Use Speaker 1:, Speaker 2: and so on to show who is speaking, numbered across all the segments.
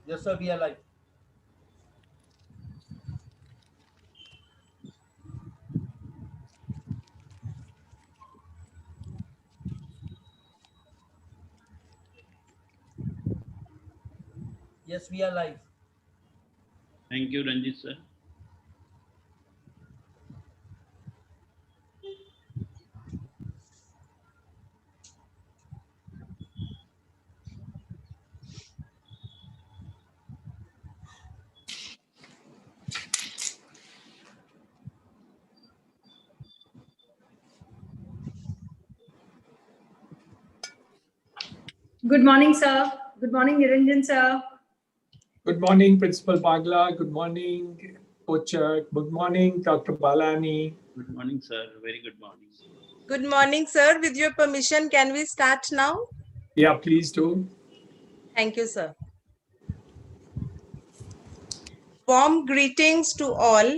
Speaker 1: Yes, sir, we are live. Yes, we are live.
Speaker 2: Thank you, Ranjit sir.
Speaker 3: Good morning, sir. Good morning, Niranjan sir.
Speaker 4: Good morning, Principal Bagla. Good morning, Pochak. Good morning, Dr. Balani.
Speaker 2: Good morning, sir. Very good morning.
Speaker 5: Good morning, sir. With your permission, can we start now?
Speaker 4: Yeah, please do.
Speaker 5: Thank you, sir. Warm greetings to all.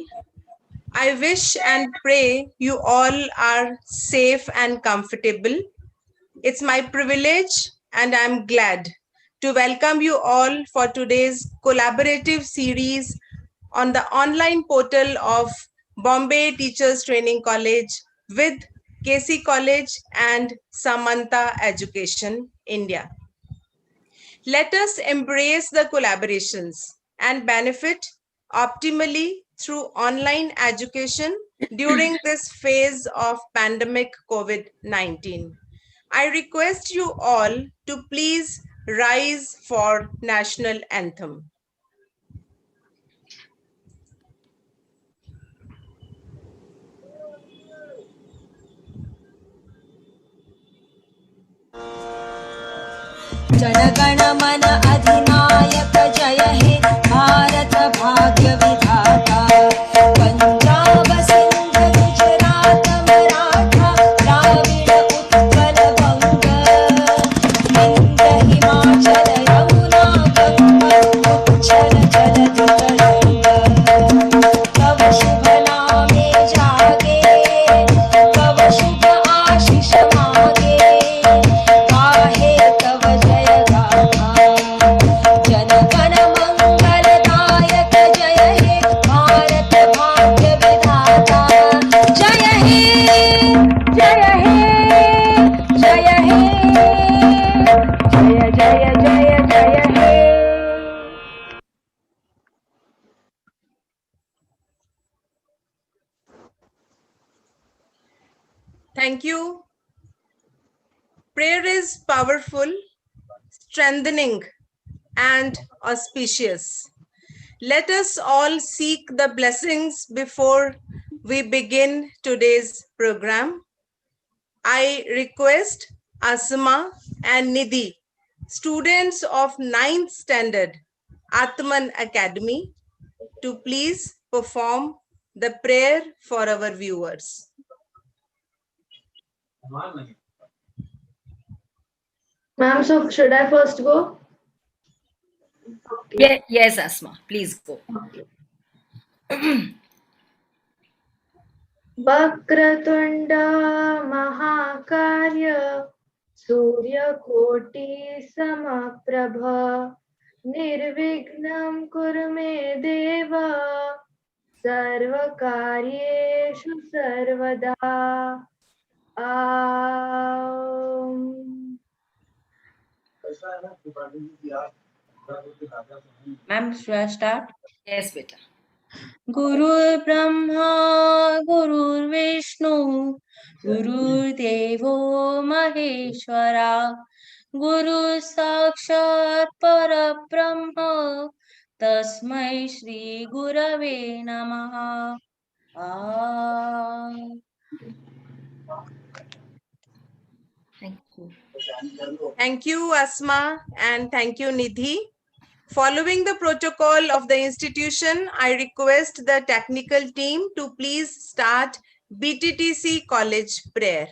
Speaker 5: I wish and pray you all are safe and comfortable. It's my privilege and I'm glad to welcome you all for today's collaborative series on the online portal of Bombay Teachers Training College with KC College and Samanta Education, India. Let us embrace the collaborations and benefit optimally through online education during this phase of pandemic COVID-19. I request you all to please rise for national anthem.
Speaker 6: जनगण मन अधिनायक जय हे भारत भाग्य विधाता पंजाब सिंध गुजरात मराठा द्राविड़ उत्कल बंग विंध्य हिमाचल यमुना गंगा उच्चल जलधि तरंग तव शुभ नामे जागे तव शुभ आशीष मागे गाहे तव जय गाथा जनगण मंगलदायक जय हे भारत भाग्य विधाता जय हे जय हे जय हे जय जय जय जय हे
Speaker 5: Thank you. Prayer is powerful, strengthening, and auspicious. Let us all seek the blessings before we begin today's program. I request Asma and Nidhi, students of 9th standard Atman Academy, to please perform the prayer for our viewers.
Speaker 7: Ma'am, so should I first go?
Speaker 3: Yes, Asma, please go.
Speaker 7: Vakratunda महाकार्य सूर्यकोटि समप्रभ निर्विघ्नं कुरु मे देव सर्वकार्येषु सर्वदा
Speaker 3: Ma'am, should I start? Yes, beta. Guru Brahma, Guru Vishnu, Guru Devo Maheshwara, Guru Sakshat Parabrahma, Tasmai Shri Gurave Namaha. Thank you.
Speaker 5: Thank you, Asma, and thank you, Nidhi. Following the protocol of the institution, I request the technical team to please start BTTC College prayer.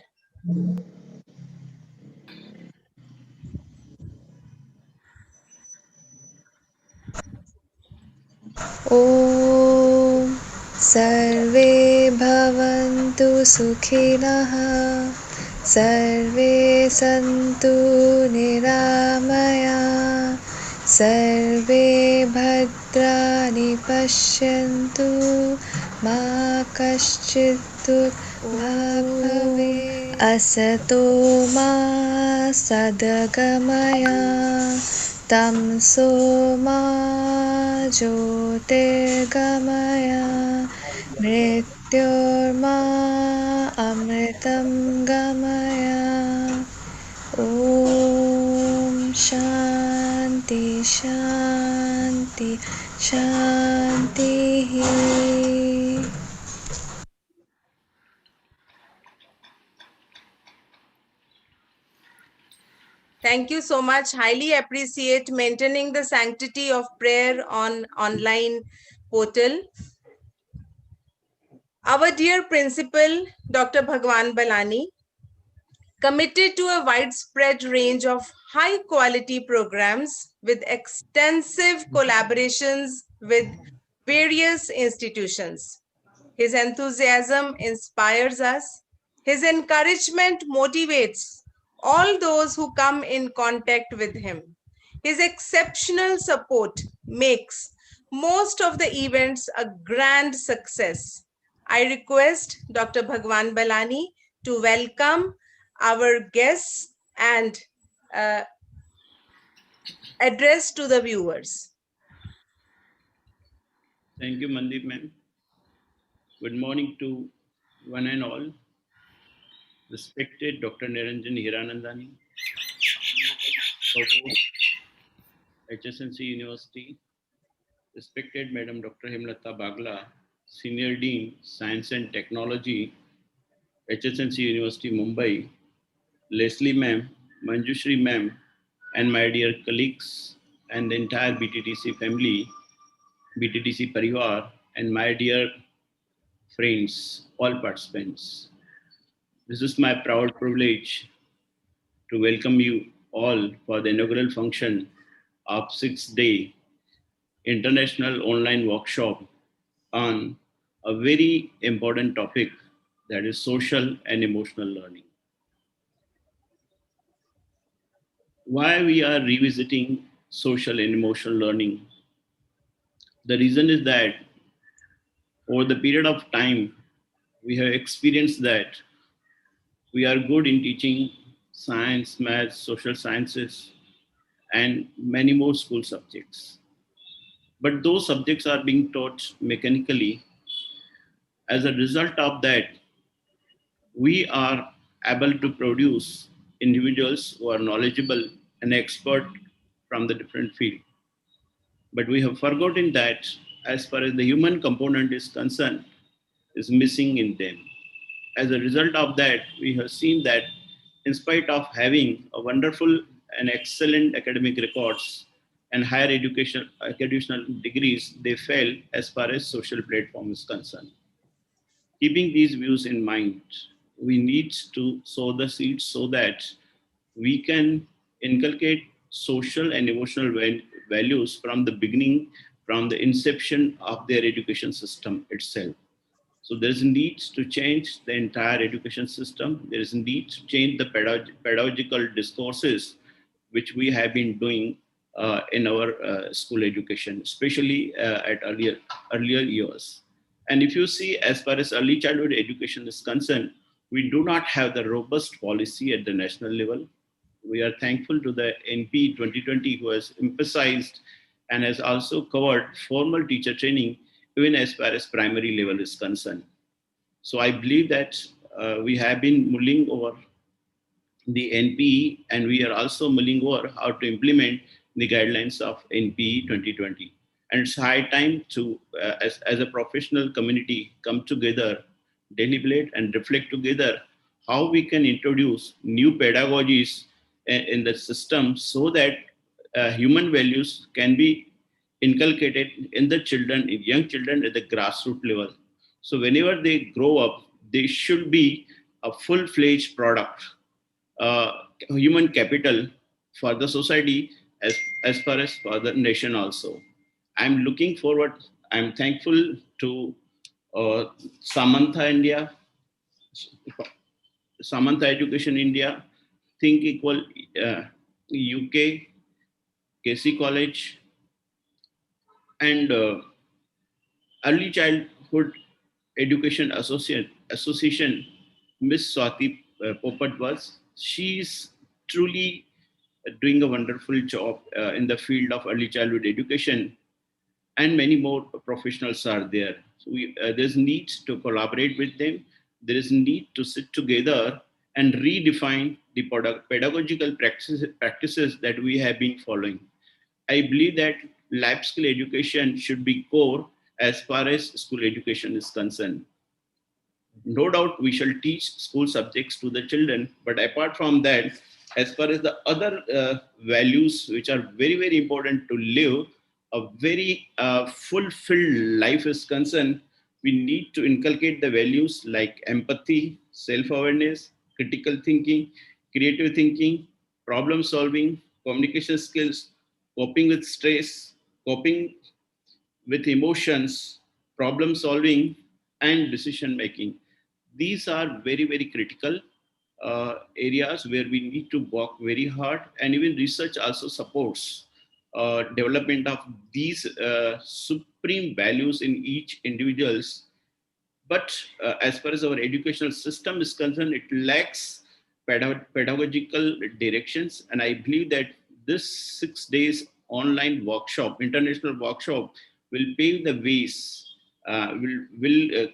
Speaker 8: ॐ सर्वे भवन्तु सुखिनः सर्वे सन्तु निरामया सर्वे भद्राणि पश्यन्तु मा कश्चित् दुःखभाग् भवेत् असतो मा सद्गमय तमसो मा ज्योतिर्गमय मृत्योर्मा अमृतं गमय ॐ शान्ति शान्ति शान्तिः
Speaker 5: Thank you so much. Highly appreciate maintaining the sanctity of prayer on online portal. Our dear principal, Dr. Bhagwan Balani, committed to a widespread range of high quality programs with extensive collaborations with various institutions. His enthusiasm inspires us. His encouragement motivates all those who come in contact with him. His exceptional support makes most of the events a grand success. I request Dr. Bhagwan Balani to welcome our guests and address to the viewers.
Speaker 2: Thank you, Mandeep ma'am. Good morning to one and all. Respected Dr. Niranjan Hiranandani, HSNC University. Respected Madam Dr. Hemlata Bagla, Senior Dean, Science and Technology, HSNC University, Mumbai. Leslie ma'am, Manjushri ma'am, and my dear colleagues and the entire BTTC family, BTTC Parivar, and my dear friends, all participants. This is my proud privilege to welcome you all for the inaugural function of 6-day international online workshop on a very important topic, that is social and emotional learning. Why we are revisiting social and emotional learning? The reason is that over the period of time, we have experienced that we are good in teaching science, maths, social sciences, and many more school subjects. But those subjects are being taught mechanically. As a result of that, we are able to produce individuals who are knowledgeable and expert from the different field. But we have forgotten that as far as the human component is concerned, is missing in them. As a result of that, we have seen that in spite of having a wonderful and excellent academic records and higher educational degrees, they fail as far as social platform is concerned. Keeping these views in mind, we need to sow the seeds so that we can inculcate social and emotional values from the beginning, from the inception of their education system itself. So there's a need to change the entire education system. There is a need to change the pedagogical discourses, which we have been doing in our school education, especially at earlier years. And if you see, as far as early childhood education is concerned, we do not have the robust policy at the national level. We are thankful to the NP 2020 who has emphasized and has also covered formal teacher training even as far as primary level is concerned. So I believe that we have been mulling over the NPE and we are also mulling over how to implement the guidelines of NPE 2020. And it's high time to, as a professional community, come together, deliberate and reflect together how we can introduce new pedagogies in the system so that human values can be inculcated in the children, in young children at the grassroots level. So whenever they grow up, they should be a full-fledged product, human capital for the society as far as for the nation also. I'm looking forward, I'm thankful to Samantha India, Samantha Education India, Think Equal UK, KC College, and Early Childhood Education Association, Miss Swati Popat was. She's truly doing a wonderful job in the field of early childhood education, and many more professionals are there. So there's need to collaborate with them. There is need to sit together and redefine the pedagogical practices that we have been following. I believe that life skill education should be core as far as school education is concerned. No doubt we shall teach school subjects to the children, but apart from that, as far as the other values which are very, very important to live a very fulfilled life is concerned, we need to inculcate the values like empathy, self-awareness, critical thinking, creative thinking, problem solving, communication skills, coping with stress, coping with emotions, problem solving, and decision making. These are very, very critical areas where we need to work very hard, and even research also supports development of these supreme values in each individuals. But as far as our educational system is concerned, it lacks pedagogical directions. And I believe that this 6 days online workshop, international workshop, will pave the ways, will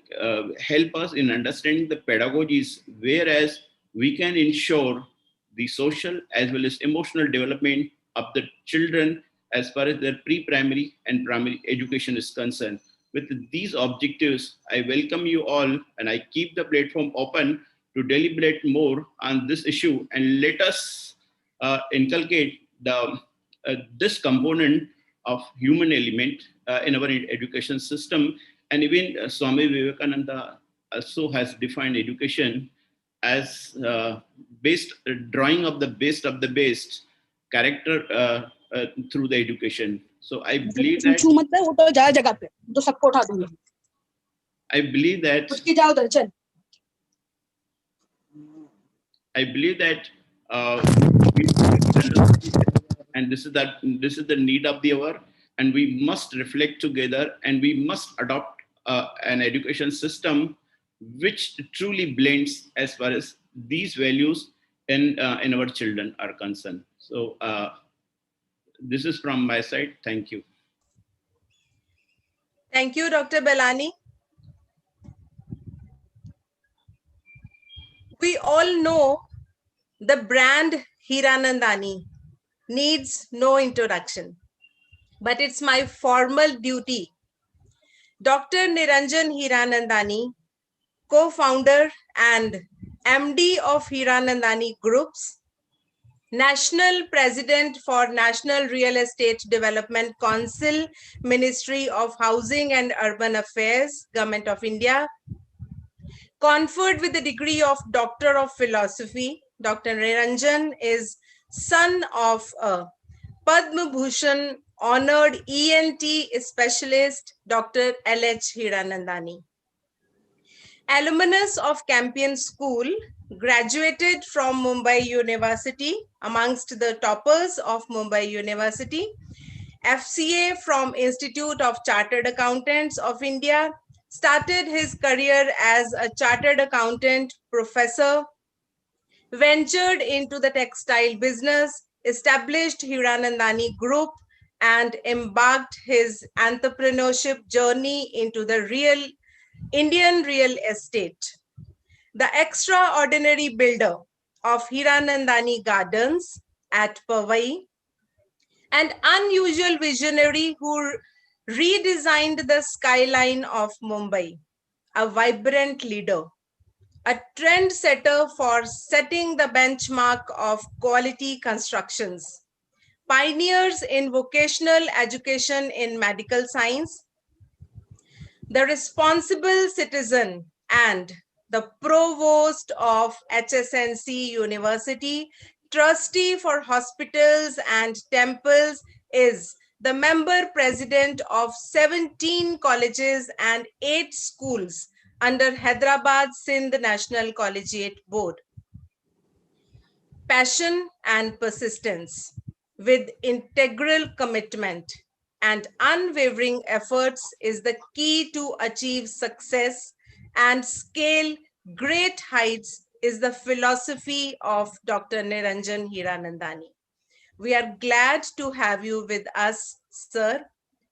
Speaker 2: help us in understanding the pedagogies, whereas we can ensure the social as well as emotional development of the children as far as their pre-primary and primary education is concerned. With these objectives, I welcome you all and I keep the platform open to deliberate more on this issue, and let us inculcate this component of human element in our education system. And even Swami Vivekananda also has defined education as based drawing of the best character through the education. So I believe that I believe that and this is the need of the hour, and we must reflect together, and we must adopt an education system which truly blends as far as these values in our children are concerned. So this is from my side. Thank you.
Speaker 5: Thank you, Dr. Belani. We all know the brand Hiranandani needs no introduction, but it's my formal duty. Dr. Niranjan Hiranandani, co-founder and MD of Hiranandani Groups, National President for National Real Estate Development Council, Ministry of Housing and Urban Affairs, Government of India, conferred with the degree of Doctor of Philosophy. Dr. Niranjan is son of a Padma Bhushan honored ENT specialist, Dr. L.H. Hiranandani. Alumnus of Campion School, graduated from Mumbai University, amongst the toppers of Mumbai University, FCA from Institute of Chartered Accountants of India, started his career as a chartered accountant professor, ventured into the textile business, established Hiranandani Group, and embarked his entrepreneurship journey into the Indian real estate. The extraordinary builder of Hiranandani Gardens at Powai, an unusual visionary who redesigned the skyline of Mumbai, a vibrant leader, a trendsetter for setting the benchmark of quality constructions, pioneers in vocational education in medical science, the responsible citizen and the provost of HSNC University, trustee for hospitals and temples, is the member president of 17 colleges and 8 schools under Hyderabad Sindh National Collegiate Board. Passion and persistence. with integral commitment and unwavering efforts is the key to achieve success and scale great heights is the philosophy of Dr. Niranjan Hiranandani. We are glad to have you with us, sir,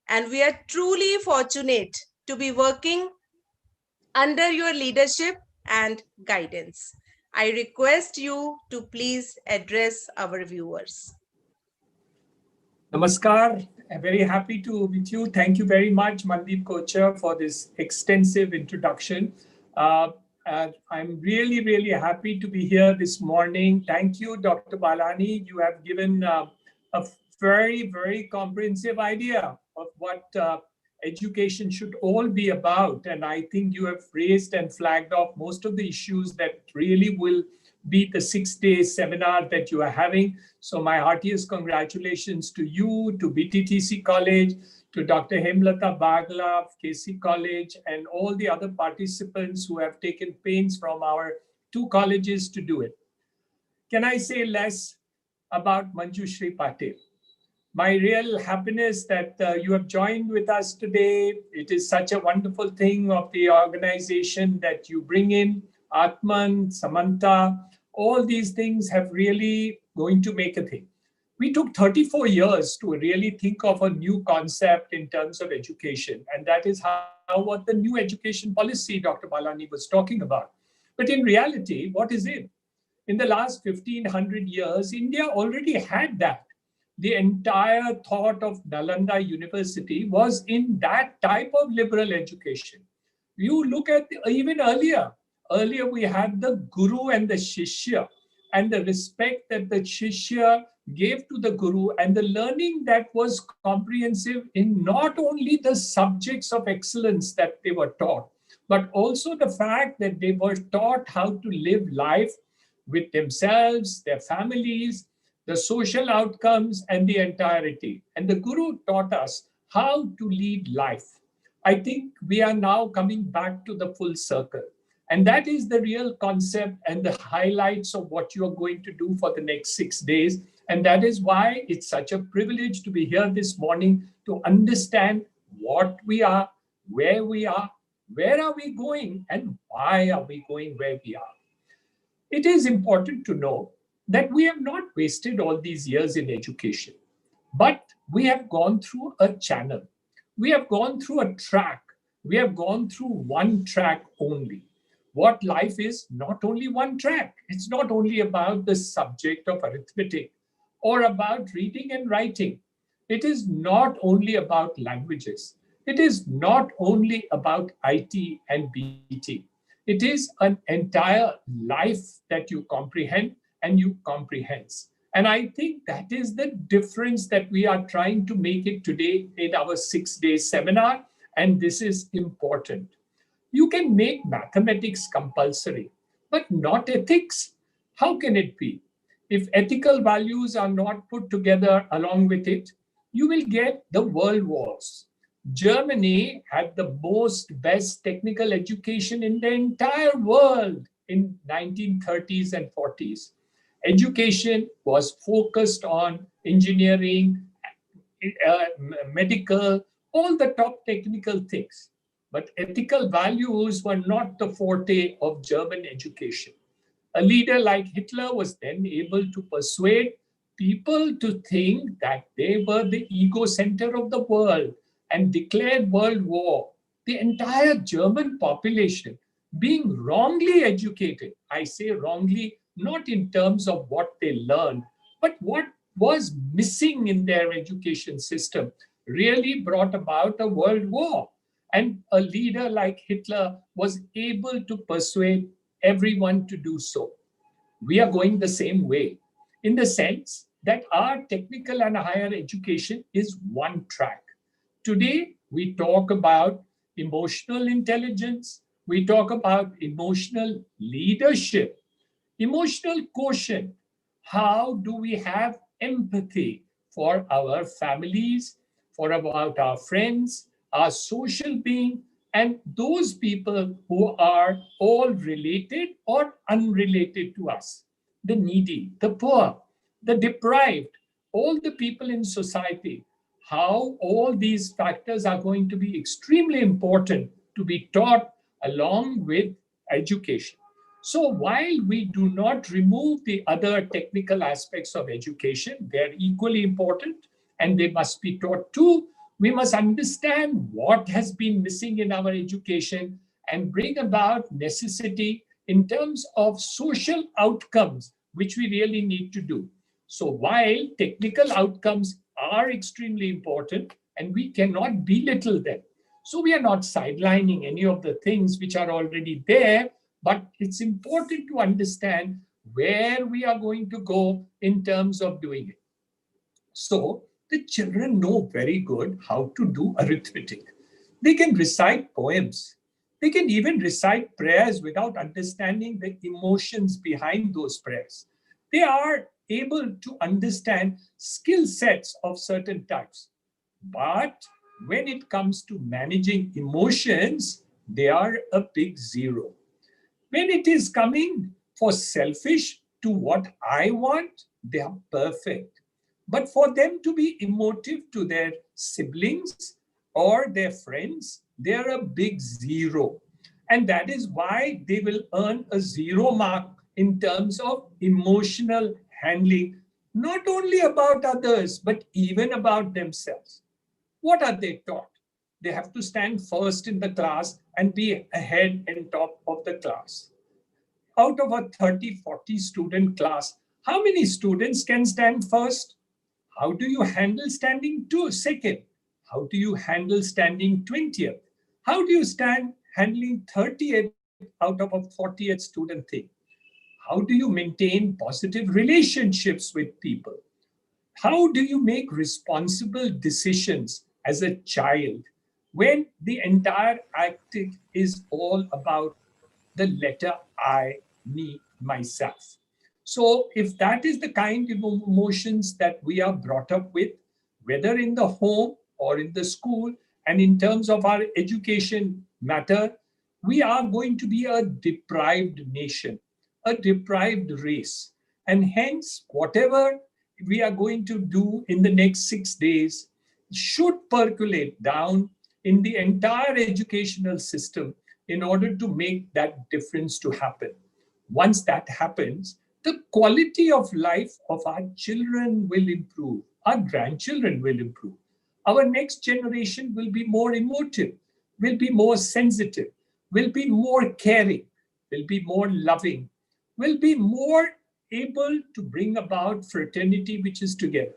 Speaker 5: and we are truly fortunate to be working under your leadership and guidance. I request you to please address our viewers.
Speaker 4: Namaskar. I'm very happy to meet you. Thank you very much, Mandeep Kocher, for this extensive introduction. And I'm really, really happy to be here this morning. Thank you, Dr. Balani. You have given a very, very comprehensive idea of what education should all be about. And I think you have raised and flagged off most of the issues that really will be the 6-day seminar that you are having. So my heartiest congratulations to you, to BTTC College, to Dr. Hemlata Bagla of KC College, and all the other participants who have taken pains from our 2 colleges to do it. Can I say less about Manjushri Patil? My real happiness that you have joined with us today. It is such a wonderful thing of the organization that you bring in, Atman, Samantha, all these things have really going to make a thing. We took 34 years to really think of a new concept in terms of education. And that is how what the new education policy Dr. Balani was talking about. But in reality, what is it? In the last 1500 years, India already had that. The entire thought of Nalanda University was in that type of liberal education. You look at even earlier. Earlier, we had the Guru and the Shishya, and the respect that the Shishya gave to the Guru, and the learning that was comprehensive in not only the subjects of excellence that they were taught, but also the fact that they were taught how to live life with themselves, their families, the social outcomes, and the entirety. And the Guru taught us how to lead life. I think we are now coming back to the full circle. And that is the real concept and the highlights of what you are going to do for the next 6 days. And that is why it's such a privilege to be here this morning to understand what we are, where are we going, and why are we going where we are. It is important to know that we have not wasted all these years in education, but we have gone through a channel. We have gone through a track. We have gone through one track only. What life is, not only one track. It's not only about the subject of arithmetic or about reading and writing. It is not only about languages. It is not only about IT and BT. It is an entire life that you comprehend and you comprehend. And I think that is the difference that we are trying to make it today in our 6-day seminar. And this is important. You can make mathematics compulsory, but not ethics. How can it be? If ethical values are not put together along with it, you will get the world wars. Germany had the best technical education in the entire world in 1930s and 40s. Education was focused on engineering, medical, all the top technical things. But ethical values were not the forte of German education. A leader like Hitler was then able to persuade people to think that they were the ego center of the world and declared world war. The entire German population being wrongly educated, I say wrongly, not in terms of what they learned, but what was missing in their education system, really brought about a world war. And a leader like Hitler was able to persuade everyone to do so. We are going the same way in the sense that our technical and higher education is one track. Today, we talk about emotional intelligence, we talk about emotional leadership, emotional quotient. How do we have empathy for our families, for about our friends, our social being, and those people who are all related or unrelated to us? The needy, the poor, the deprived, all the people in society, how all these factors are going to be extremely important to be taught along with education. So while we do not remove the other technical aspects of education, they're equally important and they must be taught too. We must understand what has been missing in our education and bring about necessity in terms of social outcomes, which we really need to do. So while technical outcomes are extremely important and we cannot belittle them, so we are not sidelining any of the things which are already there, but it's important to understand where we are going to go in terms of doing it. So the children know very good how to do arithmetic. They can recite poems. They can even recite prayers without understanding the emotions behind those prayers. They are able to understand skill sets of certain types. But when it comes to managing emotions, they are a big zero. When it is coming for selfish to what I want, they are perfect. But for them to be emotive to their siblings or their friends, they are a big zero. And that is why they will earn a 0 mark in terms of emotional handling, not only about others, but even about themselves. What are they taught? They have to stand first in the class and be ahead and top of the class. Out of a 30, 40 student class, how many students can stand first? How do you handle standing second? How do you handle standing 20th? How do you stand handling 30th out of a 40th student thing? How do you maintain positive relationships with people? How do you make responsible decisions as a child when the entire act is all about the letter I, me, myself? So if that is the kind of emotions that we are brought up with, whether in the home or in the school, and in terms of our education matter, we are going to be a deprived nation, a deprived race. And hence, whatever we are going to do in the next 6 days should percolate down in the entire educational system in order to make that difference to happen. Once that happens, the quality of life of our children will improve, our grandchildren will improve. Our next generation will be more emotive, will be more sensitive, will be more caring, will be more loving, will be more able to bring about fraternity which is together.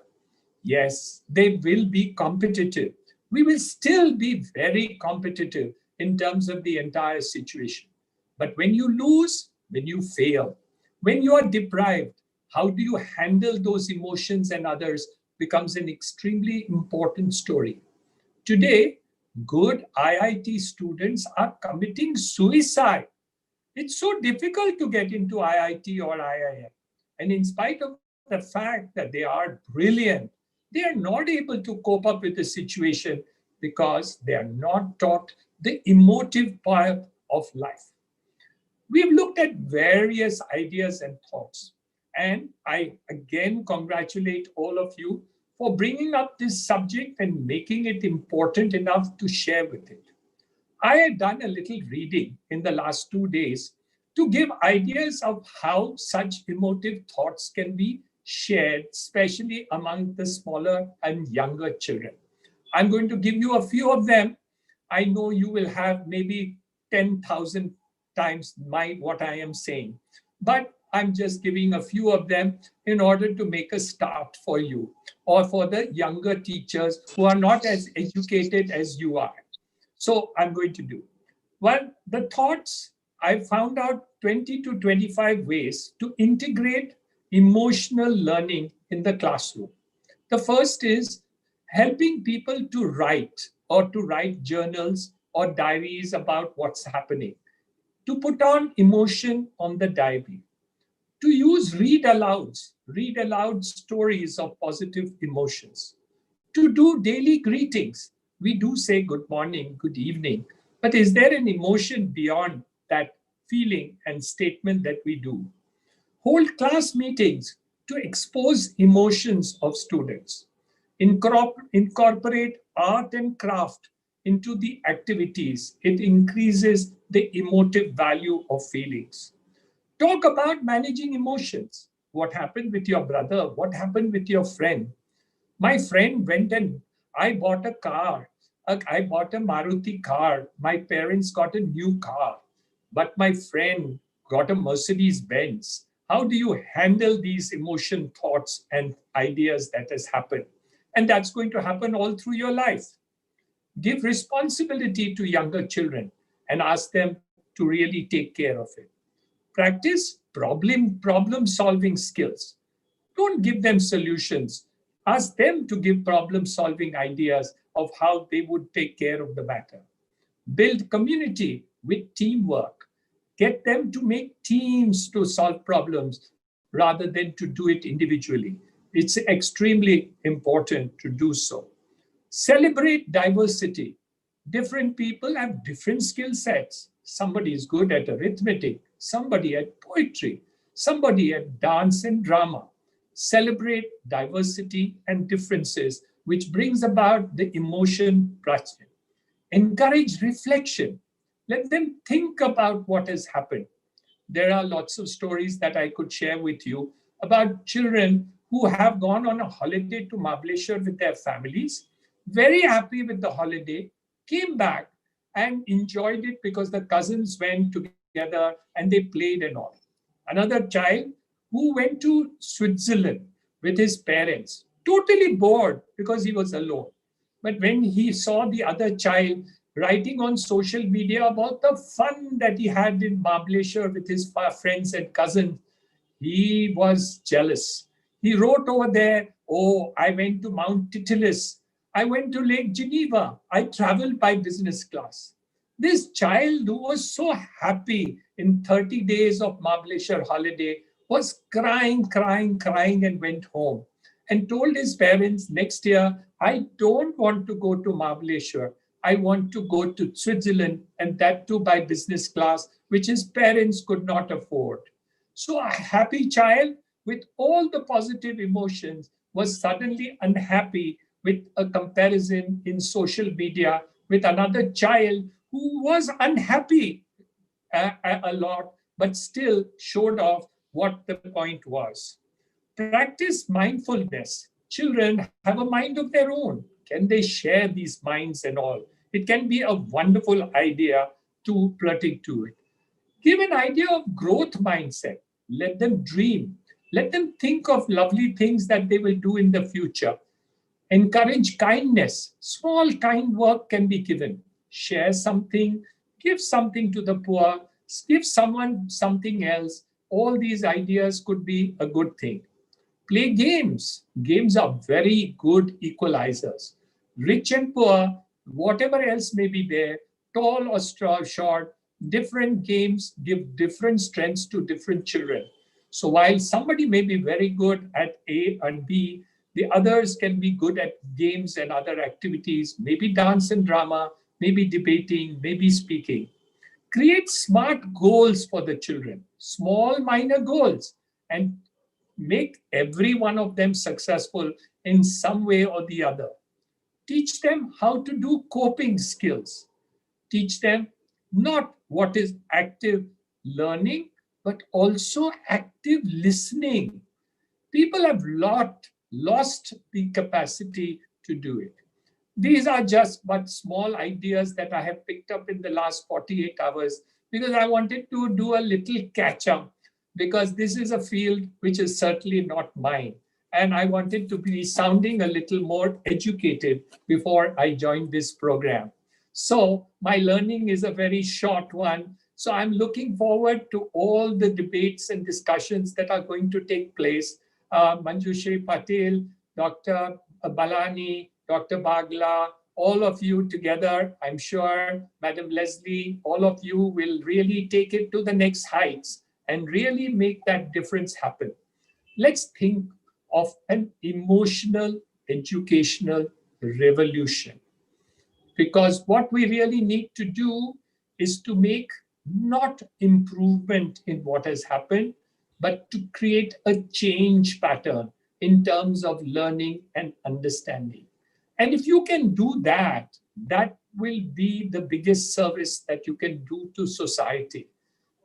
Speaker 4: Yes, they will be competitive. We will still be very competitive in terms of the entire situation. But when you lose, when you fail, when you are deprived, how do you handle those emotions and others becomes an extremely important story. Today, good IIT students are committing suicide. It's so difficult to get into IIT or IIM. And in spite of the fact that they are brilliant, they are not able to cope up with the situation because they are not taught the emotive part of life. We've looked at various ideas and thoughts. And I again congratulate all of you for bringing up this subject and making it important enough to share with it. I had done a little reading in the last 2 days to give ideas of how such emotive thoughts can be shared, especially among the smaller and younger children. I'm going to give you a few of them. I know you will have maybe 10,000 times what I am saying, but I'm just giving a few of them in order to make a start for you or for the younger teachers who are not as educated as you are. So I'm going to do. Well, the thoughts, I found out 20 to 25 ways to integrate emotional learning in the classroom. The first is helping people to write journals or diaries about what's happening, to put on emotion on the diary, to use read aloud stories of positive emotions, to do daily greetings. We do say good morning, good evening, but is there an emotion beyond that feeling and statement that we do? Hold class meetings to expose emotions of students, incorporate art and craft into the activities. It increases the emotive value of feelings. Talk about managing emotions. What happened with your brother? What happened with your friend? My friend went and I bought a car. I bought a Maruti car. My parents got a new car, but my friend got a Mercedes Benz. How do you handle these emotion, thoughts, and ideas that has happened? And that's going to happen all through your life. Give responsibility to younger children and ask them to really take care of it. Practice problem solving skills. Don't give them solutions. Ask them to give problem solving ideas of how they would take care of the matter. Build community with teamwork. Get them to make teams to solve problems rather than to do it individually. It's extremely important to do so. Celebrate diversity. Different people have different skill sets. Somebody is good at arithmetic, somebody at poetry, somebody at dance and drama. Celebrate diversity and differences, which brings about the emotion present. Encourage reflection. Let them think about what has happened. There are lots of stories that I could share with you about children who have gone on a holiday to Mahabaleshwar with their families, very happy with the holiday, came back and enjoyed it because the cousins went together and they played and all. Another child who went to Switzerland with his parents, totally bored because he was alone. But when he saw the other child writing on social media about the fun that he had in Mahabaleshwar with his friends and cousins, he was jealous. He wrote over there, "Oh, I went to Mount Titlis. I went to Lake Geneva. I traveled by business class." This child who was so happy in 30 days of Mahabaleshwar holiday was crying and went home and told his parents, "Next year, I don't want to go to Mahabaleshwar. I want to go to Switzerland, and that too by business class, which his parents could not afford." So a happy child with all the positive emotions was suddenly unhappy with a comparison in social media with another child who was unhappy a lot, but still showed off what the point was. Practice mindfulness. Children have a mind of their own. Can they share these minds and all? It can be a wonderful idea to protect to it. Give an idea of growth mindset. Let them dream. Let them think of lovely things that they will do in the future. Encourage kindness. Small kind work can be given. Share something, give something to the poor, give someone something else. All these ideas could be a good thing. Play games. Games are very good equalizers. Rich and poor, whatever else may be there, tall or short, different games give different strengths to different children. So while somebody may be very good at A and B, the others can be good at games and other activities, maybe dance and drama, maybe debating, maybe speaking. Create smart goals for the children, small minor goals, and make every one of them successful in some way or the other. Teach them how to do coping skills. Teach them not what is active learning, but also active listening. People have lost the capacity to do it. These are just but small ideas that I have picked up in the last 48 hours because I wanted to do a little catch up because this is a field which is certainly not mine. And I wanted to be sounding a little more educated before I joined this program. So my learning is a very short one. So I'm looking forward to all the debates and discussions that are going to take place. Manjushri Patil, Dr. Balani, Dr. Bagla, all of you together, I'm sure, Madam Leslie, all of you will really take it to the next heights and really make that difference happen. Let's think of an emotional educational revolution. Because what we really need to do is to make not improvement in what has happened, but to create a change pattern in terms of learning and understanding. And if you can do that, that will be the biggest service that you can do to society.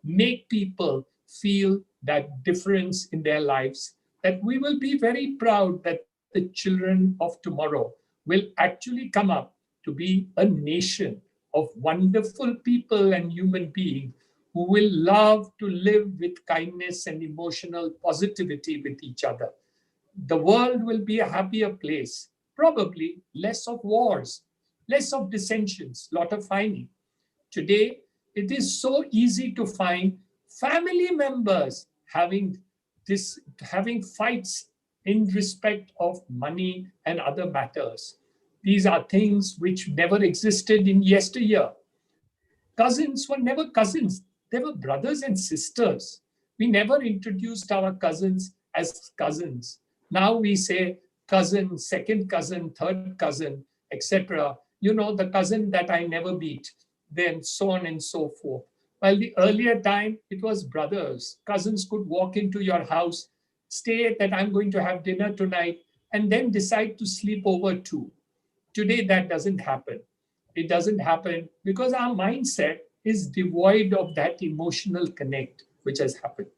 Speaker 4: Make people feel that difference in their lives, that we will be very proud that the children of tomorrow will actually come up to be a nation of wonderful people and human beings who will love to live with kindness and emotional positivity with each other. The world will be a happier place, probably less of wars, less of dissensions, lot of fighting. Today, it is so easy to find family members having fights in respect of money and other matters. These are things which never existed in yesteryear. Cousins were never cousins, they were brothers and sisters. We never introduced our cousins as cousins. Now we say cousin, second cousin, third cousin, etc. You know, the cousin that I never beat, then so on and so forth. While the earlier time, it was brothers. Cousins could walk into your house, stay that I'm going to have dinner tonight, and then decide to sleep over too. Today, that doesn't happen. It doesn't happen because our mindset is devoid of that emotional connect which has happened.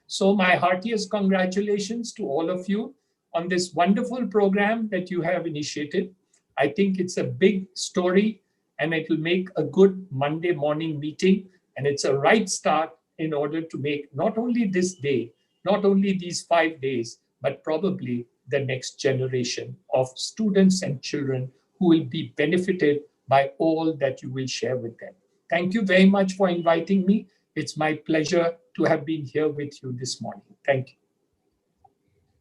Speaker 4: So, my heartiest congratulations to all of you on this wonderful program that you have initiated. I think it's a big story and it will make a good Monday morning meeting. And it's a right start in order to make not only this day, not only these 5 days, but probably the next generation of students and children who will be benefited by all that you will share with them. Thank you very much for inviting me. It's my pleasure to have been here with you this morning. Thank you.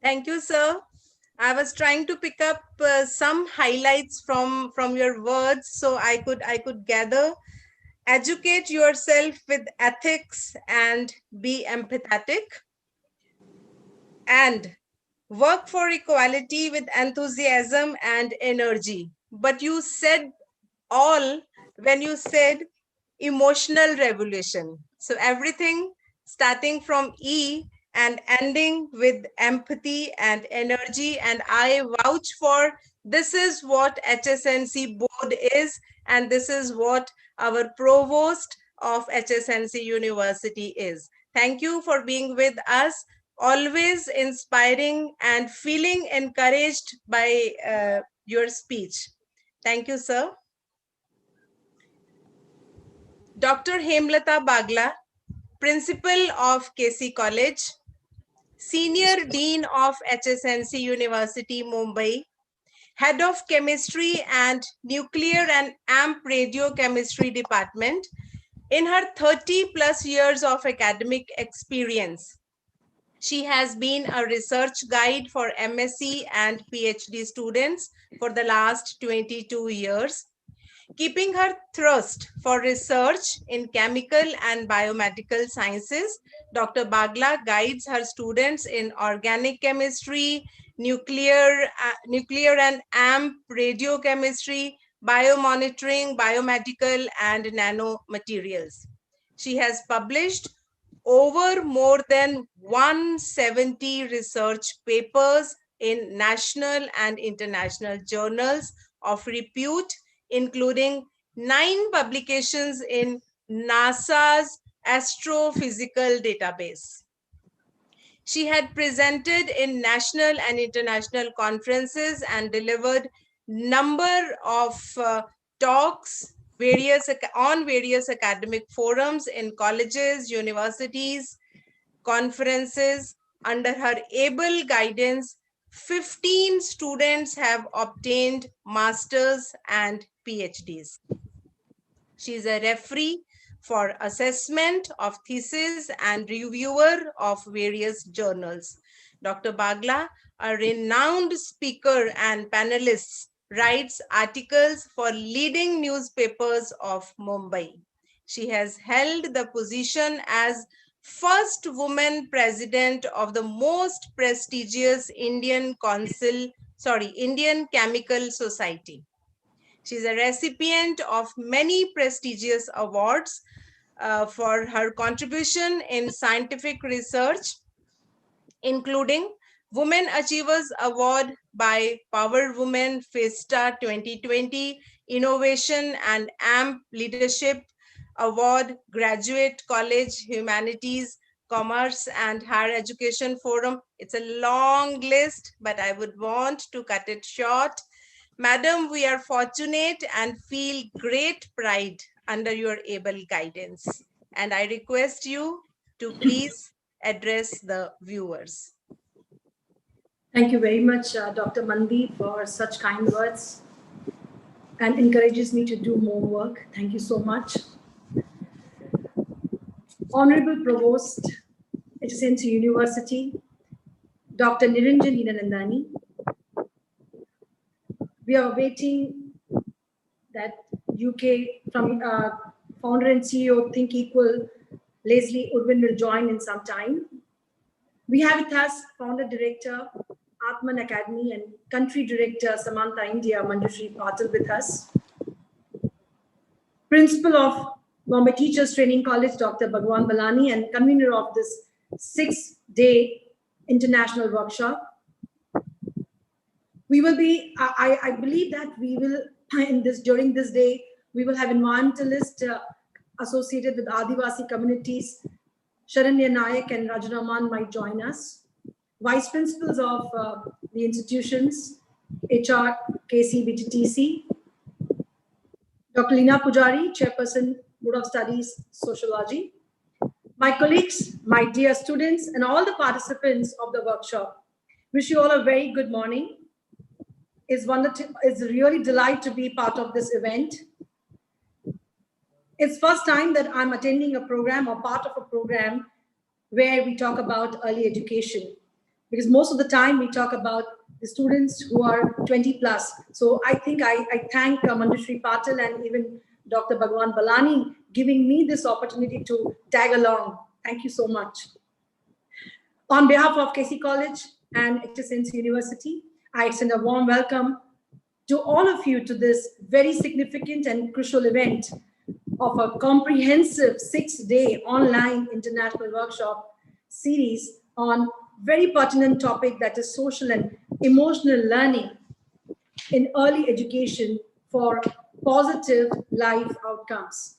Speaker 5: Thank you, sir. I was trying to pick up some highlights from your words so I could gather. Educate yourself with ethics and be empathetic, and work for equality with enthusiasm and energy. But you said all when you said emotional revolution. So everything starting from E and ending with empathy and energy. And I vouch for this is what HSNC board is, and this is what our provost of HSNC University is. Thank you for being with us, always inspiring and feeling encouraged by your speech. Thank you, sir. Dr. Hemlata Bagla, Principal of KC College, Senior Dean of HSNC University, Mumbai, Head of Chemistry and Nuclear and AMP Radiochemistry Department. In her 30 plus years of academic experience, she has been a research guide for MSc and PhD students for the last 22 years. Keeping her thirst for research in chemical and biomedical sciences, Dr. Bagla guides her students in organic chemistry, nuclear and AMP radiochemistry, biomonitoring, biomedical, and nanomaterials. She has published over more than 170 research papers in national and international journals of repute, including 9 publications in NASA's astrophysical database. She had presented in national and international conferences and delivered number of talks on various academic forums in colleges, universities, conferences. Under her able guidance, 15 students have obtained masters and PhDs. She is a referee for assessment of thesis and reviewer of various journals. Dr. Bagla, a renowned speaker and panelist, writes articles for leading newspapers of Mumbai. She has held the position as first woman president of the most prestigious Indian Chemical Society. She is a recipient of many prestigious awards for her contribution in scientific research. including Women Achievers Award by Power Women Festa 2020, Innovation and AMP Leadership Award, Graduate College Humanities, Commerce and Higher Education Forum. It's a long list, but I would want to cut it short. Madam, we are fortunate and feel great pride under your able guidance. And I request you to please address the viewers.
Speaker 1: Thank you very much, Dr. Mandeep, for such kind words and encourages me to do more work. Thank you so much. Honorable Provost, HSNC University, Dr. Niranjan Hiranandani. We are waiting that UK from founder and CEO of Think Equal, Leslie Udwin will join in some time. We have with us founder director, Atman Academy, and country director, Samantha India, Manjushri Patil with us. Principal of Bombay Teachers Training College, Dr. Bhagwan Balani, and convener of this 6-day international workshop. We will be, I believe that we will, during this day, we will have environmentalists associated with Adivasi communities. Sharanya Nayak and Rajaraman might join us. Vice principals of the institutions, HR, KC, BTTC. Dr. Leena Pujari, Chairperson, Board of Studies, Sociology. My colleagues, my dear students, and all the participants of the workshop, wish you all a very good morning. It's really a delight to be part of this event. It's first time that I'm attending a program or part of a program where we talk about early education, because most of the time we talk about the students who are 20 plus. So I think I thank Manjushri Patil and even Dr. Bhagwan Balani giving me this opportunity to tag along. Thank you so much. On behalf of KC College and HSNC University, I extend a warm welcome to all of you to this very significant and crucial event of a comprehensive 6-day online international workshop series on very pertinent topic, that is social and emotional learning in early education for positive life outcomes.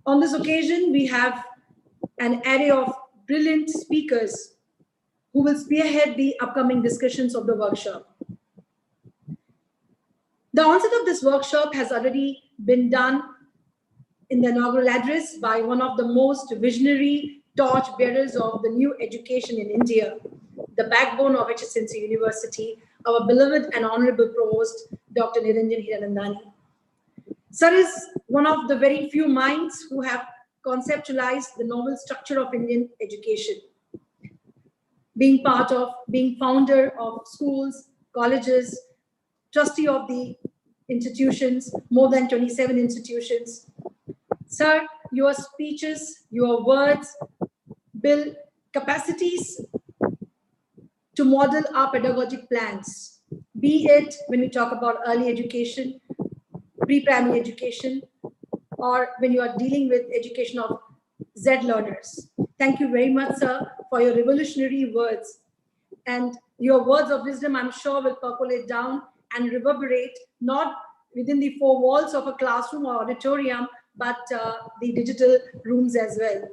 Speaker 1: On this occasion, we have an array of brilliant speakers who will spearhead the upcoming discussions of the workshop. The onset of this workshop has already been done in the inaugural address by one of the most visionary torch bearers of the new education in India, the backbone of HSNC University, our beloved and honorable provost, Dr. Niranjan Hiranandani. Sir is one of the very few minds who have conceptualized the novel structure of Indian education. Being founder of schools, colleges, trustee of the institutions, more than 27 institutions. Sir, your speeches, your words build capacities to model our pedagogic plans, be it when we talk about early education, pre-primary education, or when you are dealing with education of Z learners. Thank you very much, sir, for your revolutionary words. And your words of wisdom, I'm sure, will percolate down and reverberate, not within the four walls of a classroom or auditorium, but the digital rooms as well.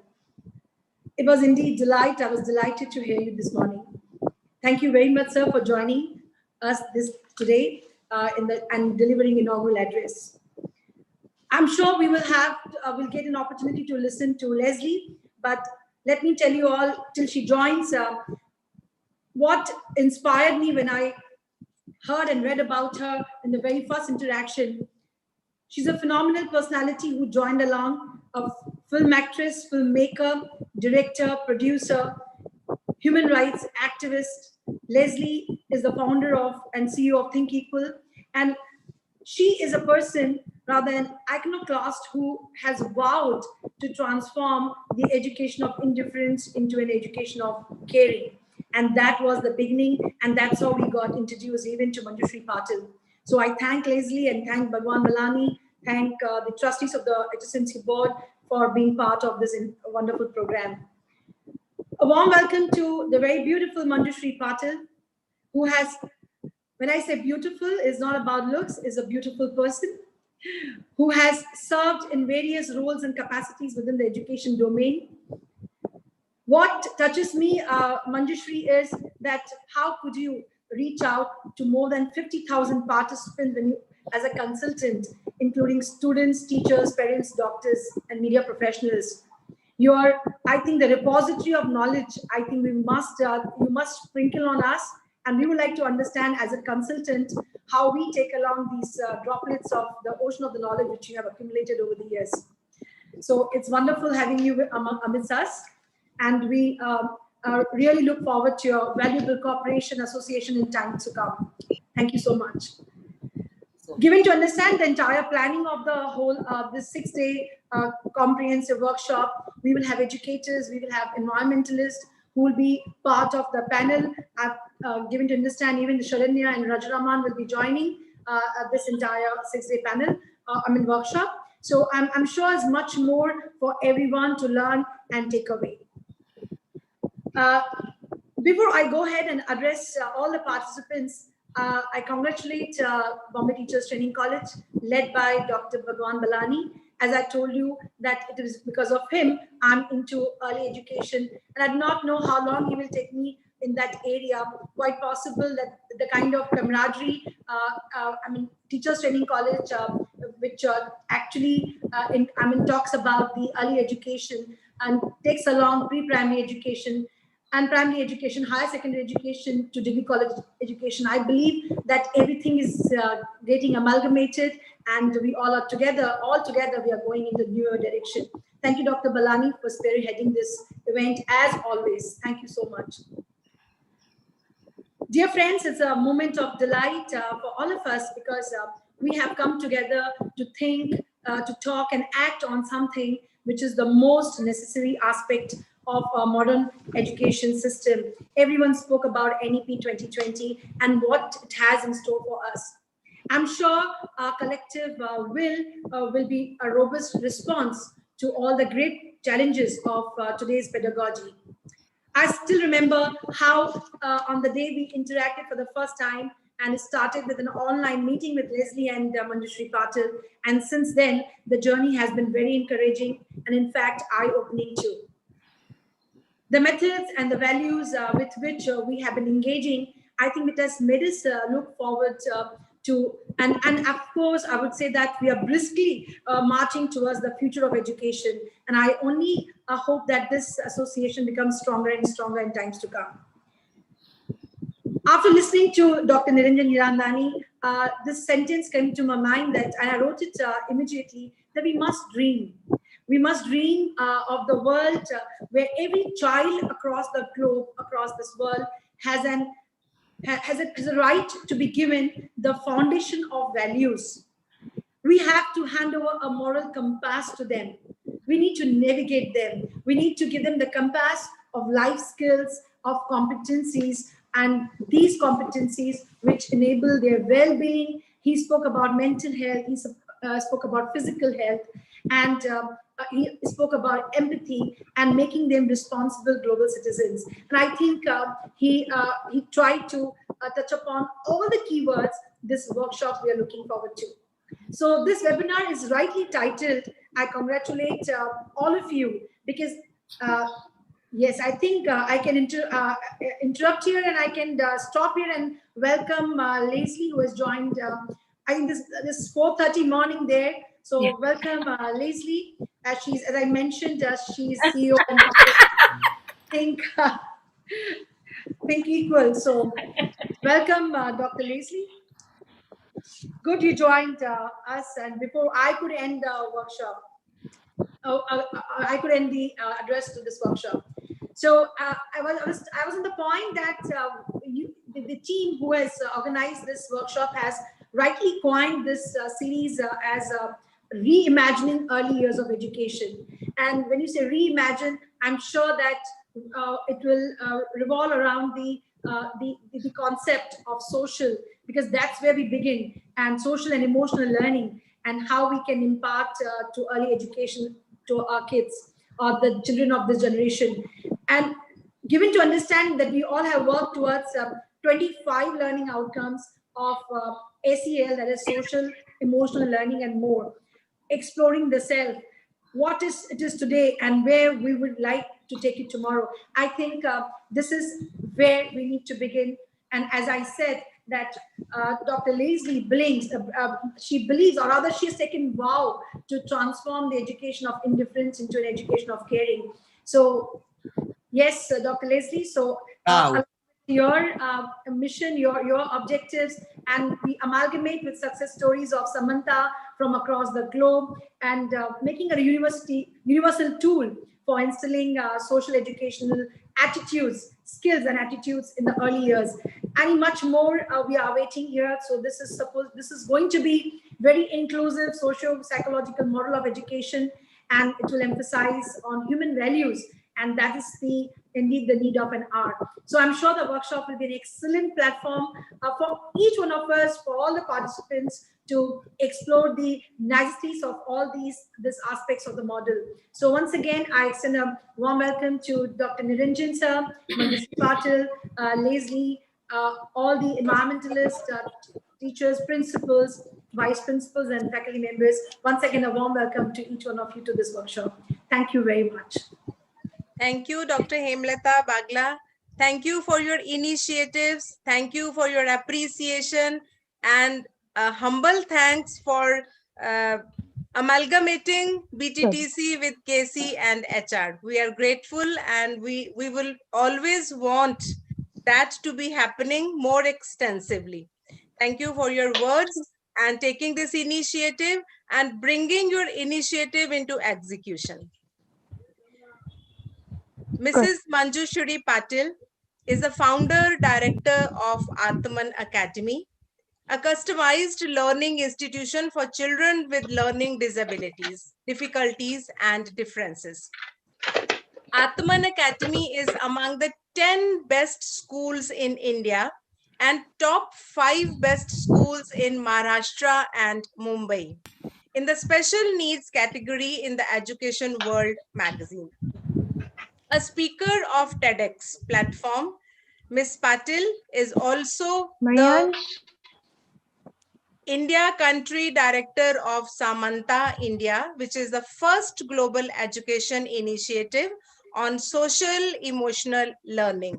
Speaker 1: It was indeed delight. I was delighted to hear you this morning. Thank you very much, sir, for joining us today and delivering inaugural address. I'm sure we will we'll get an opportunity to listen to Leslie, but let me tell you all till she joins what inspired me when I heard and read about her in the very first interaction. She's a phenomenal personality who joined along, a film actress, filmmaker, director, producer, human rights activist. Leslie is the founder of and CEO of Think Equal, and she is a person, rather an iconoclast, who has vowed to transform the education of indifference into an education of caring. And that was the beginning, and that's how we got introduced even to Manjushri Patil. So I thank Leslie and thank Bhagwan Balani, thank the trustees of the HSNC board for being part of this wonderful program. A warm welcome to the very beautiful Manjushri Patil, who has, when I say beautiful, is not about looks, is a beautiful person who has served in various roles and capacities within the education domain. What touches me, Manjushri, is that how could you reach out to more than 50,000 participants when you, as a consultant, including students, teachers, parents, doctors, and media professionals. You're, I think, the repository of knowledge. I think we must, you must sprinkle on us, and we would like to understand as a consultant how we take along these droplets of the ocean of the knowledge which you have accumulated over the years. So it's wonderful having you amidst us, and we really look forward to your valuable cooperation, association in time to come. Thank you so much. Given to understand the entire planning of the whole this 6-day comprehensive workshop, we will have educators, we will have environmentalists who will be part of the panel. I've given to understand even the Sharanya and Rajaraman will be joining this entire 6-day panel, workshop. So I'm sure there's much more for everyone to learn and take away. Before I go ahead and address all the participants, I congratulate Bombay Teachers Training College, led by Dr. Bhagwan Balani. As I told you, that it is because of him I'm into early education, and I do not know how long he will take me in that area. Quite possible that the kind of camaraderie, Teachers Training College, which actually talks about the early education and takes along pre-primary education and primary education, higher secondary education to degree college education. I believe that everything is getting amalgamated, and we all are together, we are going in the newer direction. Thank you, Dr. Balani, for spearheading this event as always. Thank you so much. Dear friends, it's a moment of delight for all of us, because we have come together to think, to talk and act on something which is the most necessary aspect of our modern education system. Everyone spoke about NEP 2020 and what it has in store for us. I'm sure our collective will be a robust response to all the great challenges of today's pedagogy. I still remember how on the day we interacted for the first time, and it started with an online meeting with Leslie and Manjushri Patil. And since then, the journey has been very encouraging and in fact, eye-opening too. The methods and the values with which we have been engaging, I think it has made us look forward to, and of course, I would say that we are briskly marching towards the future of education. And I only hope that this association becomes stronger and stronger in times to come. After listening to Dr. Niranjan Hirandani, this sentence came to my mind that, and I wrote it immediately, that we must dream. We must dream of the world where every child across the globe, across this world, has a right to be given the foundation of values. We have to hand over a moral compass to them. We need to navigate them. We need to give them the compass of life skills, of competencies, and these competencies which enable their well-being. He spoke about mental health, he spoke about physical health, and he spoke about empathy and making them responsible global citizens. And I think he tried to touch upon all the keywords this workshop we are looking forward to. So this webinar is rightly titled, I congratulate all of you, because yes, I think I can interrupt here, and I can stop here and welcome Leslie, who has joined. I think this 4:30 morning there. So yeah. Welcome Leslie. As I mentioned, she's CEO and Think Equal. So welcome, Dr. Leslie. Good you joined us, and before I could end the workshop, I could end the address to this workshop. So I was on the point that the team who has organized this workshop has rightly coined this series as reimagining early years of education. And when you say reimagine, I'm sure that it will revolve around the concept of social, because that's where we begin, and social and emotional learning, and how we can impart to early education to our kids or the children of this generation. And given to understand that we all have worked towards 25 learning outcomes of SEL, that is social, emotional learning and more, exploring the self, what it is today and where we would like to take it tomorrow. I think this is where we need to begin. And as I said, that Dr. Leslie Blinks, she believes, or rather she has taken vow to transform the education of indifference into an education of caring. So yes, Dr. Leslie, so your mission, your objectives, and we amalgamate with success stories of Samantha from across the globe, and making a universal tool for instilling social educational attitudes, skills and attitudes in the early years. And much more we are awaiting here. So this is going to be very inclusive socio-psychological model of education, and it will emphasize on human values, and that is indeed the need of an hour. So I'm sure the workshop will be an excellent platform for each one of us, for all the participants, to explore the niceties of all these aspects of the model. So once again, I extend a warm welcome to Dr. Niranjan sir, Manjushri Patil, Leslie, all the environmentalists, teachers, principals, vice principals, and faculty members. Once again, a warm welcome to each one of you to this workshop. Thank you very much.
Speaker 5: Thank you, Dr. Hemlata Bagla. Thank you for your initiatives. Thank you for your appreciation, and humble thanks for amalgamating BTTC with KC and HR. We are grateful, and we will always want that to be happening more extensively. Thank you for your words and taking this initiative and bringing your initiative into execution. Mrs. Manjushri Patil is the founder director of Atman Academy, a customized learning institution for children with learning disabilities, difficulties, and differences. Atman Academy is among the 10 best schools in India and top 5 best schools in Maharashtra and Mumbai in the special needs category in the Education World magazine. A speaker of TEDx platform, Ms. Patil is also the India Country Director of Samantha India, which is the first global education initiative on social emotional learning,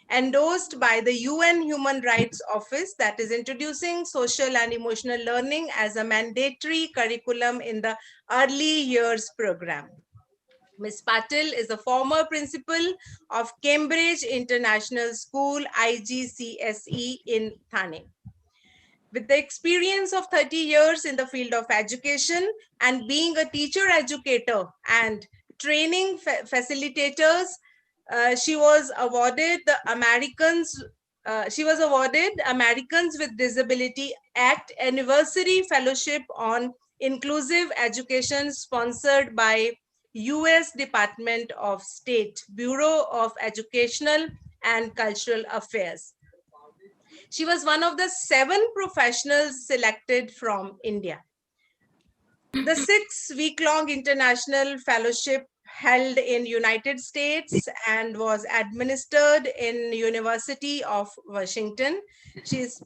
Speaker 5: endorsed by the UN Human Rights Office, that is introducing social and emotional learning as a mandatory curriculum in the early years program. Ms. Patil is a former principal of Cambridge International School, IGCSE in Thane. With the experience of 30 years in the field of education and being a teacher educator and training facilitators, she was awarded the Americans with Disability Act Anniversary Fellowship on Inclusive Education, sponsored by US Department of State, Bureau of Educational and Cultural Affairs. She was one of the 7 professionals selected from India. The 6-week-long international fellowship held in United States and was administered in University of Washington. She is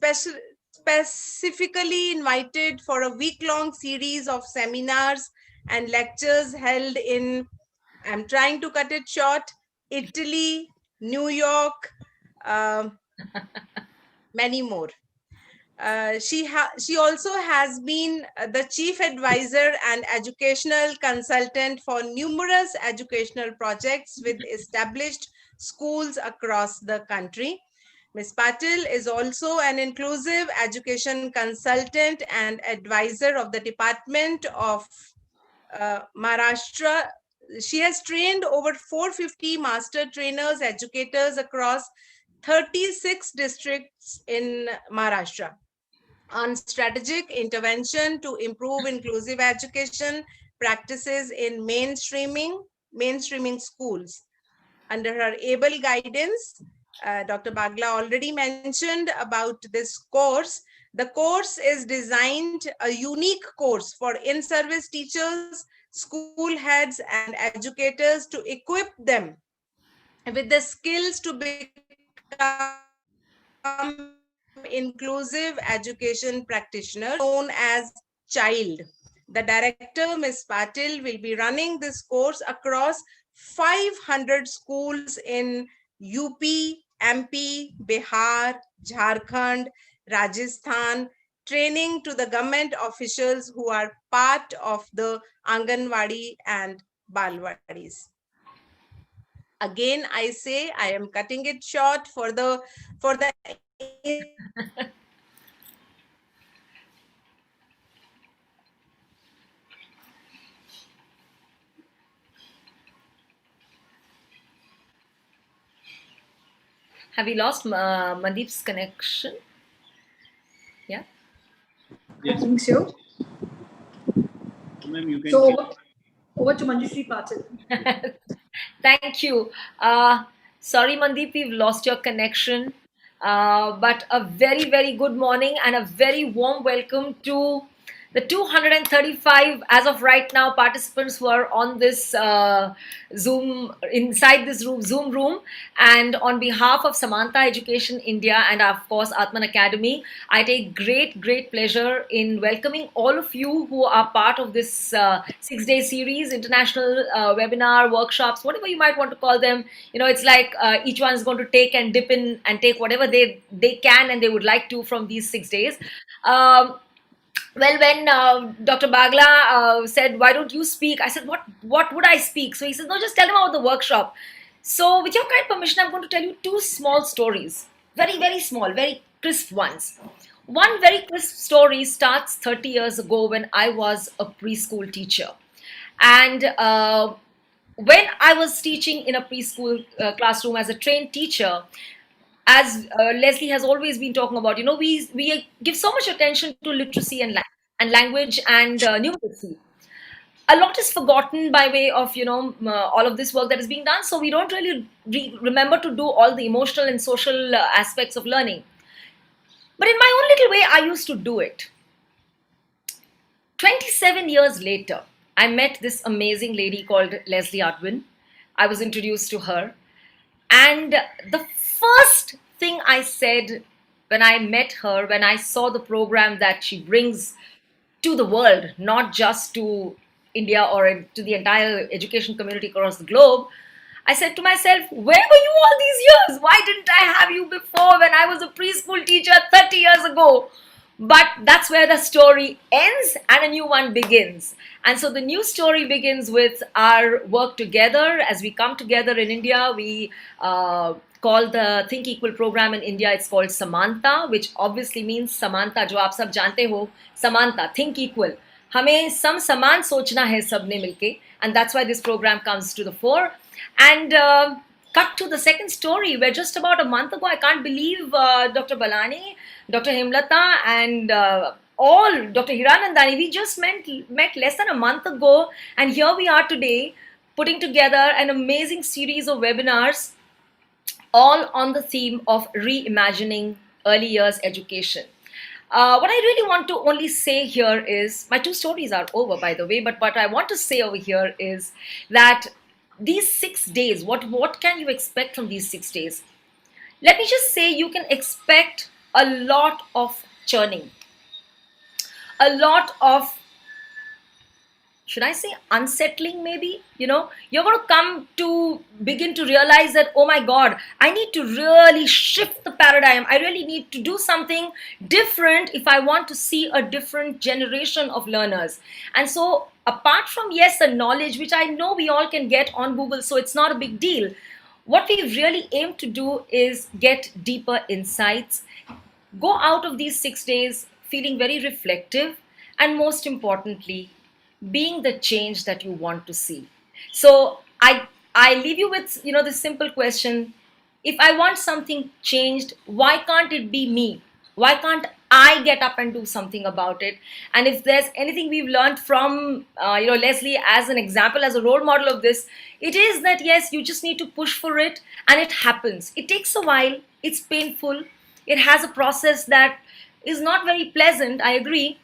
Speaker 5: specifically invited for a week-long series of seminars and lectures held in, I'm trying to cut it short, Italy, New York, many more. She also has been the chief advisor and educational consultant for numerous educational projects with established schools across the country. Ms. Patil is also an inclusive education consultant and advisor of the Department of Maharashtra. She has trained over 450 master trainers, educators across 36 districts in Maharashtra on strategic intervention to improve inclusive education practices in mainstreaming schools. Under her able guidance, Dr. Bagla already mentioned about this course. The course is designed a unique course for in-service teachers, school heads, and educators to equip them with the skills to become inclusive education practitioner known as CHILD. The director, Ms. Patil, will be running this course across 500 schools in UP, MP, Bihar, Jharkhand, Rajasthan, training to the government officials who are part of the Anganwadi and Balwadis. Again, I say I am cutting it short for the
Speaker 3: Have we lost Mandeep's connection? Yeah.
Speaker 1: I think so.
Speaker 2: Ma'am, you can.
Speaker 1: So over to Manjushri Patil.
Speaker 3: Thank you. Sorry, Mandeep, we've lost your connection. But a very, very good morning and a very warm welcome to the 235, as of right now, participants who are on this Zoom, inside this room, Zoom room. And on behalf of Samantha Education India and, of course, Atman Academy, I take great, great pleasure in welcoming all of you who are part of this 6-day series, international webinar, workshops, whatever you might want to call them. You know, it's like each one is going to take and dip in and take whatever they can and they would like to from these 6 days. Well, when Dr. Bagla said, "Why don't you speak?" I said, "What would I speak?" So he said, "No, just tell them about the workshop." So, with your kind permission, I'm going to tell you two small stories, very, very small, very crisp ones. One very crisp story starts 30 years ago when I was a preschool teacher, and when I was teaching in a preschool classroom as a trained teacher, as Leslie has always been talking about, you know, we give so much attention to literacy and language and numeracy. A lot is forgotten by way of, you know, all of this work that is being done. So we don't really remember to do all the emotional and social aspects of learning. But in my own little way, I used to do it. 27 years later, I met this amazing lady called Leslie Adwin. I was introduced to her. And the first thing I said when I met her, when I saw the program that she brings to the world, not just to India or to the entire education community across the globe, I said to myself, where were you all these years? Why didn't I have you before when I was a preschool teacher 30 years ago? But that's where the story ends and a new one begins. And so the new story begins with our work together. As we come together in India, we call the Think Equal program in India, it's called Samantha, which obviously means Samantha, जो आप सब जानते हो, Samantha, Think Equal. हमें समान सोचना है सबने मिलके, and that's why this program comes to the fore. And cut to the second story, where just about a month ago, I can't believe Dr. Balani, Dr. Himlata, and all Dr. Hiranandani, we just met less than a month ago, and here we are today putting together an amazing series of webinars, all on the theme of reimagining early years education. What I really want to only say here is, my two stories are over, by the way, but what I want to say over here is that these 6 days, what can you expect from these 6 days? Let me just say, you can expect a lot of churning, a lot of, should I say, unsettling maybe? You know, you're going to come to begin to realize that, oh my God, I need to really shift the paradigm. I really need to do something different if I want to see a different generation of learners. And so, apart from, yes, the knowledge, which I know we all can get on Google, so it's not a big deal. What we really aim to do is get deeper insights, go out of these 6 days feeling very reflective, and most importantly, being the change that you want to see. So I leave you with, you know, this simple question: if I want something changed, why can't it be me? Why can't I get up and do something about it? And if there's anything we've learned from you know, Leslie as an example, as a role model of this, it is that yes, you just need to push for it, and it happens. It takes a while, it's painful, it has a process that is not very pleasant, I agree,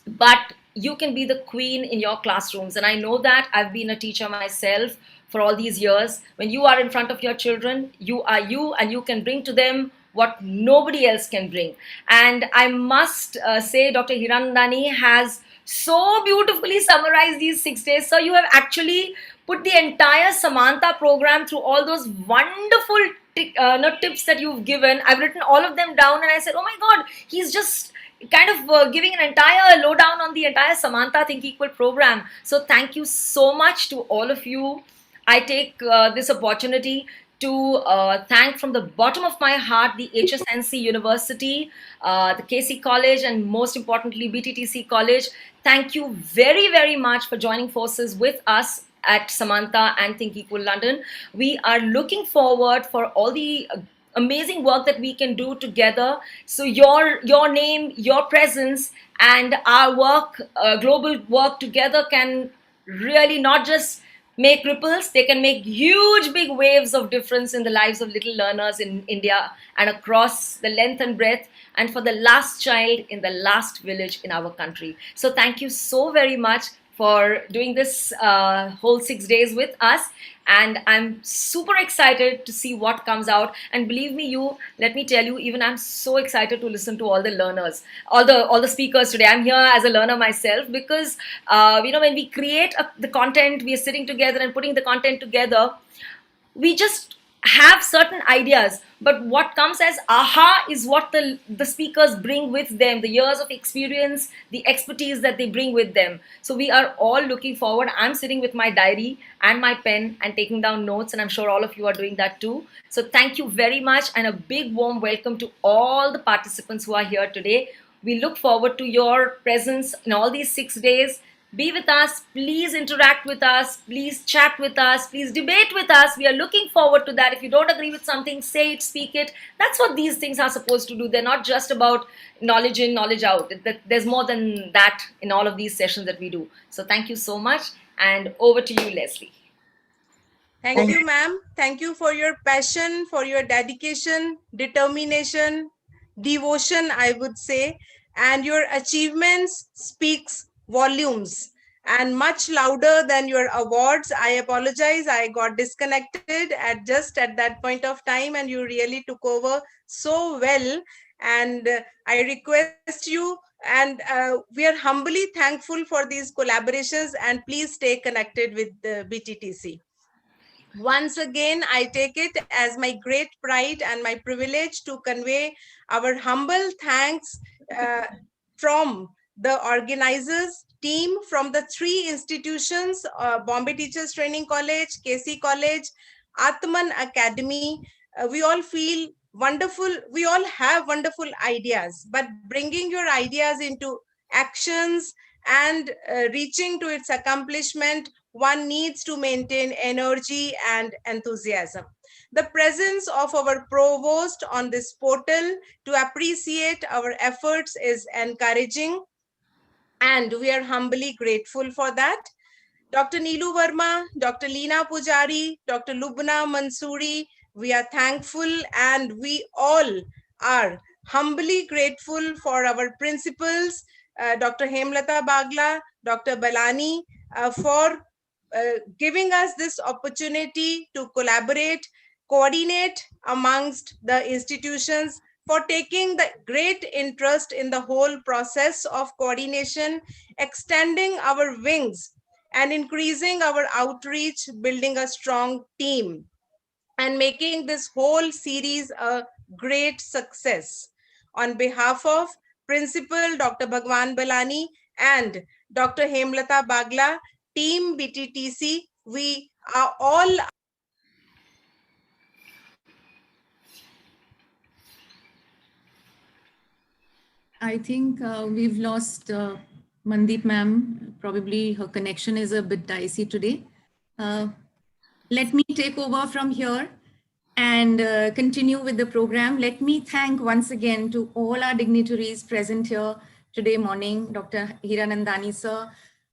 Speaker 3: but you can be the queen in your classrooms. And I know that I've been a teacher myself for all these years. When you are in front of your children, you are you, and you can bring to them what nobody else can bring. And I must say, Dr. Hirandani has so beautifully summarized these 6 days. So you have actually put the entire Samantha program through all those wonderful tips that you've given. I've written all of them down, and I said, oh my God, he's just kind of giving an entire lowdown on the entire Samantha Think Equal program. So thank you so much to all of you. I take this opportunity to thank from the bottom of my heart the HSNC University, the KC College, and most importantly BTTC College. Thank you very, very much for joining forces with us at Samantha and Think Equal London. We are looking forward for all the amazing work that we can do together. So your name, your presence, and our work, global work together, can really not just make ripples, they can make huge big waves of difference in the lives of little learners in India and across the length and breadth, and for the last child in the last village in our country. So thank you so very much for doing this whole 6 days with us, and I'm super excited to see what comes out. And believe me, let me tell you, even I'm so excited to listen to all the learners, all the speakers today. I'm here as a learner myself, because when we create the content, we are sitting together and putting the content together, we just have certain ideas, but what comes as aha is what the speakers bring with them, the years of experience, the expertise that they bring with them. So we are all looking forward. I'm sitting with my diary and my pen and taking down notes, and I'm sure all of you are doing that too. So thank you very much, and a big warm welcome to all the participants who are here today. We look forward to your presence in all these 6 days. Be with us, please interact with us, please chat with us, please debate with us. We are looking forward to that. If you don't agree with something, say it, speak it. That's what these things are supposed to do. They're not just about knowledge in, knowledge out. There's more than that in all of these sessions that we do. So thank you so much, and over to you, Leslie.
Speaker 5: Thank you, ma'am. Thank you for your passion, for your dedication, determination, devotion, I would say, and your achievements speaks volumes and much louder than your awards. I apologize. I got disconnected at that point of time, and you really took over so well. And I request you, and we are humbly thankful for these collaborations, and please stay connected with the BTTC. Once again, I take it as my great pride and my privilege to convey our humble thanks from the organizers team from the 3 institutions, Bombay Teachers Training College, KC College, Atman Academy. We all feel wonderful. We all have wonderful ideas, but bringing your ideas into actions and reaching to its accomplishment, one needs to maintain energy and enthusiasm. The presence of our provost on this portal to appreciate our efforts is encouraging, and we are humbly grateful for that. Dr. Neelu Verma, Dr. Leena Pujari, Dr. Lubna Mansoori, we are thankful, and we all are humbly grateful for our principals, Dr. Hemlata Bagla, Dr. Balani, for giving us this opportunity to collaborate, coordinate amongst the institutions, for taking the great interest in the whole process of coordination, extending our wings and increasing our outreach, building a strong team, and making this whole series a great success. On behalf of Principal Dr. Bhagwan Balani and Dr. Hemlata Bagla, Team BTTC, we are all
Speaker 9: I think we've lost Mandeep ma'am. Probably her connection is a bit dicey today. Let me take over from here and continue with the program. Let me thank once again to all our dignitaries present here today morning, Dr. Hiranandani sir,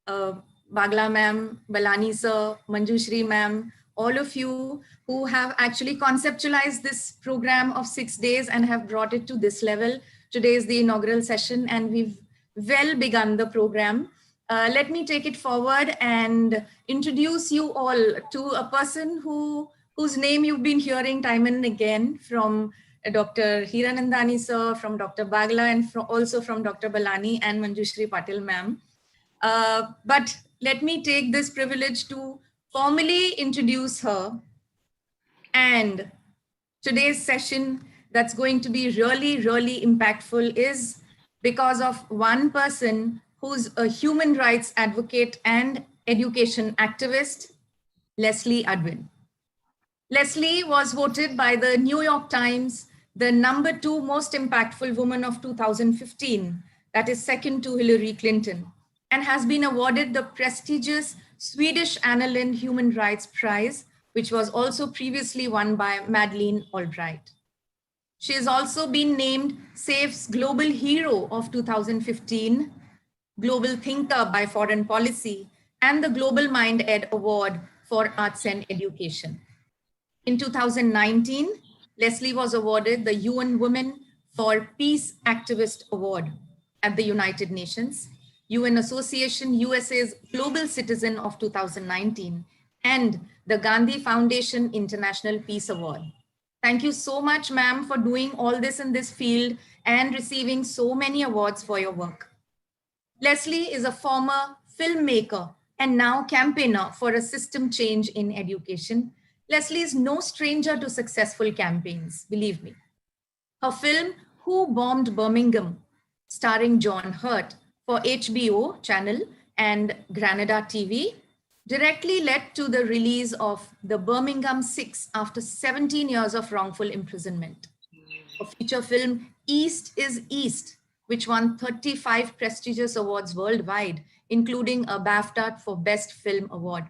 Speaker 9: Bagla ma'am, Balani sir, Manjushri ma'am, all of you who have actually conceptualized this program of 6 days and have brought it to this level. Today is the inaugural session, and we've well begun the program. Let me take it forward and introduce you all to a person whose name you've been hearing time and again from Dr. Hiranandani sir, from Dr. Bagla, and also from Dr. Balani and Manjushri Patil ma'am. But let me take this privilege to formally introduce her. And today's session that's going to be really, really impactful is because of one person who's a human rights advocate and education activist, Leslie Adwin. Leslie was voted by the New York Times the #2 most impactful woman of 2015, that is second to Hillary Clinton, and has been awarded the prestigious Swedish Anna Lindh Human Rights Prize, which was also previously won by Madeleine Albright. She has also been named SAFE's Global Hero of 2015, Global Thinker by Foreign Policy, and the Global Mind Ed Award for Arts and Education. In 2019, Leslie was awarded the UN Women for Peace Activist Award at the United Nations, UN Association USA's Global Citizen of 2019, and the Gandhi Foundation International Peace Award. Thank you so much, ma'am, for doing all this in this field and receiving so many awards for your work. Leslie is a former filmmaker and now campaigner for a system change in education. Leslie is no stranger to successful campaigns, believe me. Her film, Who Bombed Birmingham, starring John Hurt for HBO channel and Granada TV, directly led to the release of the Birmingham 6 after 17 years of wrongful imprisonment. A feature film, East is East, which won 35 prestigious awards worldwide, including a BAFTA for Best Film Award,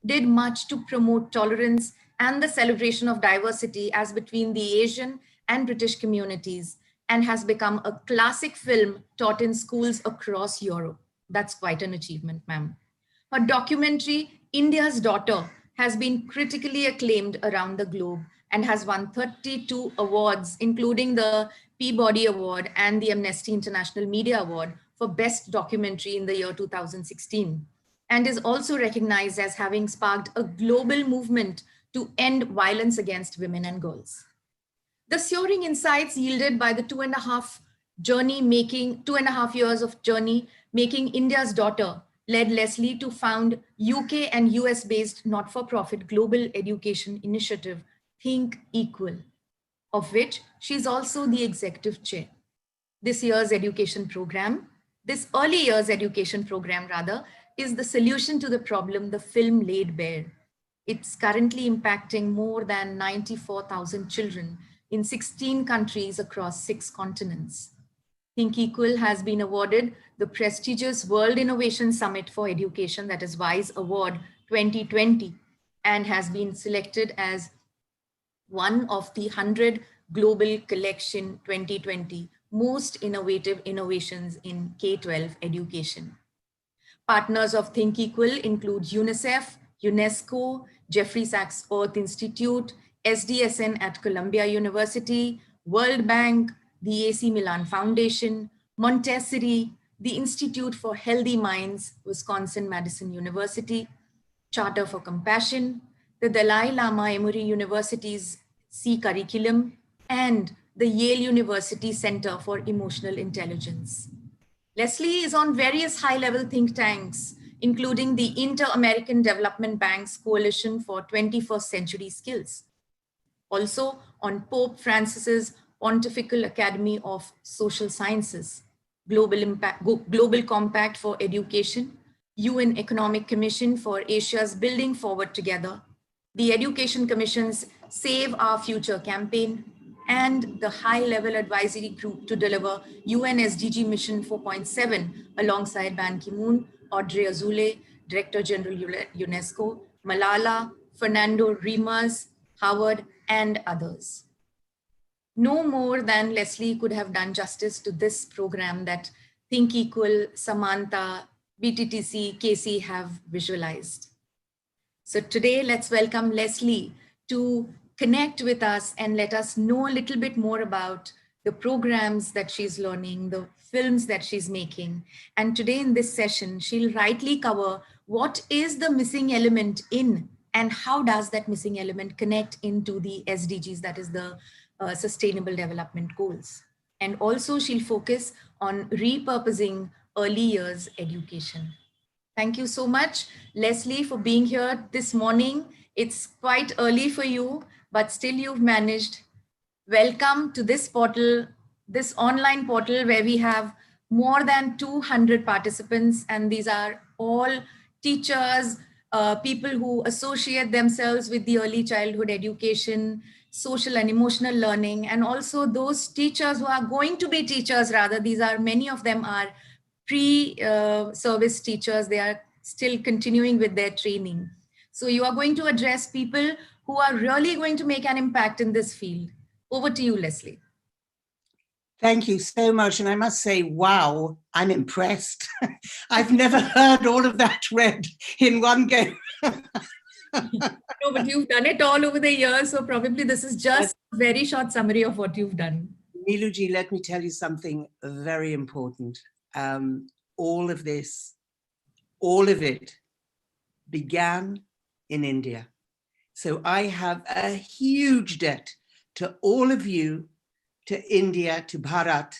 Speaker 9: did much to promote tolerance and the celebration of diversity as between the Asian and British communities, and has become a classic film taught in schools across Europe. That's quite an achievement, ma'am. Her documentary, India's Daughter, has been critically acclaimed around the globe and has won 32 awards, including the Peabody Award and the Amnesty International Media Award for Best Documentary in the year 2016, and is also recognized as having sparked a global movement to end violence against women and girls. The soaring insights yielded by the 2.5 years of journey making India's Daughter led Leslie to found UK and US based not-for-profit global education initiative, Think Equal, of which she's also the executive chair. This early years education program is the solution to the problem the film laid bare. It's currently impacting more than 94,000 children in 16 countries across 6 continents. Think Equal has been awarded the prestigious World Innovation Summit for Education, that is WISE Award 2020, and has been selected as one of the 100 Global Collection 2020 most innovative innovations in K-12 education. Partners of Think Equal include UNICEF, UNESCO, Jeffrey Sachs Earth Institute, SDSN at Columbia University, World Bank, the AC Milan Foundation, Montessori, the Institute for Healthy Minds, Wisconsin-Madison University, Charter for Compassion, the Dalai Lama Emory University's C curriculum, and the Yale University Center for Emotional Intelligence. Leslie is on various high-level think tanks, including the Inter-American Development Bank's Coalition for 21st Century Skills. Also on Pope Francis's Pontifical Academy of Social Sciences, Global Compact for Education, UN Economic Commission for Asia's Building Forward Together, the Education Commission's Save Our Future campaign, and the high-level advisory group to deliver UN SDG Mission 4.7 alongside Ban Ki-moon, Audrey Azoulay, Director General UNESCO, Malala, Fernando Rimas, Howard, and others. No more than Leslie could have done justice to this program that Think Equal, Samantha, BTTC, Casey have visualized. So today, let's welcome Leslie to connect with us and let us know a little bit more about the programs that she's learning, the films that she's making. And today in this session, she'll rightly cover what is the missing element in and how does that missing element connect into the SDGs, that is the Sustainable Development Goals. And also she'll focus on repurposing early years education. Thank you so much, Leslie, for being here this morning. It's quite early for you, but still you've managed. Welcome to this portal, this online portal where we have more than 200 participants, and these are all teachers, people who associate themselves with the early childhood education, social and emotional learning, and also those teachers who are going to be teachers. Rather, these are, many of them are pre-service teachers. They are still continuing with their training. So you are going to address people who are really going to make an impact in this field. Over to you, Leslie.
Speaker 10: Thank you so much. And I must say, wow, I'm impressed. I've never heard all of that read in one go.
Speaker 9: No, but you've done it all over the years. So probably this is just a very short summary of what you've done.
Speaker 10: Niluji, let me tell you something very important. All of this, all of it began in India. So I have a huge debt to all of you, to India, to Bharat,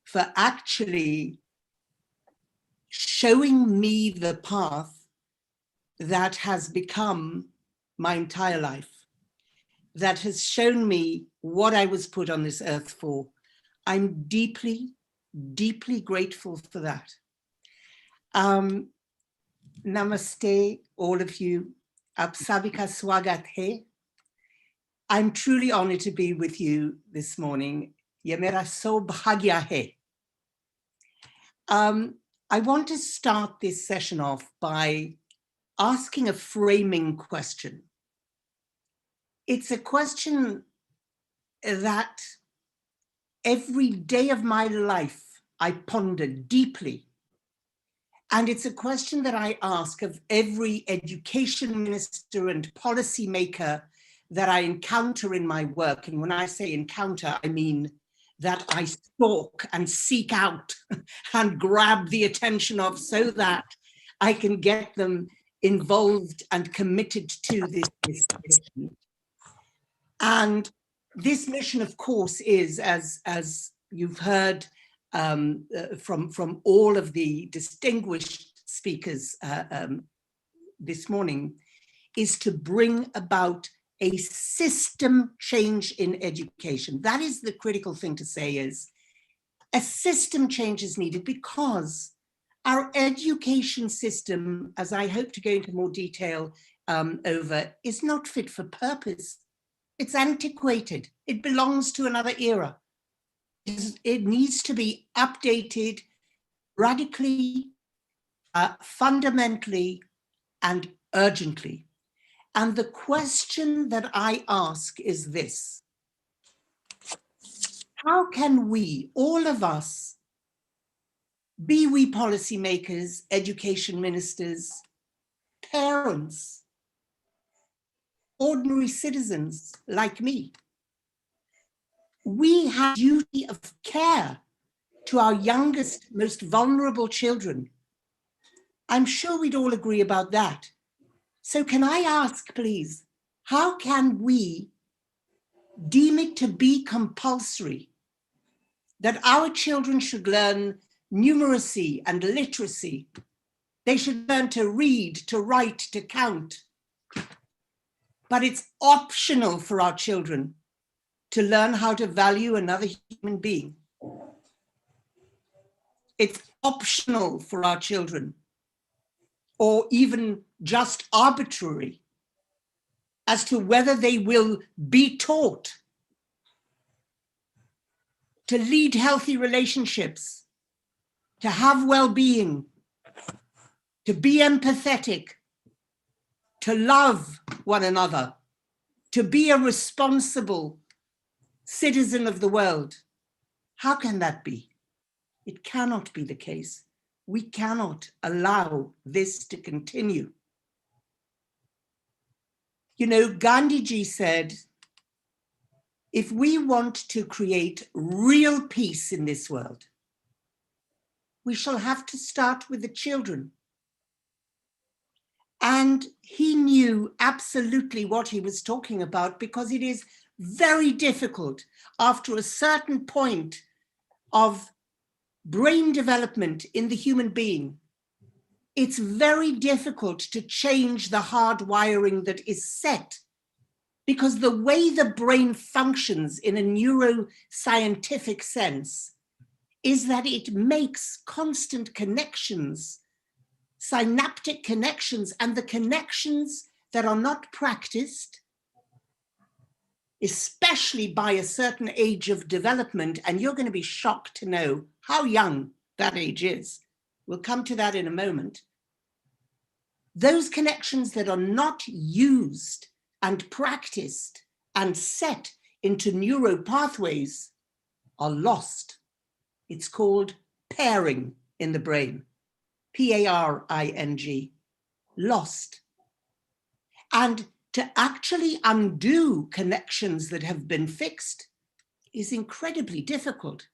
Speaker 10: for actually showing me the path that has become my entire life, that has shown me what I was put on this earth for. I'm deeply, deeply grateful for that. Namaste, all of you. Aap sabhi ka swagat hai. I'm truly honored to be with you this morning. Ye mera saubhagya hai. I want to start this session off by asking a framing question. It's a question that every day of my life I ponder deeply. And it's a question that I ask of every education minister and policymaker that I encounter in my work. And when I say encounter, I mean that I stalk and seek out and grab the attention of, so that I can get them involved and committed to this mission. And this mission, of course, is, as you've heard from all of the distinguished speakers this morning, is to bring about a system change in education. That is the critical thing to say, is a system change is needed, because our education system, as I hope to go into more detail over, is not fit for purpose. It's antiquated. It belongs to another era. It needs to be updated radically, fundamentally, and urgently. And the question that I ask is this: how can we, all of us, be we policymakers, education ministers, parents, ordinary citizens like me, we have a duty of care to our youngest, most vulnerable children. I'm sure we'd all agree about that. So can I ask, please, how can we deem it to be compulsory that our children should learn numeracy and literacy? They should learn to read, to write, to count. But it's optional for our children to learn how to value another human being. It's optional for our children, or even just arbitrary, as to whether they will be taught to lead healthy relationships, to have well-being, to be empathetic, to love one another, to be a responsible citizen of the world. How can that be? It cannot be the case. We cannot allow this to continue. You know, Gandhiji said, if we want to create real peace in this world, we shall have to start with the children. And he knew absolutely what he was talking about, because it is very difficult after a certain point of brain development in the human being. It's very difficult to change the hard wiring that is set, because the way the brain functions in a neuroscientific sense is that it makes constant connections, synaptic connections, and the connections that are not practiced, especially by a certain age of development, and you're going to be shocked to know how young that age is. We'll come to that in a moment. Those connections that are not used and practiced and set into neuro pathways are lost. It's called pairing in the brain, P-A-R-I-N-G, lost. And to actually undo connections that have been fixed is incredibly difficult,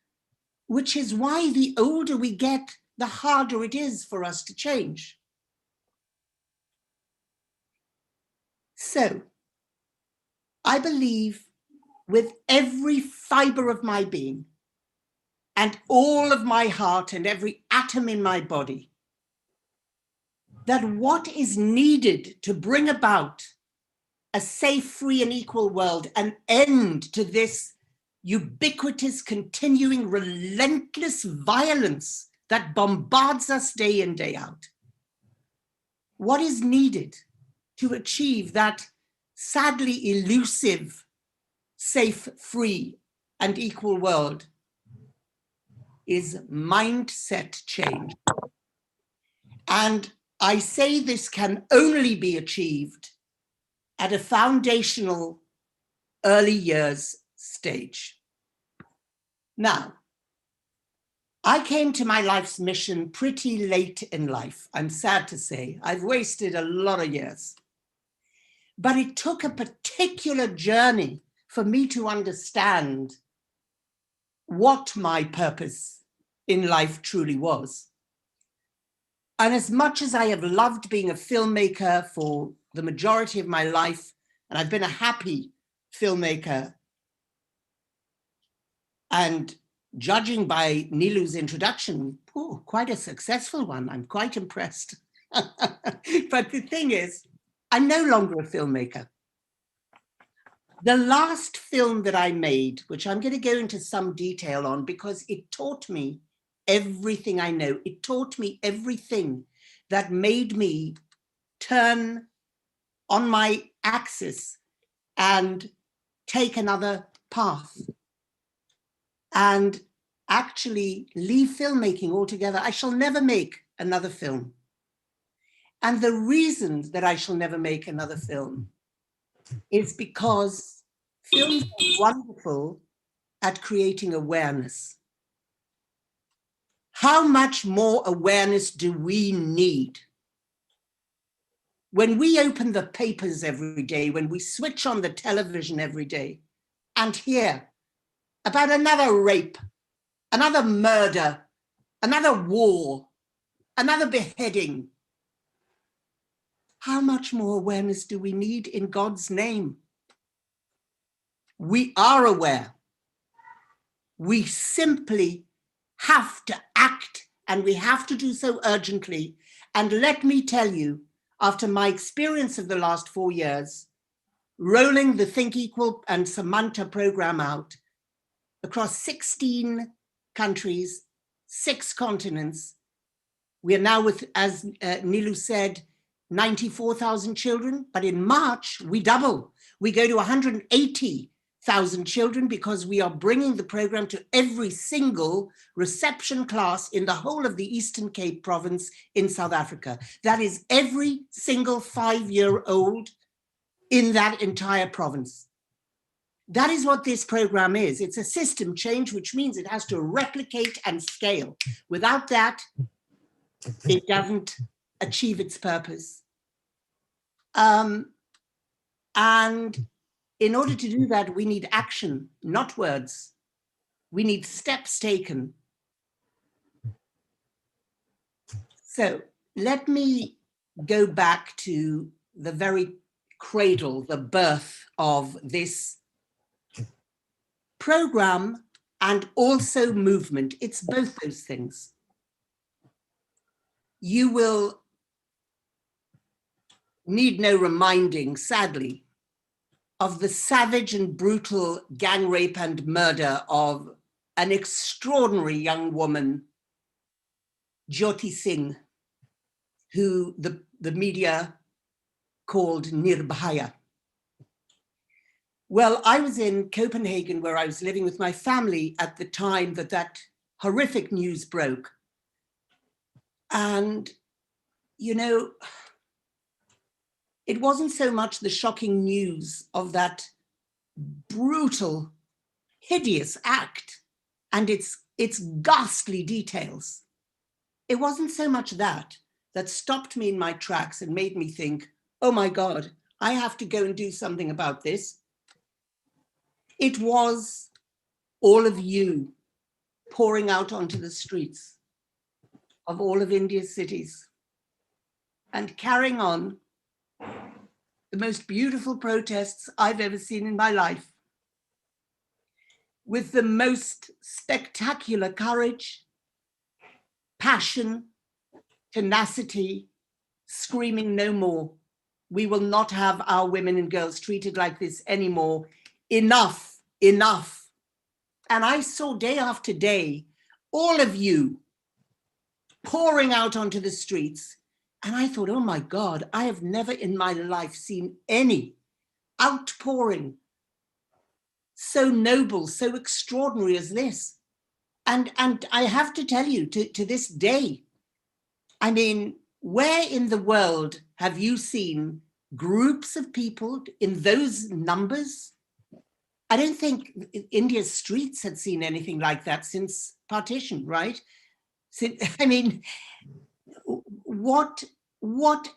Speaker 10: which is why the older we get, the harder it is for us to change. So I believe with every fiber of my being and all of my heart and every atom in my body, that what is needed to bring about a safe, free, and equal world, an end to this ubiquitous, continuing, relentless violence that bombards us day in, day out. What is needed to achieve that sadly elusive, safe, free, and equal world is mindset change. And I say this can only be achieved at a foundational early years stage. Now, I came to my life's mission pretty late in life. I'm sad to say. I've wasted a lot of years. But it took a particular journey for me to understand what my purpose in life truly was. And as much as I have loved being a filmmaker for the majority of my life, and I've been a happy filmmaker, and judging by Nilu's introduction, quite a successful one. I'm quite impressed. But the thing is, I'm no longer a filmmaker. The last film that I made, which I'm going to go into some detail on because it taught me everything I know. It taught me everything that made me turn on my axis and take another path and actually leave filmmaking altogether. I shall never make another film. And the reason that I shall never make another film is because films are wonderful at creating awareness. How much more awareness do we need? When we open the papers every day, when we switch on the television every day and hear about another rape, another murder, another war, another beheading, how much more awareness do we need in God's name? We are aware. We simply have to act, and we have to do so urgently. And let me tell you, after my experience of the last 4 years, rolling the Think Equal and Samantha program out across 16 countries, 6 continents, we are now with, as Nilu said, 94,000 children, but in March, we double. We go to 180,000 children because we are bringing the program to every single reception class in the whole of the Eastern Cape province in South Africa. That is every single 5-year-old in that entire province. That is what this program is. It's a system change, which means it has to replicate and scale. Without that, it doesn't achieve its purpose. And in order to do that, we need action, not words. We need steps taken. So let me go back to the very cradle, the birth of this program and also movement. It's both those things. You will need no reminding, sadly, of the savage and brutal gang rape and murder of an extraordinary young woman, Jyoti Singh, who the media called Nirbhaya. Well, I was in Copenhagen, where I was living with my family at the time that that horrific news broke. And, you know, it wasn't so much the shocking news of that brutal, hideous act and its ghastly details. It wasn't so much that stopped me in my tracks and made me think, oh my God, I have to go and do something about this. It was all of you pouring out onto the streets of all of India's cities and carrying on the most beautiful protests I've ever seen in my life, with the most spectacular courage, passion, tenacity, screaming no more. We will not have our women and girls treated like this anymore. Enough, enough. And I saw day after day, all of you pouring out onto the streets. And I thought, oh my God, I have never in my life seen any outpouring so noble, so extraordinary as this. And I have to tell you, to this day, I mean, where in the world have you seen groups of people in those numbers? I don't think India's streets had seen anything like that since partition, right? I mean, what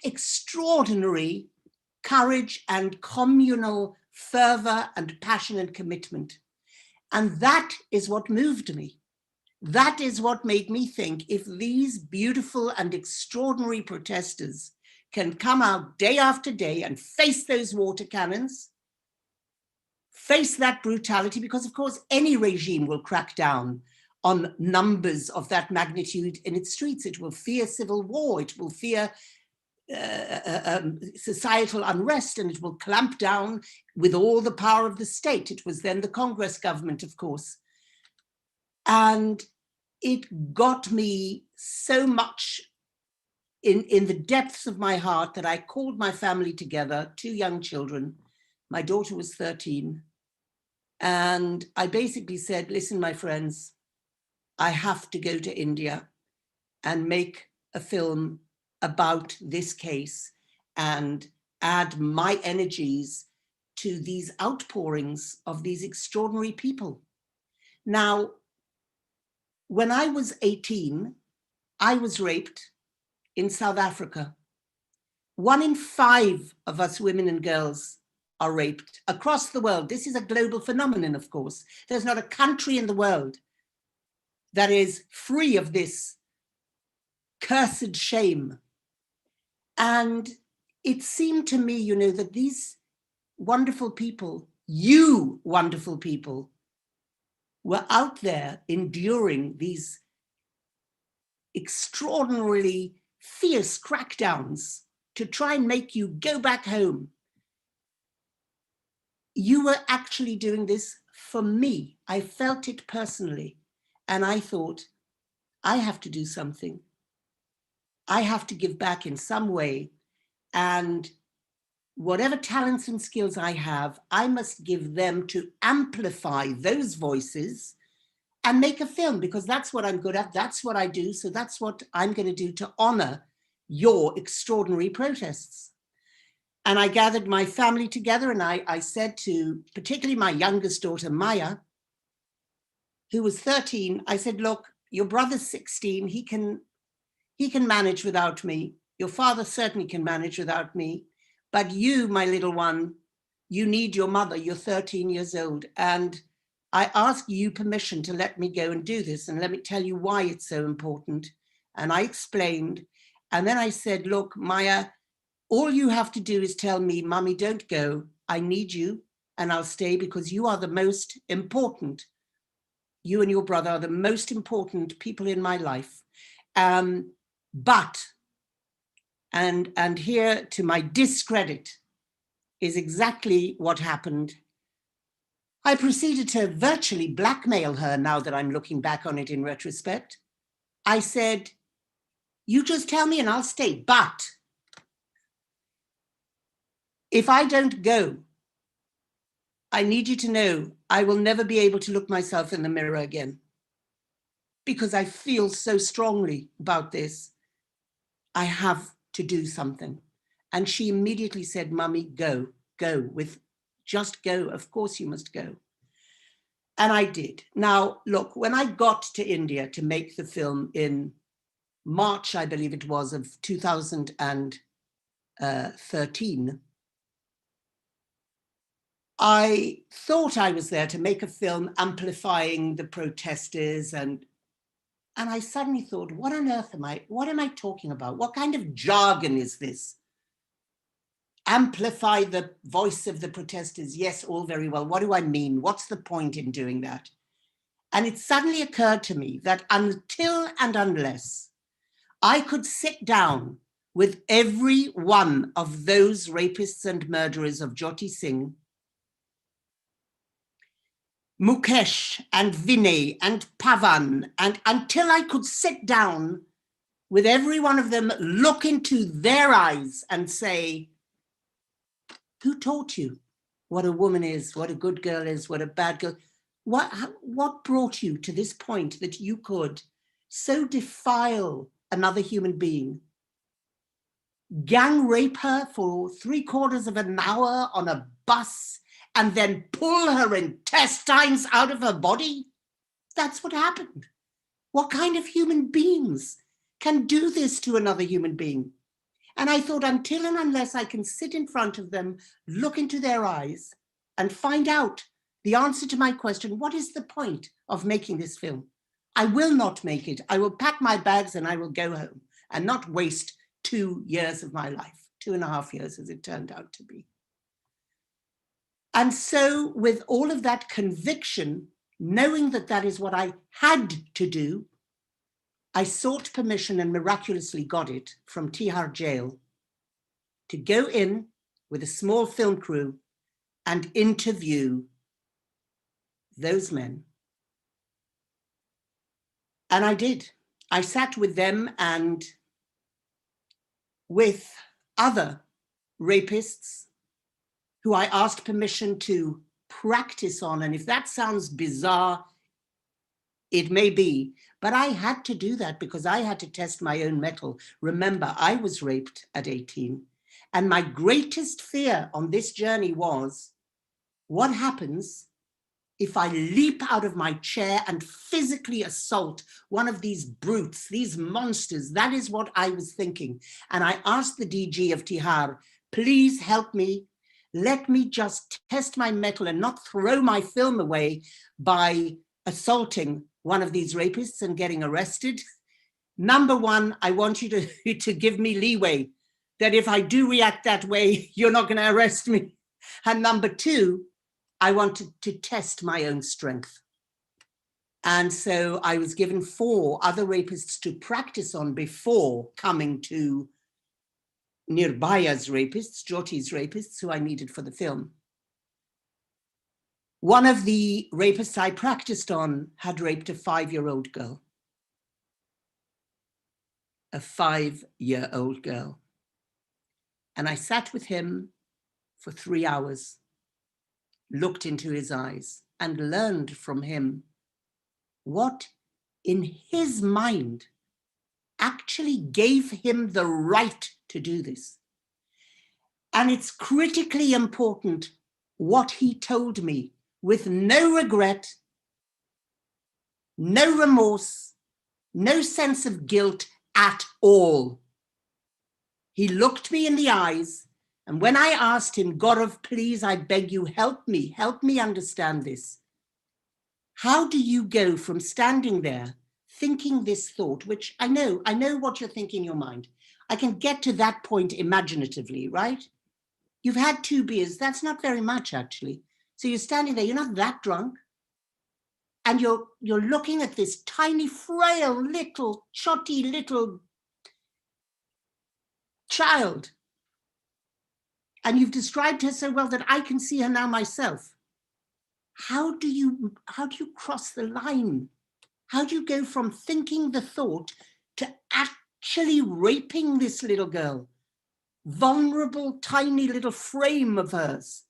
Speaker 10: extraordinary courage and communal fervor and passion and commitment. And that is what moved me. That is what made me think, if these beautiful and extraordinary protesters can come out day after day and face those water cannons, face that brutality, because of course any regime will crack down on numbers of that magnitude in its streets. It will fear civil war, it will fear societal unrest, and it will clamp down with all the power of the state. It was then the Congress government, of course. And it got me so much in the depths of my heart that I called my family together, 2 young children. My daughter was 13. And I basically said, listen, my friends, I have to go to India and make a film about this case and add my energies to these outpourings of these extraordinary people. Now, when I was 18, I was raped in South Africa. 1 in 5 of us women and girls are raped across the world. This is a global phenomenon, of course. There's not a country in the world that is free of this cursed shame. And it seemed to me, you know, that these wonderful people, you wonderful people, were out there enduring these extraordinarily fierce crackdowns to try and make you go back home. You were actually doing this for me. I felt it personally. And I thought, I have to do something. I have to give back in some way. And whatever talents and skills I have, I must give them to amplify those voices and make a film, because that's what I'm good at. That's what I do. So that's what I'm going to do to honor your extraordinary protests. And I gathered my family together and I said to particularly my youngest daughter, Maya, who was 13, I said, look, your brother's 16, he can manage without me. Your father certainly can manage without me. But you, my little one, you need your mother, you're 13 years old, and I ask you permission to let me go and do this, and let me tell you why it's so important. And I explained, and then I said, look, Maya, all you have to do is tell me, Mummy, don't go. I need you, and I'll stay because you are the most important. You and your brother are the most important people in my life. But, and here to my discredit is exactly what happened. I proceeded to virtually blackmail her now that I'm looking back on it in retrospect. I said, you just tell me and I'll stay, but if I don't go, I need you to know I will never be able to look myself in the mirror again because I feel so strongly about this. I have to do something. And she immediately said, Mummy, go, just go. Of course you must go. And I did. Now, look, when I got to India to make the film in March, I believe it was, of 2013, I thought I was there to make a film amplifying the protesters, and I suddenly thought, what on earth am I talking about? What kind of jargon is this? Amplify the voice of the protesters. Yes, all very well. What do I mean? What's the point in doing that? And it suddenly occurred to me that until and unless I could sit down with every one of those rapists and murderers of Jyoti Singh, Mukesh and Vinay and Pavan, and until I could sit down with every one of them, look into their eyes and say, who taught you what a woman is, what a good girl is, what a bad girl? What brought you to this point that you could so defile another human being, gang rape her for 3/4 of an hour on a bus, and then pull her intestines out of her body? That's what happened. What kind of human beings can do this to another human being? And I thought, until and unless I can sit in front of them, look into their eyes and find out the answer to my question, what is the point of making this film? I will not make it. I will pack my bags and I will go home and not waste 2 years of my life, 2.5 years as it turned out to be. And so with all of that conviction, knowing that that is what I had to do, I sought permission and miraculously got it from Tihar jail to go in with a small film crew and interview those men. And I did. I sat with them and with other rapists who I asked permission to practice on. And if that sounds bizarre, it may be, but I had to do that because I had to test my own mettle. Remember, I was raped at 18. And my greatest fear on this journey was, what happens if I leap out of my chair and physically assault one of these brutes, these monsters? That is what I was thinking. And I asked the DG of Tihar, please help me. Let me just test my mettle and not throw my film away by assaulting one of these rapists and getting arrested. Number one, I want you to give me leeway, that if I do react that way, you're not going to arrest me. And number two, I wanted to test my own strength. And so I was given 4 other rapists to practice on before coming to Nirbhaya's rapists, Jyoti's rapists, who I needed for the film. One of the rapists I practiced on had raped a 5-year-old girl. A 5-year-old girl. And I sat with him for 3 hours, looked into his eyes and learned from him what in his mind actually gave him the right to do this. And it's critically important what he told me, with no regret, no remorse, no sense of guilt at all. He looked me in the eyes And when I asked him, Gaurav, please, I beg you, help me understand this. How do you go from standing there thinking this thought, which I know what you're thinking in your mind. I can get to that point imaginatively, right? You've had 2 beers. That's not very much, actually. So you're standing there, you're not that drunk. And you're looking at this tiny, frail, little, chotty little child. And you've described her so well that I can see her now myself. How do you cross the line? How do you go from thinking the thought to actually raping this little girl? Vulnerable, tiny little frame of hers.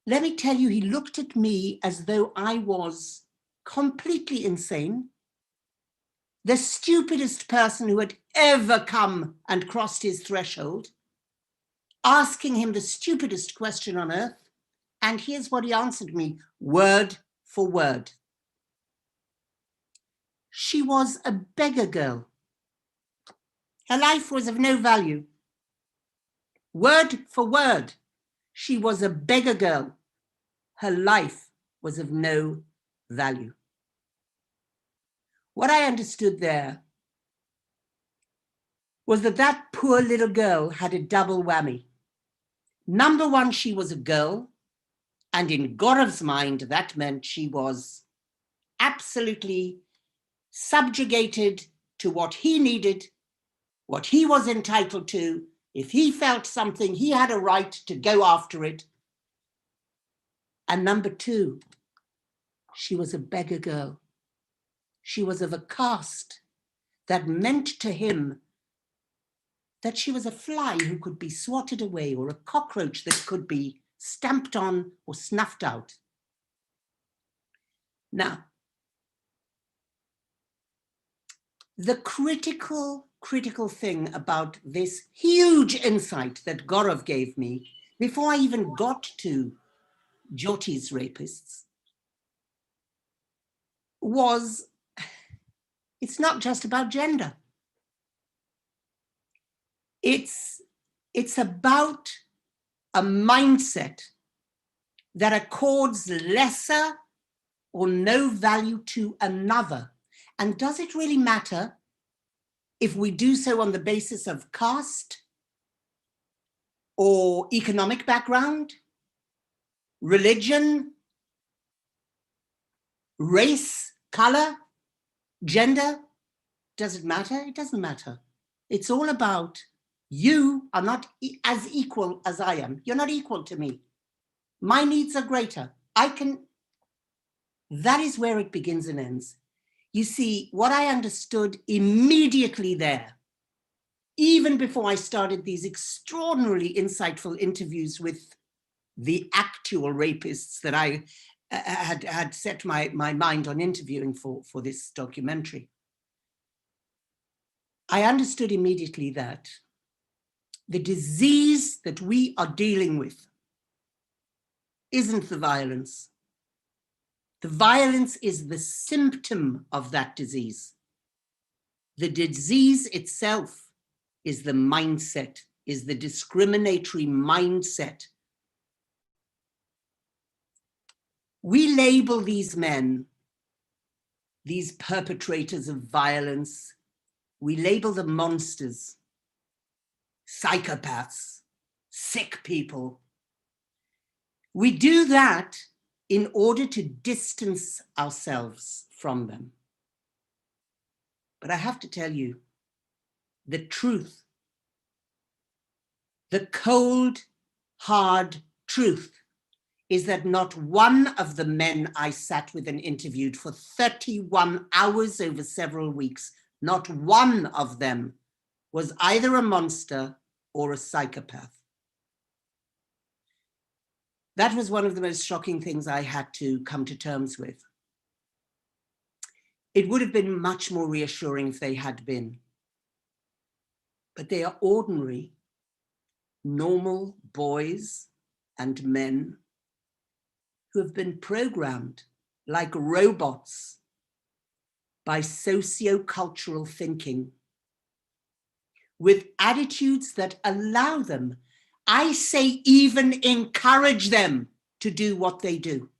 Speaker 10: Let me tell you, he looked at me as though I was completely insane, the stupidest person who had ever come and crossed his threshold, asking him the stupidest question on earth. And here's what he answered me, word for word. She was a beggar girl. Her life was of no value. Word for word, she was a beggar girl. Her life was of no value. What I understood there was that poor little girl had a double whammy. Number one, she was a girl, and in Gaurav's mind, that meant she was absolutely subjugated to what he needed, what he was entitled to. If he felt something, he had a right to go after it. And number two, she was a beggar girl. She was of a caste that meant to him that she was a fly who could be swatted away, or a cockroach that could be stamped on or snuffed out. Now, the critical thing about this huge insight that Gaurav gave me before I even got to Jyoti's rapists was, it's not just about gender. It's about a mindset that accords lesser or no value to another. And does it really matter if we do so on the basis of caste or economic background, religion, race, color, gender? Does it matter? It doesn't matter. It's all about you are not as equal as I am. You're not equal to me. My needs are greater. That is where it begins and ends. You see, what I understood immediately there, even before I started these extraordinarily insightful interviews with the actual rapists that I had set my mind on interviewing for this documentary, I understood immediately that the disease that we are dealing with isn't the violence. The violence is the symptom of that disease. The disease itself is the mindset, is the discriminatory mindset. We label these men, these perpetrators of violence, we label them monsters, psychopaths, sick people. We do that in order to distance ourselves from them. But I have to tell you, the truth, the cold, hard truth, is that not one of the men I sat with and interviewed for 31 hours over several weeks, not one of them was either a monster or a psychopath. That was one of the most shocking things I had to come to terms with. It would have been much more reassuring if they had been. But they are ordinary, normal boys and men who have been programmed like robots by socio-cultural thinking, with attitudes that allow them, I say even encourage them to do what they do.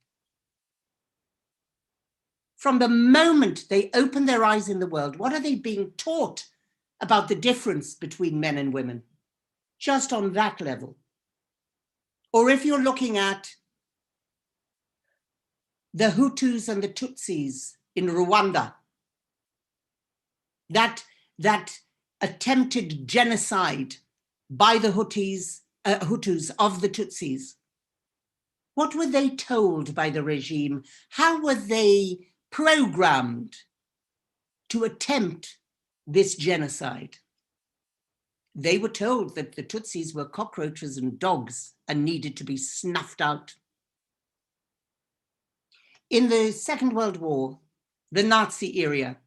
Speaker 10: From the moment they open their eyes in the world, what are they being taught about the difference between men and women? Just on that level. Or if you're looking at the Hutus and the Tutsis in Rwanda, that attempted genocide by the Hutus of the Tutsis. What were they told by the regime? How were they programmed to attempt this genocide? They were told that the Tutsis were cockroaches and dogs and needed to be snuffed out. In the Second World War, the Nazi era,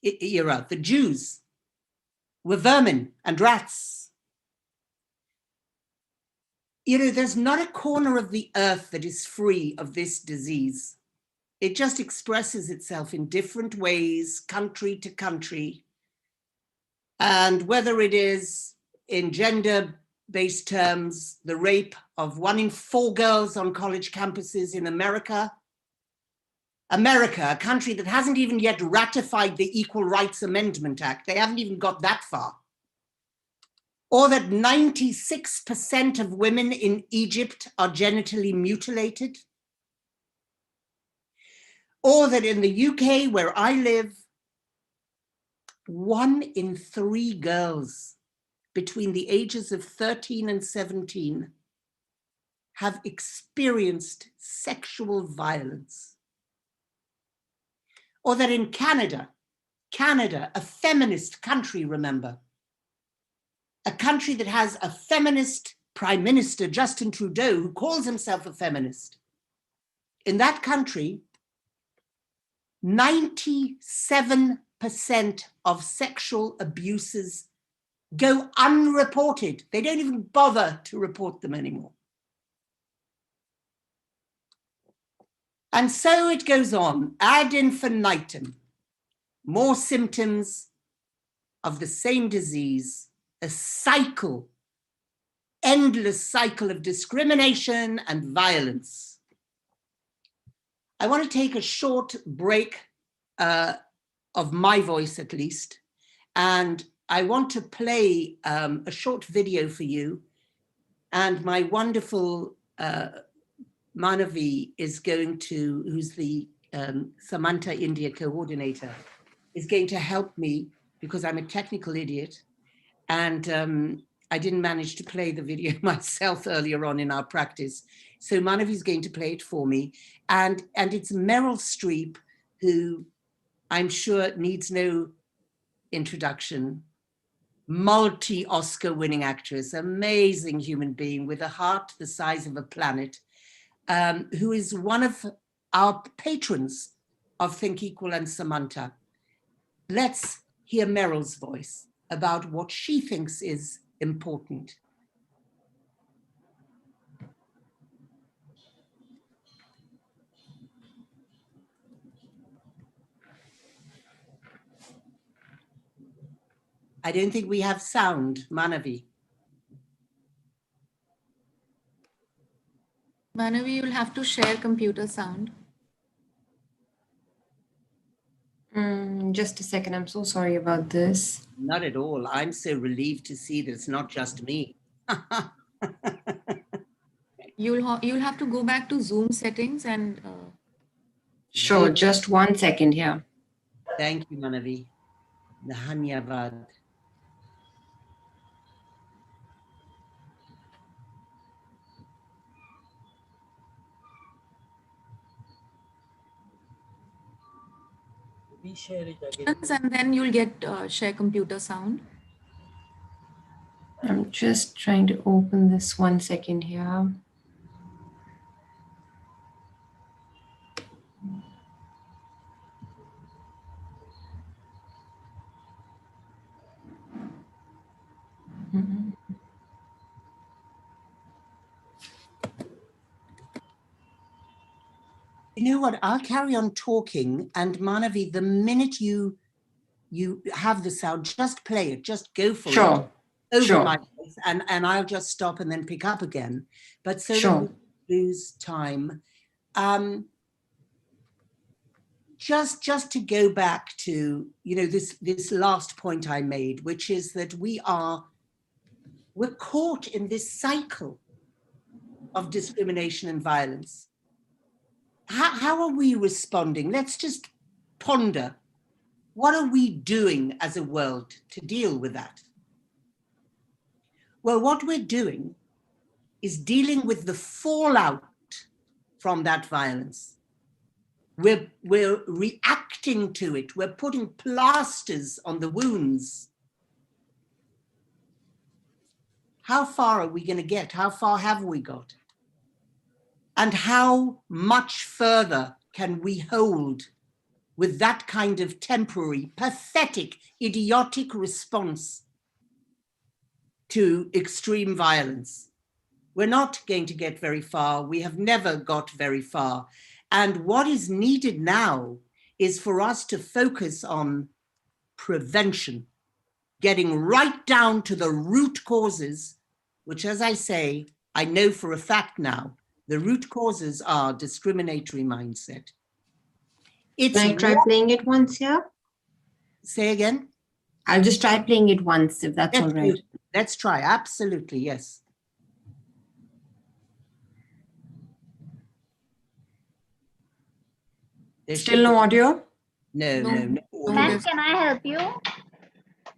Speaker 10: the Jews were vermin and rats. You know, there's not a corner of the earth that is free of this disease. It just expresses itself in different ways, country to country. And whether it is in gender-based terms, the rape of 1 in 4 girls on college campuses in America, a country that hasn't even yet ratified the Equal Rights Amendment Act. They haven't even got that far. Or that 96% of women in Egypt are genitally mutilated. Or that in the UK, where I live, 1 in 3 girls between the ages of 13 and 17 have experienced sexual violence. Or that in Canada, a feminist country, remember, a country that has a feminist prime minister, Justin Trudeau, who calls himself a feminist. In that country, 97% of sexual abuses go unreported. They don't even bother to report them anymore. And so it goes on, ad infinitum, more symptoms of the same disease, a cycle, endless cycle of discrimination and violence. I want to take a short break of my voice at least, and I want to play a short video for you, and my wonderful Manavi is going to, who's the Samantha India coordinator, is going to help me because I'm a technical idiot. And I didn't manage to play the video myself earlier on in our practice. So Manavi is going to play it for me. And it's Meryl Streep, who I'm sure needs no introduction. Multi-Oscar winning actress, amazing human being with a heart the size of a planet, who is one of our patrons of Think Equal and Samantha. Let's hear Meryl's voice about what she thinks is important. I don't think we have sound, Manavi.
Speaker 9: Manavi, you'll have to share computer sound.
Speaker 11: Just a second, I'm so sorry about this.
Speaker 10: Not at all. I'm so relieved to see that it's not just me.
Speaker 9: You'll have to go back to Zoom settings and...
Speaker 11: Sure, just 1 second here.
Speaker 10: Thank you, Manavi. Dhanyavad.
Speaker 9: And then you'll get share computer sound.
Speaker 11: I'm just trying to open this 1 second here.
Speaker 10: You know what? I'll carry on talking, and Manavi, the minute you you have the sound, just play it, just go for
Speaker 11: Sure.
Speaker 10: it over
Speaker 11: Sure.
Speaker 10: my voice, and I'll just stop and then pick up again. But so that
Speaker 11: Sure.
Speaker 10: we don't lose time, just to go back to, you know, this last point I made, which is that we're caught in this cycle of discrimination and violence. How are we responding? Let's just ponder. What are we doing as a world to deal with that? Well, what we're doing is dealing with the fallout from that violence. We're reacting to it. We're putting plasters on the wounds. How far are we going to get? How far have we got? And how much further can we hold with that kind of temporary, pathetic, idiotic response to extreme violence? We're not going to get very far. We have never got very far. And what is needed now is for us to focus on prevention, getting right down to the root causes, which, as I say, I know for a fact now, the root causes are discriminatory mindset. It's
Speaker 11: Can I try playing it once here?
Speaker 10: Say again?
Speaker 11: I'll just try playing it once, if that's all right.
Speaker 10: Let's try. Absolutely, yes.
Speaker 11: Still no audio?
Speaker 10: No.
Speaker 7: Ma'am, can I help you?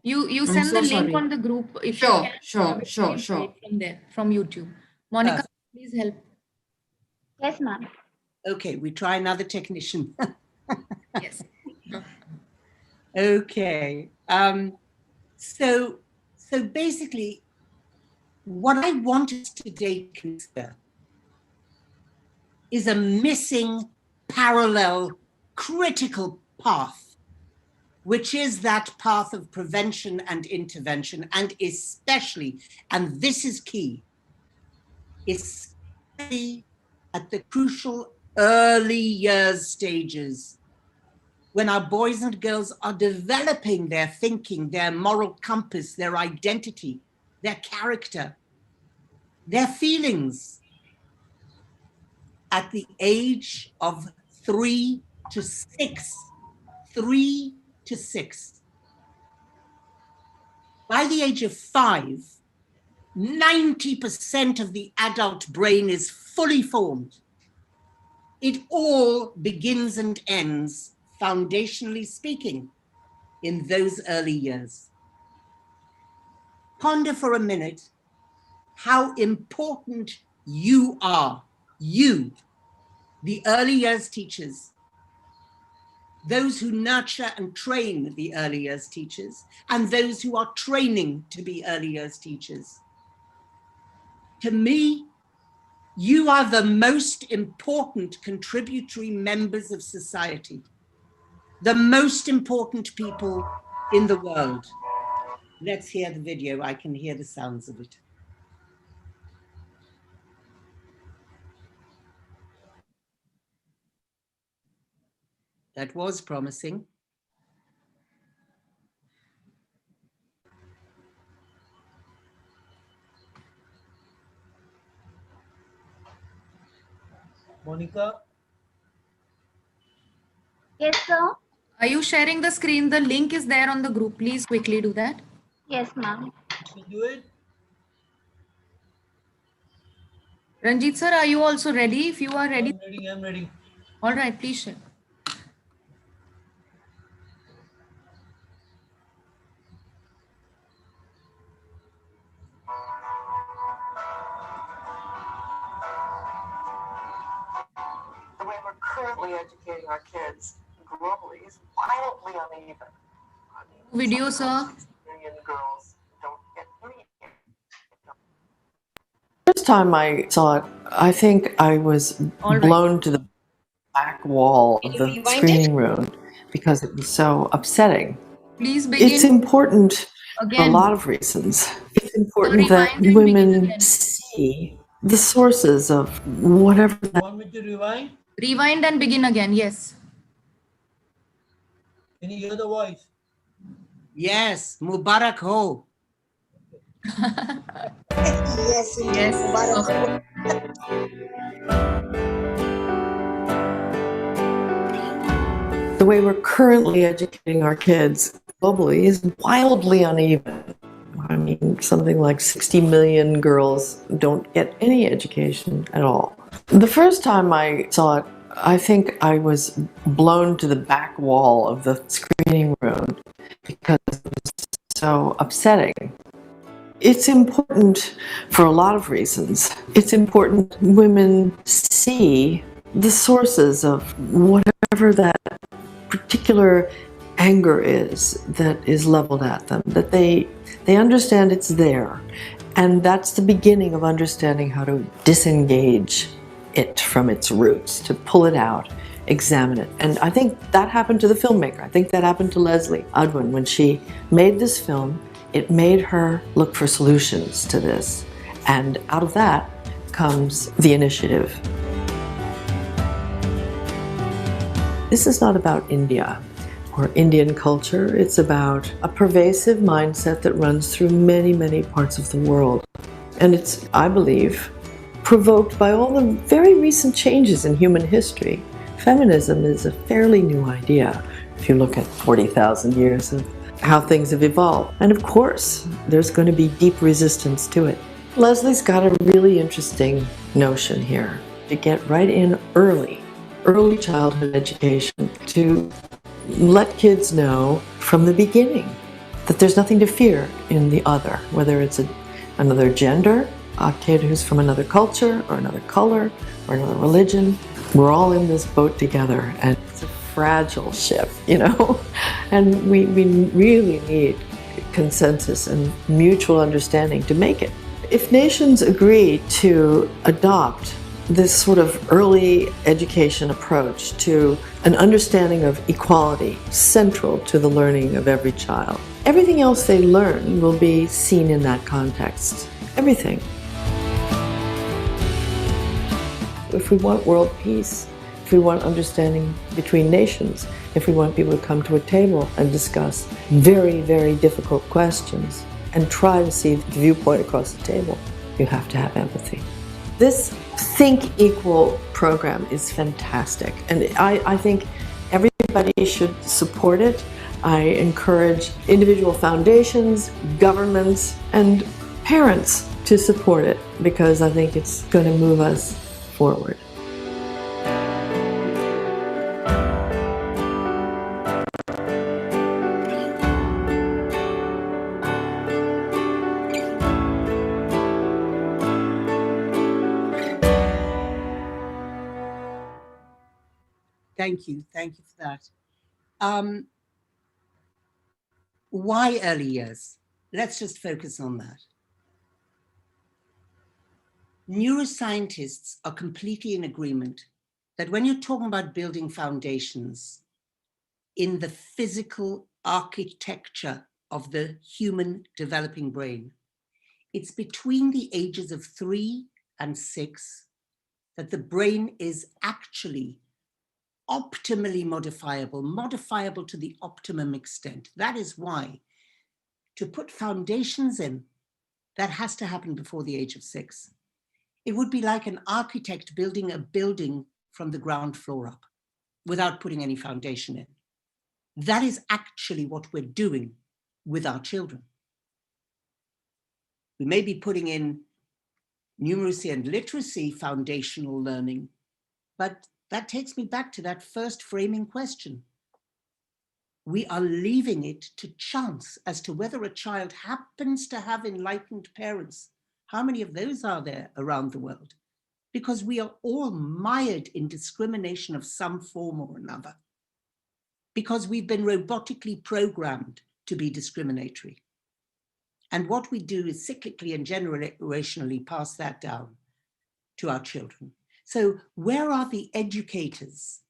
Speaker 9: You
Speaker 11: I'm
Speaker 9: send
Speaker 11: so
Speaker 9: the link
Speaker 11: sorry.
Speaker 9: on the group. If
Speaker 11: Sure,
Speaker 9: you can,
Speaker 11: sure,
Speaker 9: we
Speaker 11: sure,
Speaker 9: will
Speaker 11: sure.
Speaker 9: play it from there, from YouTube. Monica, please help.
Speaker 7: Yes, ma'am.
Speaker 10: Okay, we try another technician.
Speaker 9: Yes.
Speaker 10: Okay. So basically, what I want us today to consider is a missing, parallel, critical path, which is that path of prevention and intervention, and especially, and this is key, especially at the crucial early years stages, when our boys and girls are developing their thinking, their moral compass, their identity, their character, their feelings. At the age of 3 to 6. 3 to 6. By the age of 5, 90% of the adult brain is fully formed. It all begins and ends, foundationally speaking, in those early years. Ponder for a minute how important you are, you, the early years teachers, those who nurture and train the early years teachers, and those who are training to be early years teachers. To me, you are the most important contributory members of society, the most important people in the world. Let's hear the video. I can hear the sounds of it. That was promising.
Speaker 12: Monica?
Speaker 7: Yes, sir.
Speaker 9: Are you sharing the screen? The link is there on the group. Please quickly do that.
Speaker 7: Yes, ma'am.
Speaker 12: You do it?
Speaker 9: Ranjit sir, are you also ready? If you are ready.
Speaker 12: I'm ready.
Speaker 9: All right, please share.
Speaker 13: The way we're currently educating our kids globally is violently uneven.
Speaker 9: Video, sir.
Speaker 13: 6 million girls don't get any.
Speaker 14: First time I saw it, I think I was blown to the back wall of the screening room because it was so upsetting.
Speaker 9: Please begin.
Speaker 14: It's important for a
Speaker 9: Again.
Speaker 14: lot of reasons. It's important that women see the sources of whatever.
Speaker 12: Want me to rewind?
Speaker 9: Rewind and begin again. Yes.
Speaker 12: Can you hear the voice?
Speaker 10: Yes, Mubarak ho.
Speaker 5: Yes, indeed. Mubarak.
Speaker 14: The way we're currently educating our kids globally is wildly uneven. I mean, something like 60 million girls don't get any education at all. The first time I saw it, I think I was blown to the back wall of the screening room because it was so upsetting. It's important for a lot of reasons. It's important women see the sources of whatever that particular anger is that is leveled at them, that they understand it's there. And that's the beginning of understanding how to disengage it from its roots, to pull it out, examine it. And I think that happened to the filmmaker. I think that happened to Leslie Udwin. When she made this film, it made her look for solutions to this. And out of that comes the initiative. This is not about India or Indian culture. It's about a pervasive mindset that runs through many, many parts of the world. And it's, I believe, provoked by all the very recent changes in human history. Feminism is a fairly new idea if you look at 40,000 years of how things have evolved. And of course, there's going to be deep resistance to it. Leslie's got a really interesting notion here to get right in early childhood education, to let kids know from the beginning that there's nothing to fear in the other, whether it's another gender, a kid who's from another culture or another color or another religion. We're all in this boat together, and it's a fragile ship, you know? And we really need consensus and mutual understanding to make it. If nations agree to adopt this sort of early education approach to an understanding of equality central to the learning of every child, everything else they learn will be seen in that context. Everything. If we want world peace, if we want understanding between nations, if we want people to come to a table and discuss very, very difficult questions and try to see the viewpoint across the table, you have to have empathy. This Think Equal program is fantastic, and I think everybody should support it. I encourage individual foundations, governments, and parents to support it because I think it's going to move us forward.
Speaker 10: Thank you for that. Why early years? Let's just focus on that. Neuroscientists are completely in agreement that when you're talking about building foundations in the physical architecture of the human developing brain, it's between the ages of 3 and 6 that the brain is actually optimally modifiable to the optimum extent. That is why to put foundations in, that has to happen before the age of 6. It would be like an architect building a building from the ground floor up without putting any foundation in. That is actually what we're doing with our children. We may be putting in numeracy and literacy foundational learning, but that takes me back to that first framing question. We are leaving it to chance as to whether a child happens to have enlightened parents. How many of those are there around the world? Because we are all mired in discrimination of some form or another. Because we've been robotically programmed to be discriminatory. And what we do is cyclically and generationally pass that down to our children. So where are the educators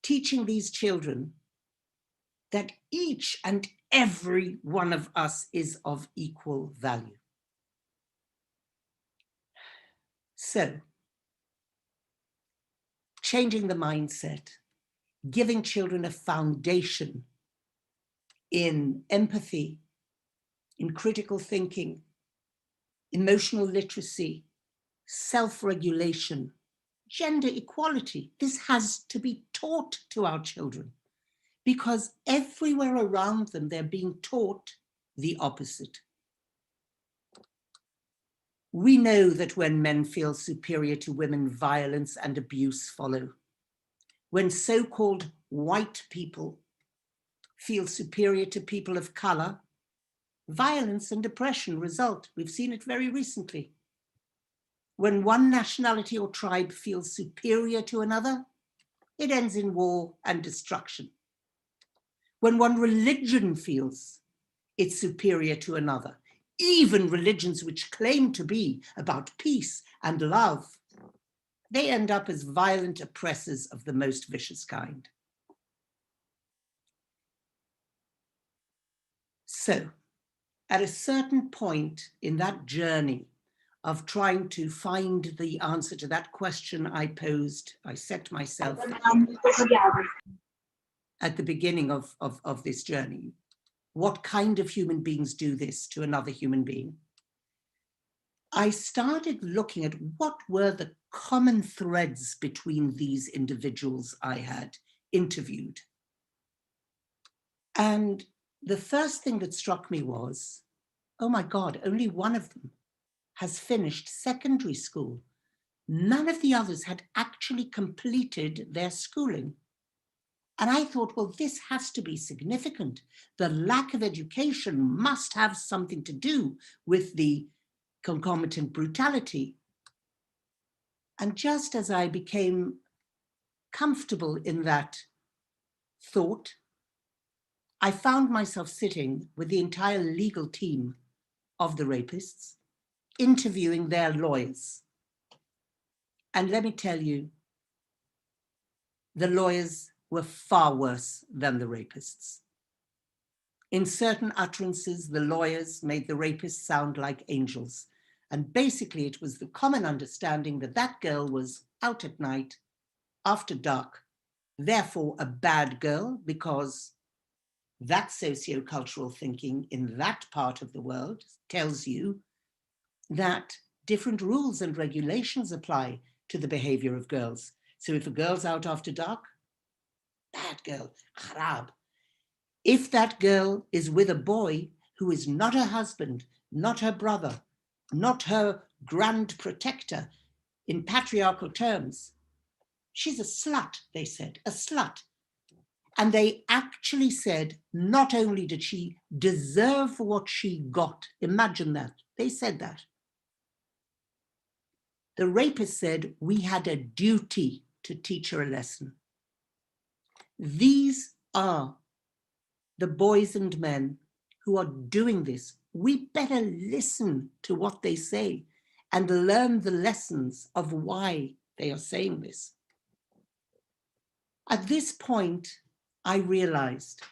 Speaker 10: teaching these children that each and every one of us is of equal value? So, changing the mindset, giving children a foundation in empathy, in critical thinking, emotional literacy, self-regulation, gender equality. This has to be taught to our children because everywhere around them, they're being taught the opposite. We know that when men feel superior to women, violence and abuse follow. When so-called white people feel superior to people of color, violence and oppression result. We've seen it very recently. When one nationality or tribe feels superior to another, it ends in war and destruction. When one religion feels it's superior to another, even religions which claim to be about peace and love, they end up as violent oppressors of the most vicious kind. So, at a certain point in that journey of trying to find the answer to that question I posed, I set myself at the beginning of this journey. What kind of human beings do this to another human being? I started looking at what were the common threads between these individuals I had interviewed. And the first thing that struck me was, oh my God, only one of them has finished secondary school. None of the others had actually completed their schooling. And I thought, well, this has to be significant. The lack of education must have something to do with the concomitant brutality. And just as I became comfortable in that thought, I found myself sitting with the entire legal team of the rapists, interviewing their lawyers. And let me tell you, the lawyers were far worse than the rapists. In certain utterances, the lawyers made the rapists sound like angels. And basically, it was the common understanding that that girl was out at night, after dark, therefore a bad girl, because that sociocultural thinking in that part of the world tells you that different rules and regulations apply to the behavior of girls. So if a girl's out after dark, bad girl, kharab. If that girl is with a boy who is not her husband, not her brother, not her grand protector, in patriarchal terms, she's a slut, they said, a slut. And they actually said, not only did she deserve what she got, imagine that, they said that. The rapist said, we had a duty to teach her a lesson. These are the boys and men who are doing this. We better listen to what they say and learn the lessons of why they are saying this. At this point, I realized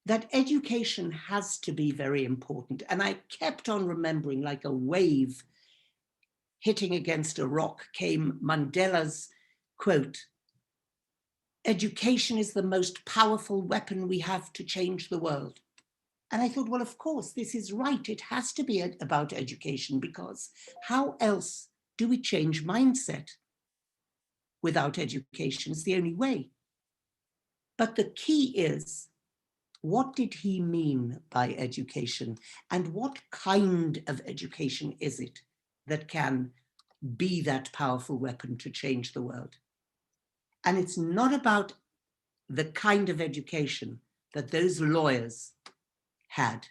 Speaker 10: that education has to be very important. And I kept on remembering, like a wave hitting against a rock, came Mandela's quote, "Education is the most powerful weapon we have to change the world." And I thought, well, of course, this is right. It has to be about education, because how else do we change mindset? Without education, it's the only way. But the key is, what did he mean by education? And what kind of education is it that can be that powerful weapon to change the world? And it's not about the kind of education that those lawyers had.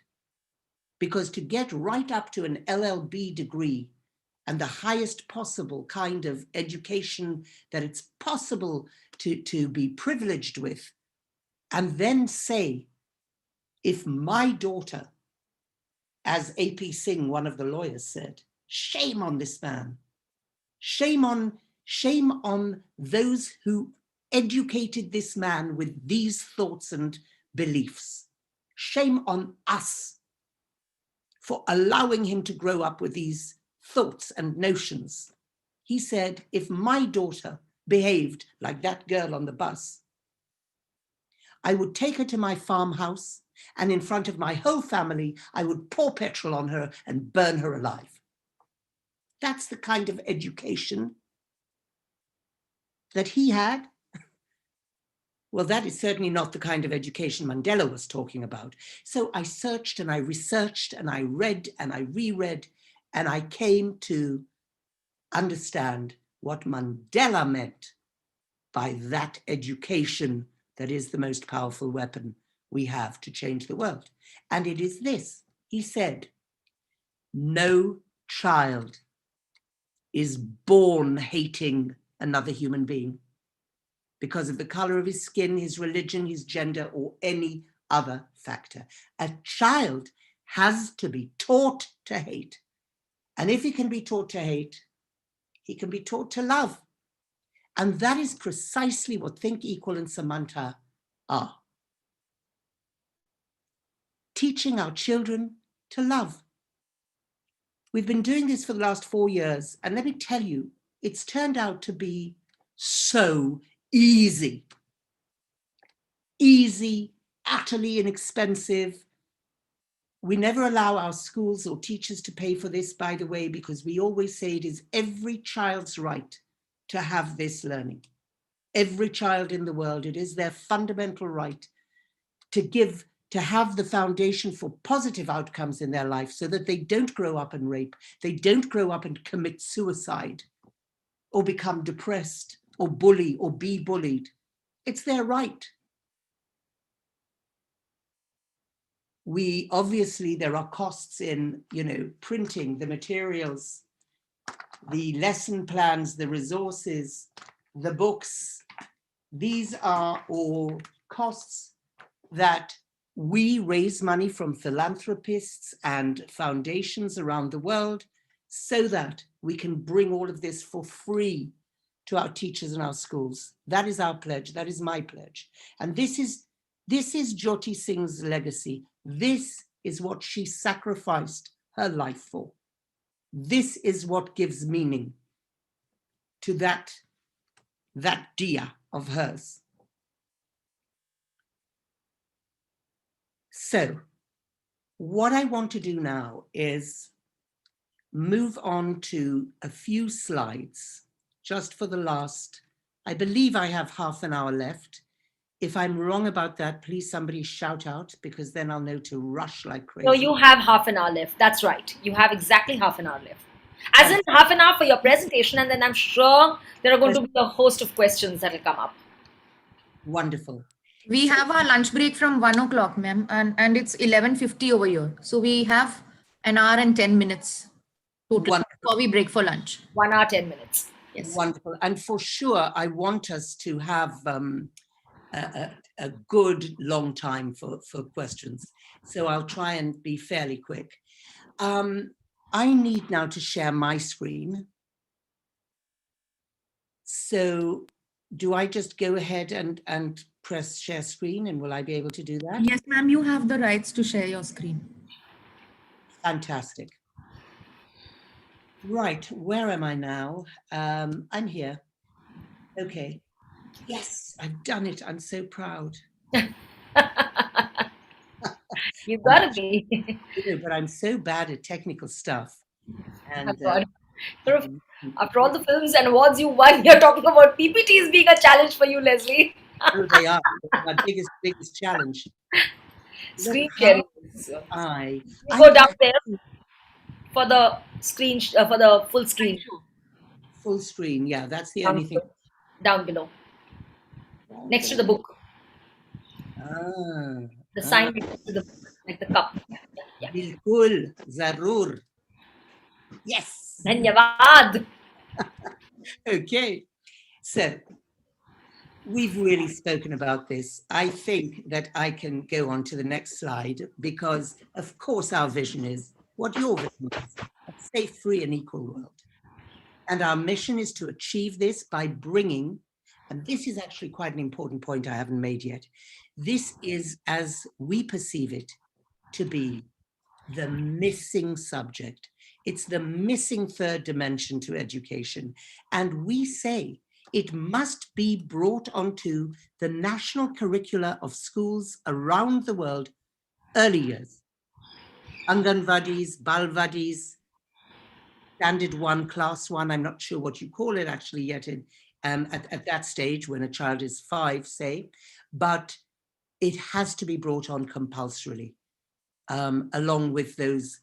Speaker 10: Because to get right up to an LLB degree and the highest possible kind of education that it's possible to be privileged with, and then say, if my daughter, as AP Singh, one of the lawyers, said, shame on this man, shame on those who educated this man with these thoughts and beliefs. Shame on us for allowing him to grow up with these thoughts and notions. He said, if my daughter behaved like that girl on the bus, I would take her to my farmhouse And in front of my whole family, I would pour petrol on her and burn her alive. That's the kind of education that he had. Well, that is certainly not the kind of education Mandela was talking about. So I searched and I researched and I read and I reread, and I came to understand what Mandela meant by that education that is the most powerful weapon we have to change the world. And it is this. He said, no child is born hating another human being because of the color of his skin, his religion, his gender, or any other factor. A child has to be taught to hate. And if he can be taught to hate, he can be taught to love. And that is precisely what Think, Equal, and Samantha are. Teaching our children to love. We've been doing this for the last 4 years, and let me tell you, it's turned out to be so easy. Easy, utterly inexpensive. We never allow our schools or teachers to pay for this, by the way, because we always say it is every child's right to have this learning. Every child in the world, it is their fundamental right to have the foundation for positive outcomes in their life so that they don't grow up and rape, they don't grow up and commit suicide or become depressed or bully or be bullied. It's their right. We obviously, there are costs in, printing the materials, the lesson plans, the resources, the books. These are all costs that we raise money from philanthropists and foundations around the world so that we can bring all of this for free to our teachers and our schools. That is our pledge. That is my pledge. And this is Jyoti Singh's legacy. This is what she sacrificed her life for. This is what gives meaning to that dia of hers. So what I want to do now is move on to a few slides just for the last, I believe I have half an hour left. If I'm wrong about that, please somebody shout out, because then I'll know to rush like crazy.
Speaker 3: No, you have half an hour left. That's right. You have exactly half an hour left. As in half an hour for your presentation, and then I'm sure there are going to be a host of questions that will come up.
Speaker 10: Wonderful.
Speaker 9: We have our lunch break from 1 o'clock, ma'am, and it's 11:50 over here. So we have an hour and 10 minutes total before we break for lunch.
Speaker 3: 1 hour, 10 minutes.
Speaker 10: Yes. Wonderful. And for sure, I want us to have a good long time for questions. So I'll try and be fairly quick. I need now to share my screen. So do I just go ahead and press share screen, and will I be able to do that?
Speaker 9: Yes, ma'am, you have the rights to share your screen.
Speaker 10: Fantastic. Right, where am I now? I'm here. Okay. Yes, I've done it. I'm so proud.
Speaker 3: You gotta be.
Speaker 10: But I'm so bad at technical stuff. And
Speaker 3: after all the films and awards you won, you're talking about PPTs being a challenge for you, Leslie.
Speaker 10: Oh, they are. My biggest challenge.
Speaker 3: Screen sharing.
Speaker 10: I
Speaker 3: go down there for the screen, for the full screen.
Speaker 10: Full screen, yeah, that's the only thing.
Speaker 3: Down below. Next to the book. The sign next to the book, like the cup. Yeah.
Speaker 10: Bilkul, Zarur. Yes.
Speaker 3: Dhanyavad.
Speaker 10: Okay. So we've really spoken about this. I think that I can go on to the next slide, because of course our vision is what your vision is, a safe, free and equal world. And our mission is to achieve this by bringing, and this is actually quite an important point I haven't made yet. This is, as we perceive it, to be the missing subject. It's the missing third dimension to education. And we say it must be brought onto the national curricula of schools around the world early years. Anganwadis, Balwadis, standard 1, class 1, I'm not sure what you call it actually yet at that stage when a child is 5, say, but it has to be brought on compulsorily along with those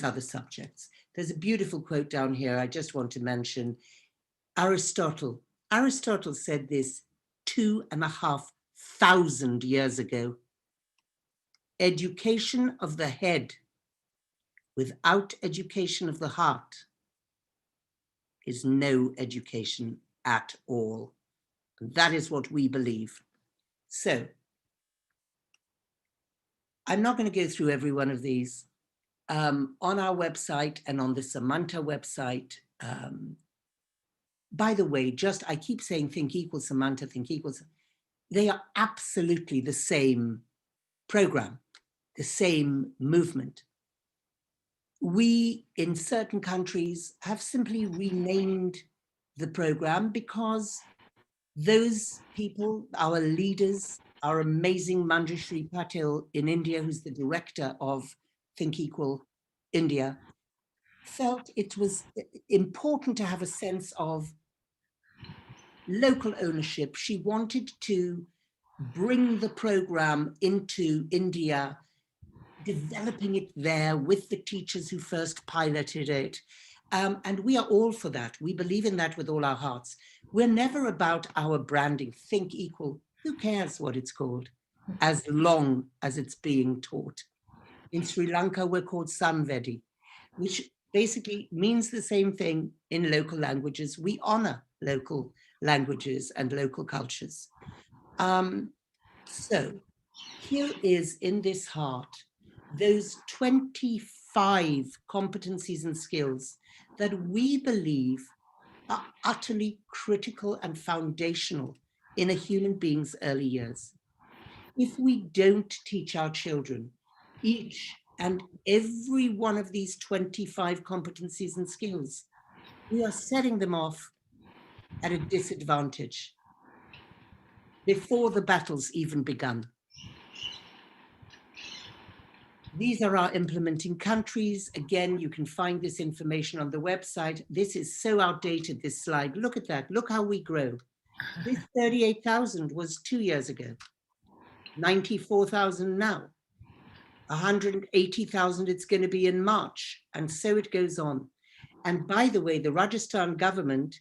Speaker 10: other subjects. There's a beautiful quote down here I just want to mention. Aristotle said this 2,500 years ago. Education of the head without education of the heart is no education at all. And that is what we believe. So I'm not going to go through every one of these. On our website and on the Samantha website, by the way, I keep saying think equal Samantha, think equal. They are absolutely the same program, the same movement. We, in certain countries, have simply renamed the program because those people, our leaders, our amazing Manjushri Patil in India, who's the director of Think Equal India, felt it was important to have a sense of local ownership. She wanted to bring the program into India, developing it there with the teachers who first piloted it. And we are all for that. We believe in that with all our hearts. We're never about our branding. Think Equal. Who cares what it's called, as long as it's being taught? In Sri Lanka, we're called Samvedi, which basically means the same thing in local languages. We honor local languages and local cultures. So here is in this heart, those 25 competencies and skills that we believe are utterly critical and foundational in a human being's early years. If we don't teach our children each and every one of these 25 competencies and skills, we are setting them off at a disadvantage before the battle's even begun. These are our implementing countries. Again, you can find this information on the website. This is so outdated, this slide. Look at that. Look how we grow. This 38,000 was 2 years ago. 94,000 now. 180,000 it's going to be in March. And so it goes on. And by the way, the Rajasthan government,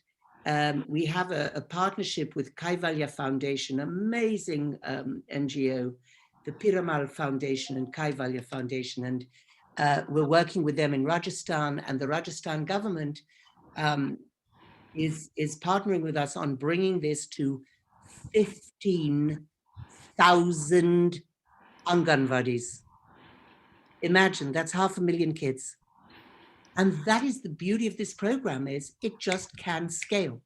Speaker 10: we have a partnership with Kaivalya Foundation, amazing NGO, the Piramal Foundation and Kaivalya Foundation. And we're working with them in Rajasthan, and the Rajasthan government is partnering with us on bringing this to 15,000 Anganwadis. Imagine, that's 500,000 kids. And that is the beauty of this program, is it just can scale.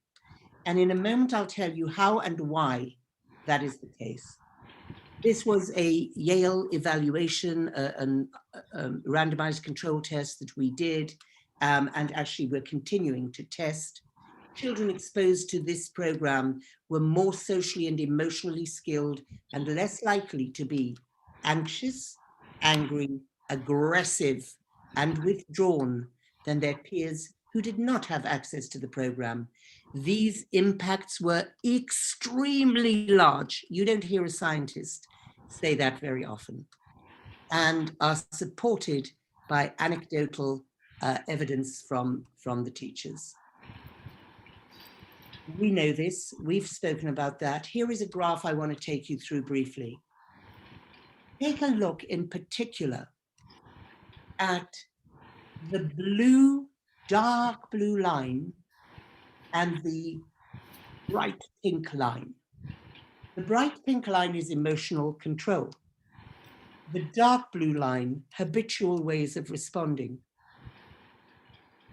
Speaker 10: And in a moment, I'll tell you how and why that is the case. This was a Yale evaluation, a randomized control test that we did. And actually, we're continuing to test. Children exposed to this program were more socially and emotionally skilled and less likely to be anxious, angry, aggressive, and withdrawn than their peers who did not have access to the program. These impacts were extremely large. You don't hear a scientist say that very often, and are supported by anecdotal evidence from the teachers. We know this, we've spoken about that. Here is a graph I want to take you through briefly. Take a look in particular at the blue, dark blue line and the bright pink line. The bright pink line is emotional control. The dark blue line, habitual ways of responding.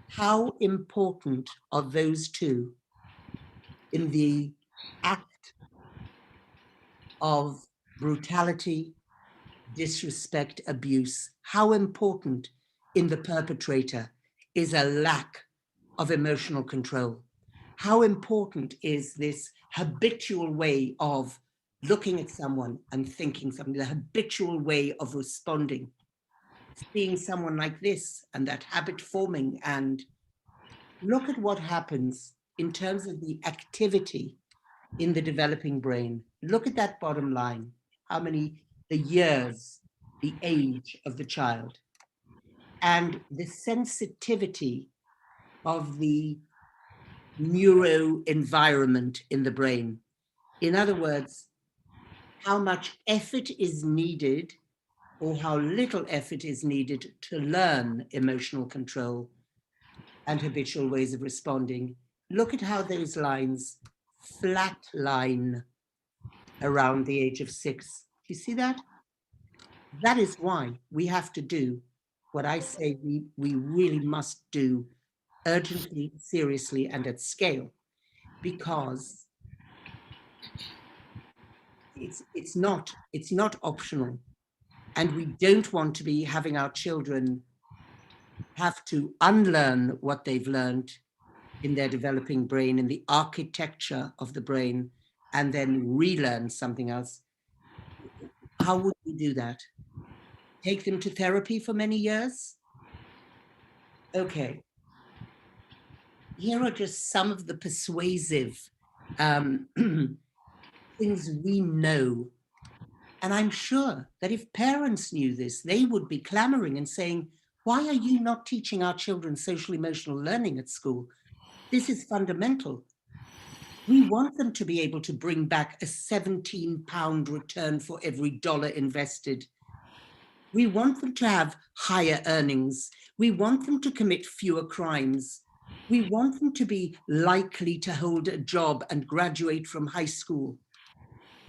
Speaker 10: How important are those two in the act of brutality, disrespect, abuse? How important in the perpetrator is a lack of emotional control? How important is this habitual way of looking at someone and thinking something, the habitual way of responding, seeing someone like this and that habit forming, and look at what happens in terms of the activity in the developing brain. Look at that bottom line, how many, the years, the age of the child, and the sensitivity of the neuro environment in the brain. In other words, how much effort is needed or how little effort is needed to learn emotional control and habitual ways of responding. Look at how those lines flatline around the age of 6. Do you see that? That is why we have to do what I say we really must do urgently, seriously, and at scale, because it's not optional. And we don't want to be having our children have to unlearn what they've learned in their developing brain, in the architecture of the brain, and then relearn something else. How would we do that? Take them to therapy for many years? Okay. Here are just some of the persuasive things we know. And I'm sure that if parents knew this, they would be clamoring and saying, why are you not teaching our children social emotional learning at school? This is fundamental. We want them to be able to bring back a £17 return for every dollar invested. We want them to have higher earnings. We want them to commit fewer crimes. We want them to be likely to hold a job and graduate from high school.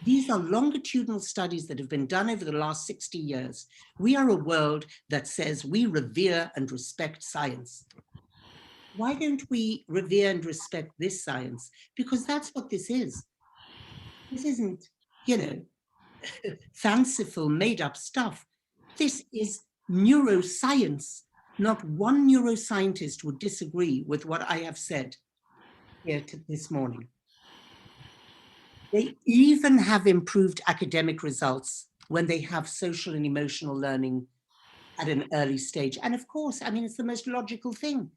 Speaker 10: These are longitudinal studies that have been done over the last 60 years. We are a world that says we revere and respect science. Why don't we revere and respect this science? Because that's what this is. This isn't, fanciful, made up stuff. This is neuroscience. Not one neuroscientist would disagree with what I have said here this morning. They even have improved academic results when they have social and emotional learning at an early stage. And of course, it's the most logical thing.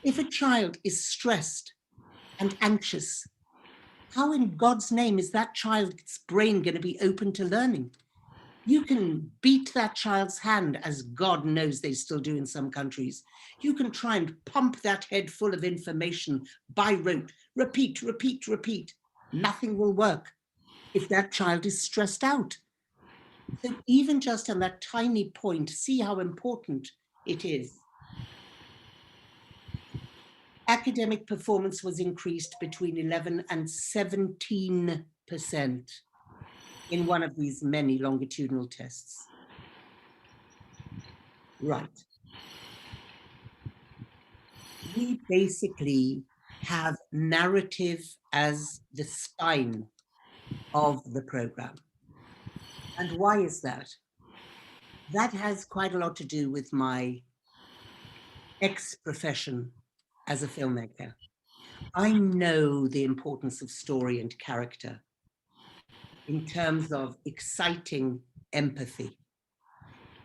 Speaker 10: If a child is stressed and anxious, how in God's name is that child's brain going to be open to learning? You can beat that child's hand, as God knows they still do in some countries. You can try and pump that head full of information by rote, repeat, repeat, repeat. Nothing will work if that child is stressed out. So even just on that tiny point, see how important it is. Academic performance was increased between 11 and 17% in one of these many longitudinal tests. Right. We basically have narrative as the spine of the program. And why is that? That has quite a lot to do with my ex-profession as a filmmaker. I know the importance of story and character in terms of exciting empathy.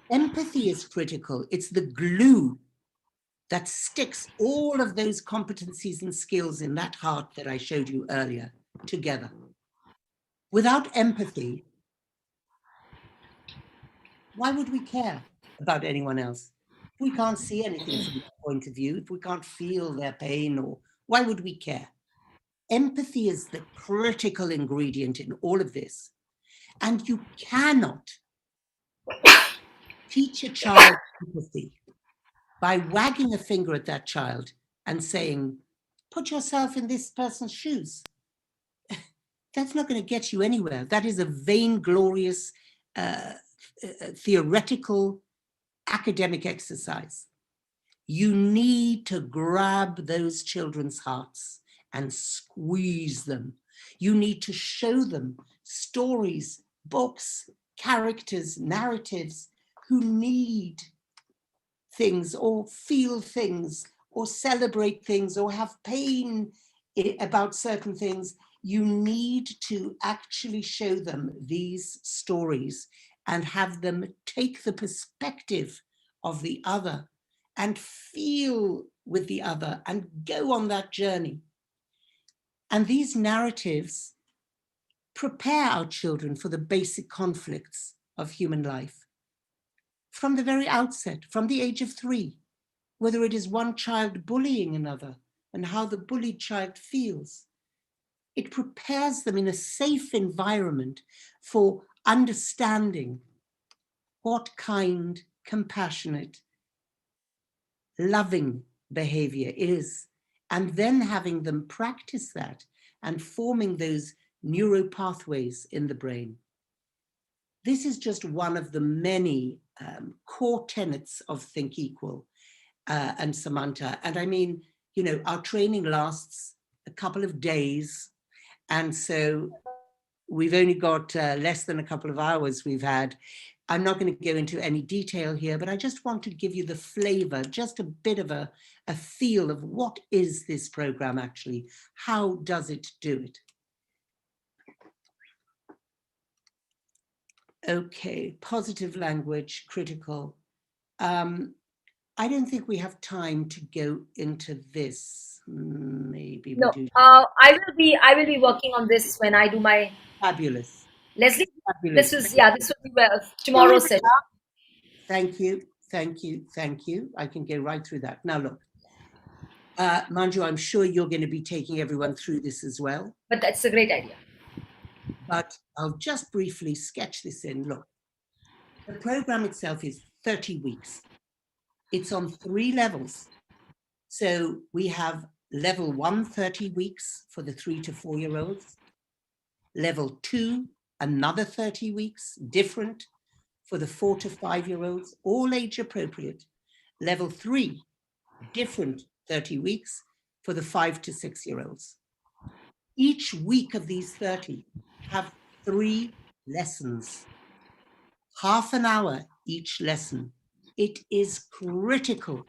Speaker 10: Empathy is critical. It's the glue that sticks all of those competencies and skills in that heart that I showed you earlier together. Without empathy, why would we care about anyone else? If we can't see anything from their point of view, if we can't feel their pain, or why would we care? Empathy is the critical ingredient in all of this. And you cannot teach a child empathy by wagging a finger at that child and saying, put yourself in this person's shoes. That's not going to get you anywhere. That is a vainglorious, theoretical, academic exercise. You need to grab those children's hearts and squeeze them. You need to show them stories, books, characters, narratives who need things or feel things or celebrate things or have pain about certain things You need to actually show them these stories and have them take the perspective of the other and feel with the other and go on that journey. And these narratives prepare our children for the basic conflicts of human life. From the very outset, from the age of 3, whether it is one child bullying another and how the bullied child feels, it prepares them in a safe environment for understanding what kind, compassionate, loving behavior is, and then having them practice that and forming those neuro pathways in the brain. This is just one of the many core tenets of Think Equal and Samantha. And I mean, you know, our training lasts a couple of days. And so we've only got less than a couple of hours we've had. I'm not going to go into any detail here, but I just want to give you the flavor, just a bit of a feel of what is this program actually? How does it do it? Okay, positive language, critical. I don't think we have time to go into this. Maybe we
Speaker 3: No,
Speaker 10: do.
Speaker 3: I will be working on this when I do my
Speaker 10: Fabulous.
Speaker 3: Leslie.
Speaker 10: Fabulous.
Speaker 3: This will be tomorrow's session.
Speaker 10: Thank you, thank you, thank you. I can go right through that. Now look, Manju, I'm sure you're going to be taking everyone through this as well.
Speaker 3: But that's a great idea.
Speaker 10: But I'll just briefly sketch this in. Look, the program itself is 30 weeks. It's on 3 levels. So we have level 1, 30 weeks for the 3 to 4-year-olds. Level 2, another 30 weeks, different for the 4 to 5-year-olds, all age appropriate. Level 3, different 30 weeks for the 5 to 6-year-olds. Each week of these 30 have 3 lessons, half an hour each lesson. It is critical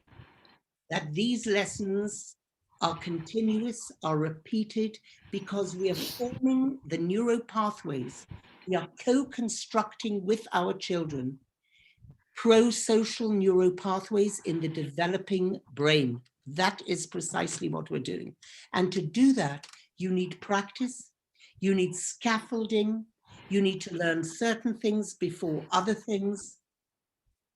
Speaker 10: that these lessons are continuous, are repeated, because we are forming the neuro pathways. We are co-constructing with our children pro-social neuro pathways in the developing brain. That is precisely what we're doing. And to do that, you need practice, you need scaffolding, you need to learn certain things before other things.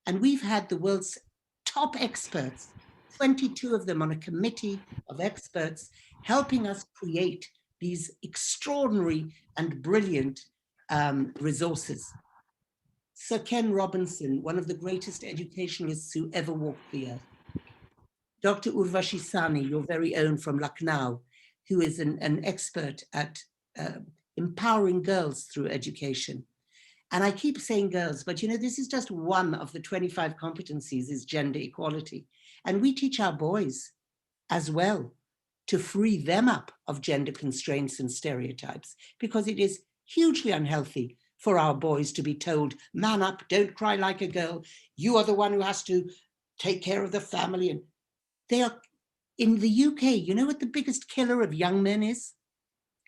Speaker 10: And we've had the world's top experts, 22 of them on a committee of experts, helping us create these extraordinary and brilliant resources. Sir Ken Robinson, one of the greatest educationalists who ever walked the earth. Dr. Urvashi Sani, your very own from Lucknow, who is an expert at empowering girls through education. And I keep saying girls, but you know, this is just one of the 25 competencies is gender equality. And we teach our boys as well to free them up of gender constraints and stereotypes, because it is hugely unhealthy for our boys to be told, man up, don't cry like a girl. You are the one who has to take care of the family. And they are, in the UK, you know what the biggest killer of young men is?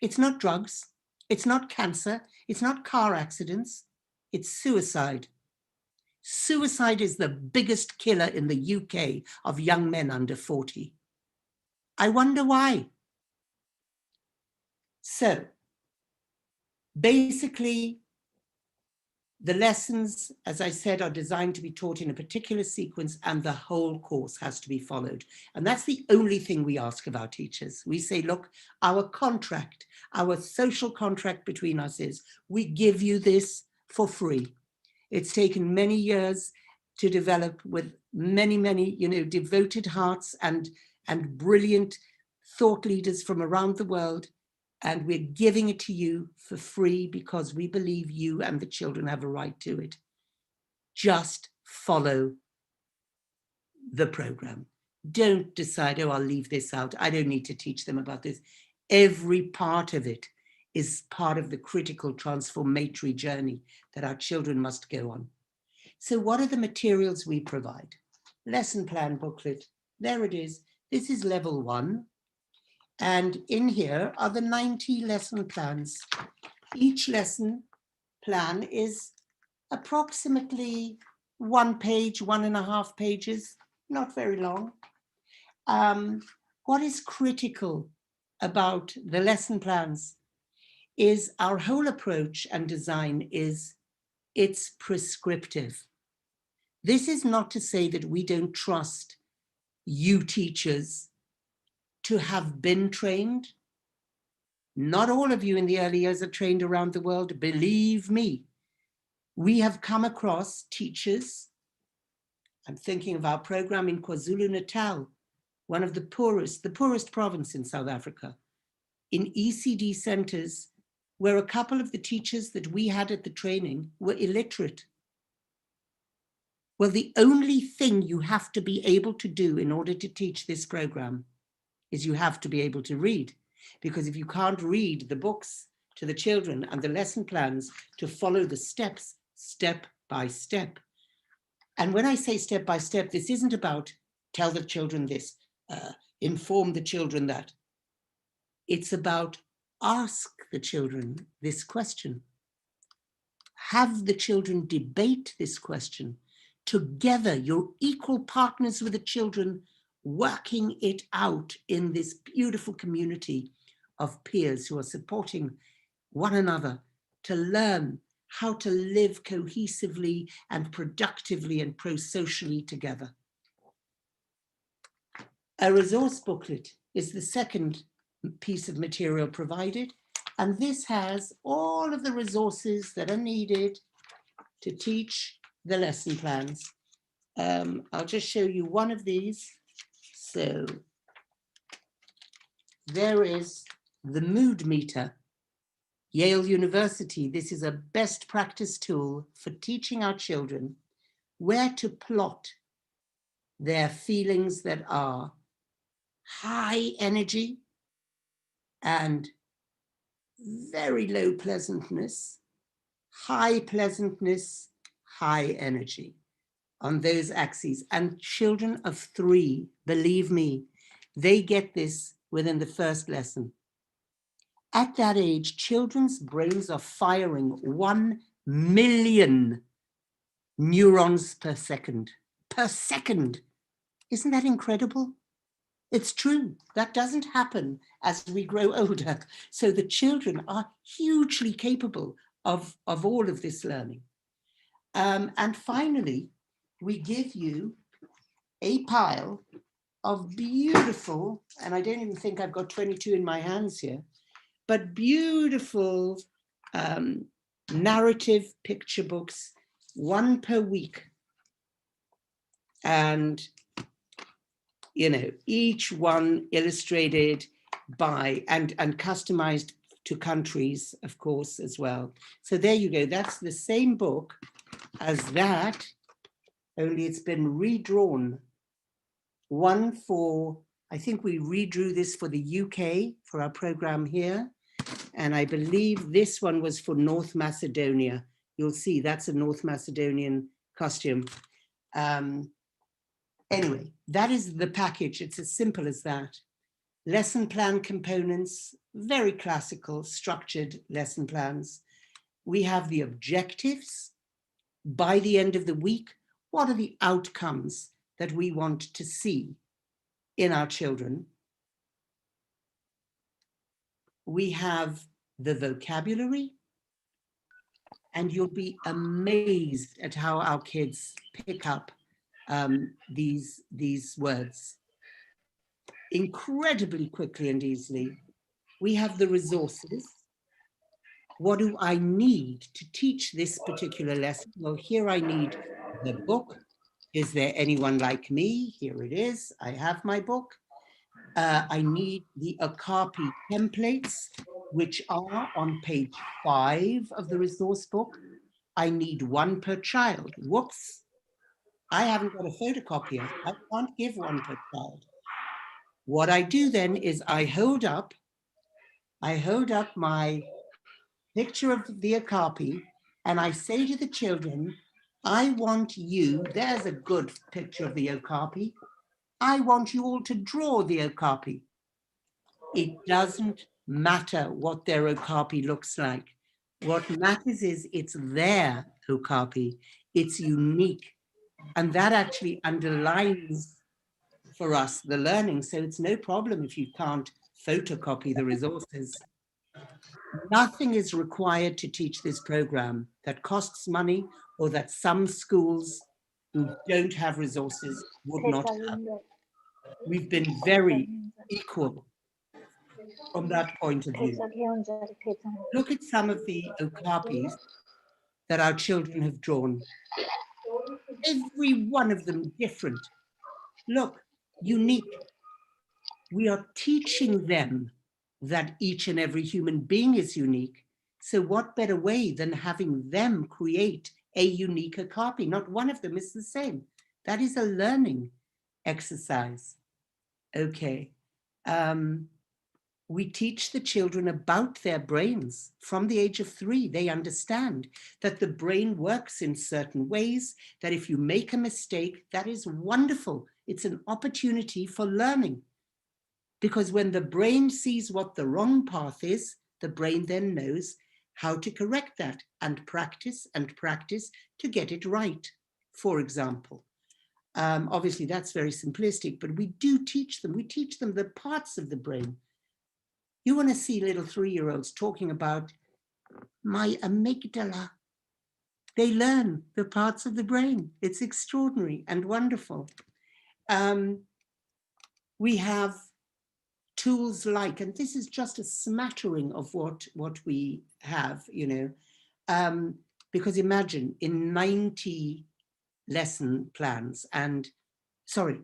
Speaker 10: It's not drugs, it's not cancer, it's not car accidents, it's suicide. Suicide is the biggest killer in the UK of young men under 40. I wonder why. So, basically, the lessons, as I said, are designed to be taught in a particular sequence, and the whole course has to be followed. And that's the only thing we ask of our teachers. We say, look, our contract, our social contract between us is, we give you this for free. It's taken many years to develop with many, many, you know, devoted hearts and brilliant thought leaders from around the world. And we're giving it to you for free because we believe you and the children have a right to it. Just follow the program. Don't decide, oh, I'll leave this out. I don't need to teach them about this. Every part of it is part of the critical transformatory journey that our children must go on. So what are the materials we provide? Lesson plan booklet. There it is. This is level 1. And in here are the 90 lesson plans. Each lesson plan is approximately 1 page, 1.5 pages, not very long. What is critical about the lesson plans is our whole approach and design is it's prescriptive. This is not to say that we don't trust you teachers to have been trained. Not all of you in the early years are trained around the world, believe me. We have come across teachers. I'm thinking of our program in KwaZulu-Natal, one of the poorest province in South Africa, in ECD centers, where a couple of the teachers that we had at the training were illiterate. Well, the only thing you have to be able to do in order to teach this program is you have to be able to read. Because if you can't read the books to the children and the lesson plans to follow the steps, step by step. And when I say step by step, this isn't about tell the children this, inform the children that. It's about ask the children this question. Have the children debate this question. Together, you're equal partners with the children, working it out in this beautiful community of peers who are supporting one another to learn how to live cohesively and productively and pro-socially together. A resource booklet is the second piece of material provided, and this has all of the resources that are needed to teach the lesson plans. I'll just show you one of these. So there is the mood meter. Yale University, this is a best practice tool for teaching our children where to plot their feelings that are high energy and very low pleasantness, high pleasantness, high energy on those axes. And children of 3, believe me, they get this within the first lesson. At that age, children's brains are firing 1 million neurons per second. Per second. Isn't that incredible? It's true. That doesn't happen as we grow older. So the children are hugely capable of all of this learning. And finally, we give you a pile of beautiful, and I don't even think I've got 22 in my hands here, but beautiful narrative picture books, 1 per week. And, you know, each one illustrated by and customized to countries, of course, as well. So there you go. That's the same book as that, only it's been redrawn. One for, I think we redrew this for the UK for our program here. And I believe this one was for North Macedonia. You'll see that's a North Macedonian costume. Anyway, that is the package. It's as simple as that. Lesson plan components, very classical, structured lesson plans. We have the objectives. By the end of the week, what are the outcomes that we want to see in our children? We have the vocabulary, and you'll be amazed at how our kids pick up these words incredibly quickly and easily. We have the resources. What do I need to teach this particular lesson? Well, here I need the book. Is there anyone like me? Here it is. I have my book. I need the Okapi templates, which are on page 5 of the resource book. I need 1 per child. Whoops. I haven't got a photocopier. I can't give 1 per child. What I do then is I hold up my picture of the Okapi, and I say to the children, I want you, there's a good picture of the Okapi. I want you all to draw the Okapi. It doesn't matter what their okapi looks like. What matters is it's their okapi. It's unique. And that actually underlines for us the learning. So it's no problem if you can't photocopy the resources. Nothing is required to teach this program that costs money or that some schools who don't have resources would not have. We've been very equal from that point of view. Look at some of the okapis that our children have drawn. Every one of them different. Look, unique. We are teaching them that each and every human being is unique. So what better way than having them create a unique okapi? Not one of them is the same. That is a learning exercise. Okay. We teach the children about their brains from the age of 3. They understand that the brain works in certain ways, that if you make a mistake, that is wonderful. It's an opportunity for learning. Because when the brain sees what the wrong path is, the brain then knows how to correct that and practice to get it right, for example. Obviously, that's very simplistic, but we do teach them. We teach them the parts of the brain. You want to see little 3-year-olds talking about my amygdala. They learn the parts of the brain. It's extraordinary and wonderful. We have tools like, and this is just a smattering of what we have, you know, because imagine in 90 lesson plans and, sorry,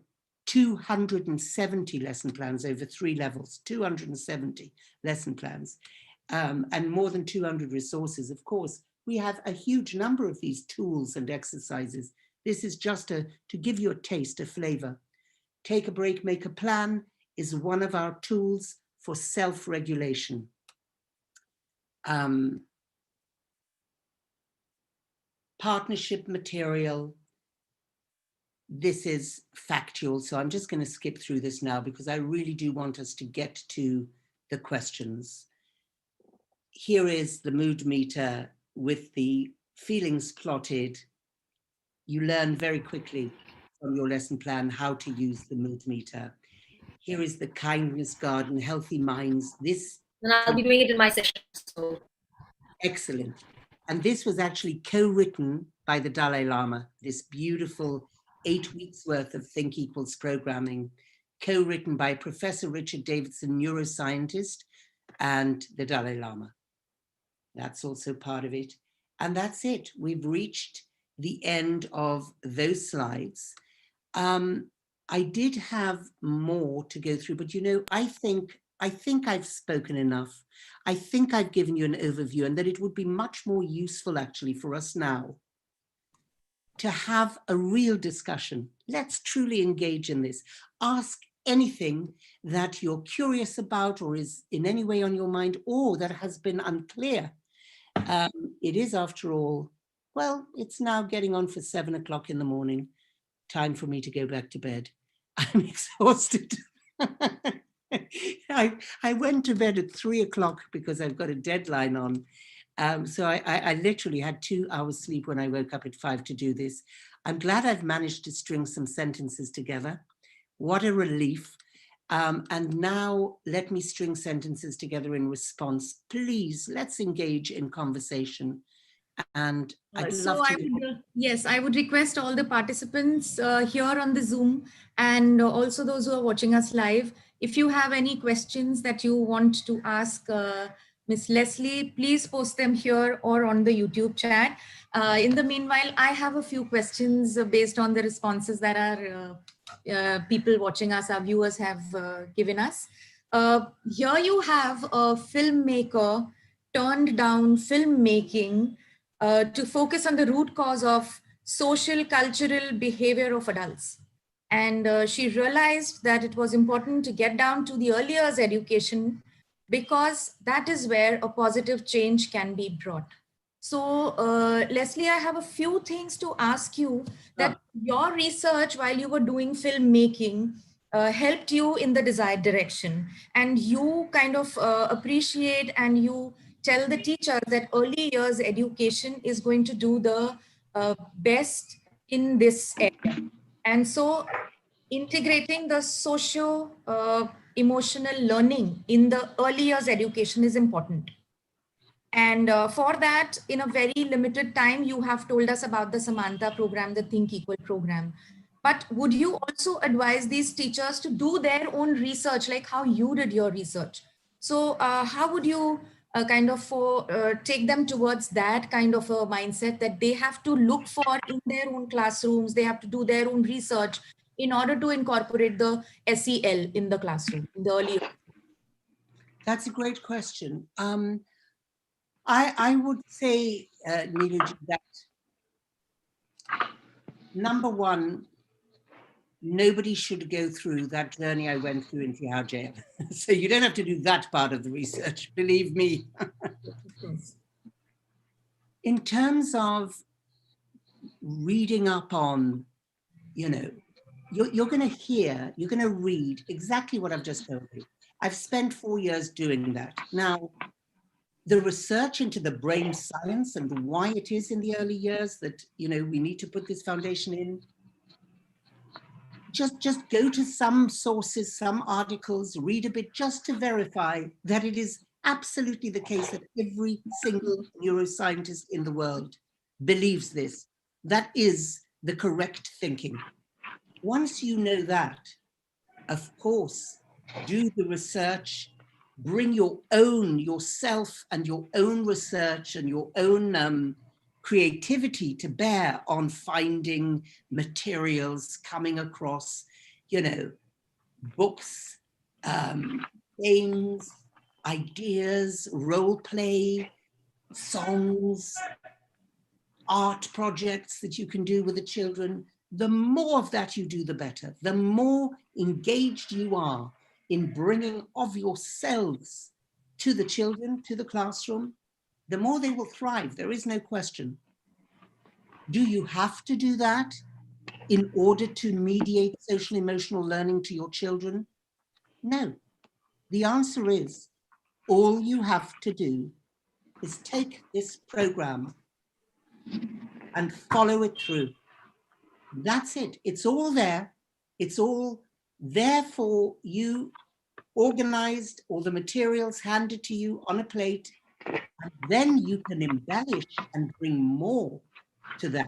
Speaker 10: 270 lesson plans over 3 levels, 270 lesson plans, and more than 200 resources. Of course, we have a huge number of these tools and exercises. This is just to give you a taste, a flavor. Take a break, make a plan is one of our tools for self-regulation. Partnership material. This is factual, so I'm just going to skip through this now because I really do want us to get to the questions. Here is the mood meter with the feelings plotted. You learn very quickly from your lesson plan how to use the mood meter. Here is the kindness garden, healthy minds. This,
Speaker 3: and I'll be doing it in my session. So
Speaker 10: excellent. And this was actually co-written by the Dalai Lama, this beautiful 8 weeks worth of Think Equals programming, co-written by Professor Richard Davidson, neuroscientist, and the Dalai Lama. That's also part of it. And that's it. We've reached the end of those slides. I did have more to go through, but you know, I think I've spoken enough. I think I've given you an overview, and that it would be much more useful actually for us now to have a real discussion. Let's truly engage in this. Ask anything that you're curious about or is in any way on your mind or that has been unclear. It is, after all, well, it's now getting on for 7 o'clock in the morning. Time for me to go back to bed. I'm exhausted. I went to bed at 3 o'clock because I've got a deadline on. So I literally had 2 hours sleep when I woke up at 5 to do this. I'm glad I've managed to string some sentences together. What a relief. And now let me string sentences together in response. Please, let's engage in conversation. And I'd love to.
Speaker 9: Yes, I would request all the participants here on the Zoom and also those who are watching us live, if you have any questions that you want to ask Miss Leslie, please post them here or on the YouTube chat. In the meanwhile, I have a few questions based on the responses that our people watching us, our viewers have given us. Here you have a filmmaker turned down filmmaking to focus on the root cause of social, cultural behavior of adults. And she realized that it was important to get down to the early years education because that is where a positive change can be brought. So, Leslie, I have a few things to ask you that your research while you were doing filmmaking helped you in the desired direction, and you kind of appreciate and you tell the teachers that early years education is going to do the best in this area. And so integrating the socio emotional learning in the early years education is important. And for that, in a very limited time, you have told us about the Samantha program, the Think Equal program. But would you also advise these teachers to do their own research, like how you did your research? So how would you kind of take them towards that kind of a mindset that they have to look for in their own classrooms, they have to do their own research in order to incorporate the SEL in the classroom, in the early years?
Speaker 10: That's a great question. I would say, Neeraj, that number one, nobody should go through that journey I went through in Tihar jail. So you don't have to do that part of the research, believe me. In terms of reading up on, you know, you're going to hear, you're going to read exactly what I've just told you. I've spent 4 years doing that. Now, the research into the brain science and why it is in the early years that, you know, we need to put this foundation in, just go to some sources, some articles, read a bit just to verify that it is absolutely the case that every single neuroscientist in the world believes this. That is the correct thinking. Once you know that, of course, do the research, bring your own, yourself and your own research and your own creativity to bear on finding materials, coming across, you know, books, games, ideas, role play, songs, art projects that you can do with the children. The more of that you do, the better. The more engaged you are in bringing of yourselves to the children, to the classroom, the more they will thrive. There is no question. Do you have to do that in order to mediate social emotional learning to your children? No. The answer is, all you have to do is take this program and follow it through. That's it. It's all there. It's all there for you, organized, all the materials handed to you on a plate. And then you can embellish and bring more to that.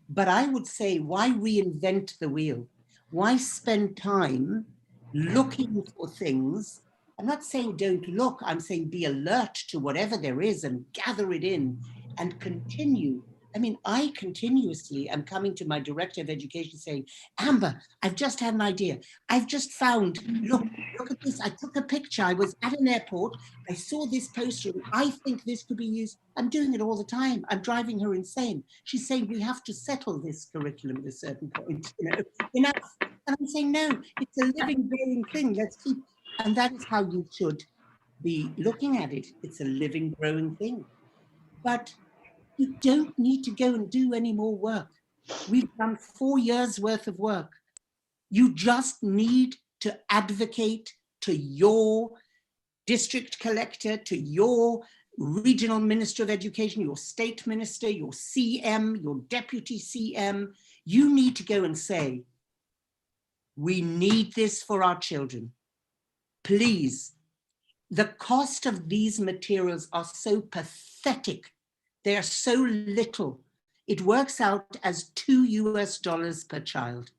Speaker 10: But I would say, why reinvent the wheel? Why spend time looking for things? I'm not saying don't look, I'm saying be alert to whatever there is and gather it in and continue. I mean, I continuously am coming to my director of education saying, Amber, I've just had an idea. I've just found, look at this. I took a picture. I was at an airport. I saw this poster. And I think this could be used. I'm doing it all the time. I'm driving her insane. She's saying we have to settle this curriculum at a certain point. You know, enough. And I'm saying, no, it's a living, growing thing. Let's keep, and that is how you should be looking at it. It's a living, growing thing. But you don't need to go and do any more work. We've done 4 years worth of work. You just need to advocate to your district collector, to your regional minister of education, your state minister, your CM, your deputy CM. You need to go and say, we need this for our children. Please. The cost of these materials are so pathetic. They are so little. It works out as $2 per child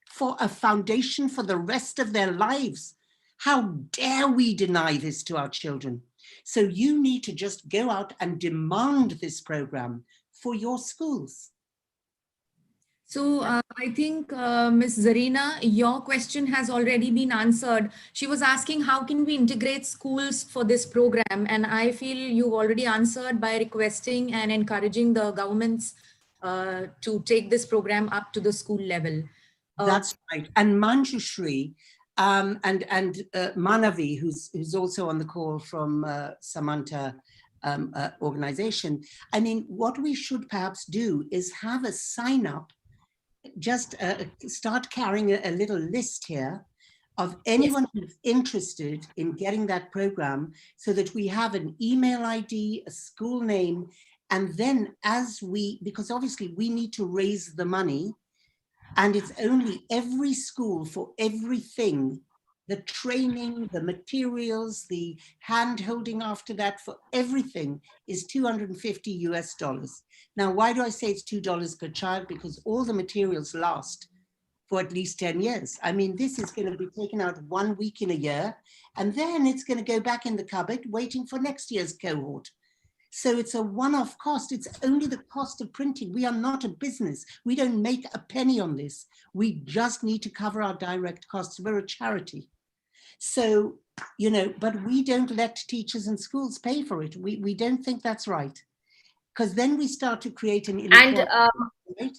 Speaker 10: for a foundation for the rest of their lives. How dare we deny this to our children? So you need to just go out and demand this program for your schools.
Speaker 9: So I think, Ms. Zarina, your question has already been answered. She was asking how can we integrate schools for this program? And I feel you've already answered by requesting and encouraging the governments to take this program up to the school level.
Speaker 10: That's right. And Manjushri and Manavi, who's also on the call from Samantha organization. I mean, what we should perhaps do is have a sign up just start carrying a little list here of anyone who's interested in getting that program, so that we have an email ID, a school name, and then because obviously we need to raise the money, and it's only every school for everything, the training, the materials, the hand holding after that, for everything is $250 US. Now, why do I say it's $2 per child? Because all the materials last for at least 10 years. I mean, this is going to be taken out 1 week in a year, and then it's going to go back in the cupboard waiting for next year's cohort. So it's a one-off cost. It's only the cost of printing. We are not a business. We don't make a penny on this. We just need to cover our direct costs. We're a charity. So, you know, but we don't let teachers and schools pay for it. We don't think that's right, because then we start to create an inequality. Right?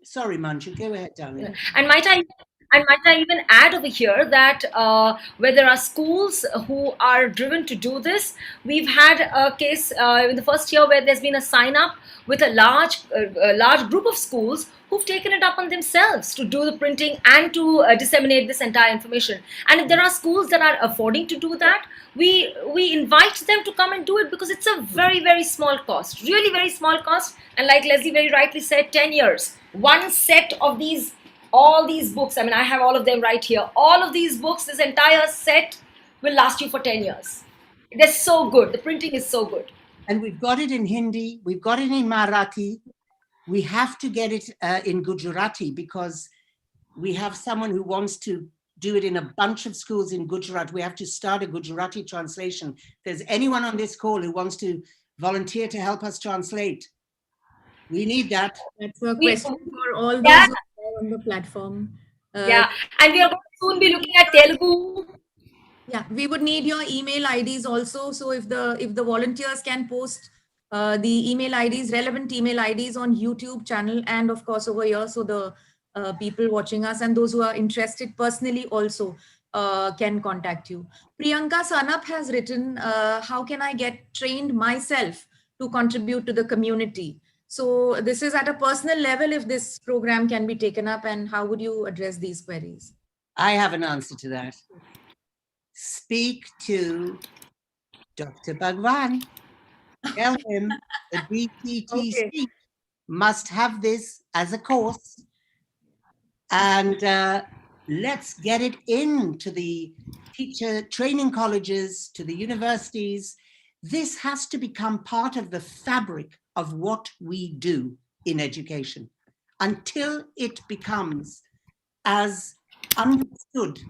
Speaker 10: Sorry, Manju, go ahead, darling.
Speaker 3: And might I even add over here that where there are schools who are driven to do this, we've had a case in the first year where there's been a sign up with a large group of schools who've taken it up on themselves to do the printing and to disseminate this entire information. And if there are schools that are affording to do that, we invite them to come and do it, because it's a very, very small cost, really very small cost. And like Leslie very rightly said, 10 years, one set of all these books, I mean, I have all of them right here. All of these books, this entire set will last you for 10 years. They're so good. The printing is so good.
Speaker 10: And we've got it in Hindi. We've got it in Marathi. We have to get it in Gujarati, because we have someone who wants to do it in a bunch of schools in Gujarat. We have to start a Gujarati translation. If there's anyone on this call who wants to volunteer to help us translate, we need that.
Speaker 9: That's a question for all those who are on the platform.
Speaker 3: And we are going to soon be looking at Telugu.
Speaker 9: Yeah, we would need your email IDs also. So if the volunteers can post the email IDs, relevant email IDs on YouTube channel, and of course over here, so the people watching us and those who are interested personally also can contact you. Priyanka Sanup has written, how can I get trained myself to contribute to the community? So this is at a personal level, if this program can be taken up, and how would you address these queries?
Speaker 10: I have an answer to that. Speak to Dr. Bhagwan. Tell him the DPTC must have this as a course, and let's get it into the teacher training colleges, to the universities. This has to become part of the fabric of what we do in education. Until it becomes as understood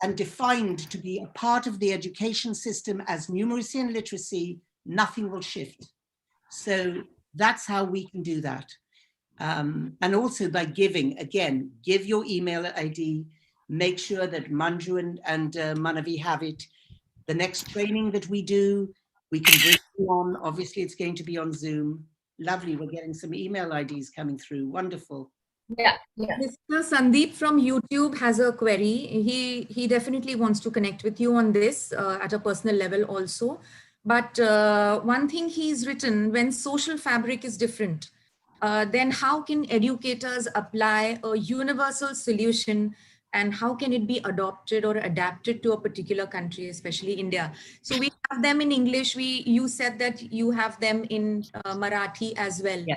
Speaker 10: and defined to be a part of the education system as numeracy and literacy, nothing will shift. So that's how we can do that. And also by giving, again, give your email ID, make sure that Manju and Manavi have it. The next training that we do, we can bring them on. Obviously, it's going to be on Zoom. Lovely, we're getting some email IDs coming through. Wonderful.
Speaker 3: Yeah.
Speaker 9: Mr. Sandeep from YouTube has a query. He definitely wants to connect with you on this at a personal level also. But one thing he's written, when social fabric is different, then how can educators apply a universal solution, and how can it be adopted or adapted to a particular country, especially India? So we have them in English. You said that you have them in Marathi as well.
Speaker 10: Yeah.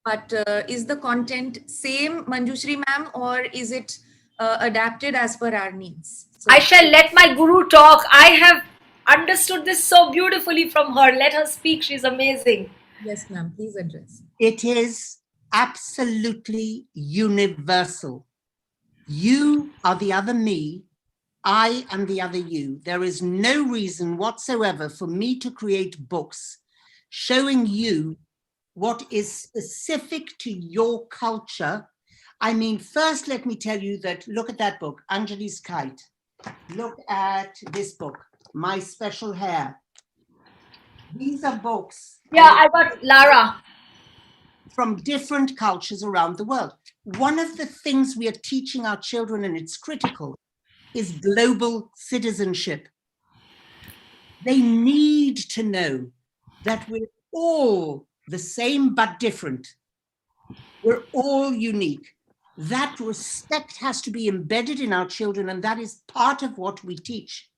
Speaker 9: But is the content same, Manjushri ma'am, or is it adapted as per our needs? So
Speaker 3: I shall let my guru talk. I have understood this so beautifully from her. Let her speak. She's amazing.
Speaker 9: Yes, ma'am. Please address.
Speaker 10: It is absolutely universal. You are the other me. I am the other you. There is no reason whatsoever for me to create books showing you what is specific to your culture. I mean, first, let me tell you that, look at that book, Anjali's Kite. Look at this book, My Special Hair. These are books.
Speaker 3: Yeah, I got Lara.
Speaker 10: From different cultures around the world. One of the things we are teaching our children, and it's critical, is global citizenship. They need to know that we're all the same but different. We're all unique. That respect has to be embedded in our children, and that is part of what we teach.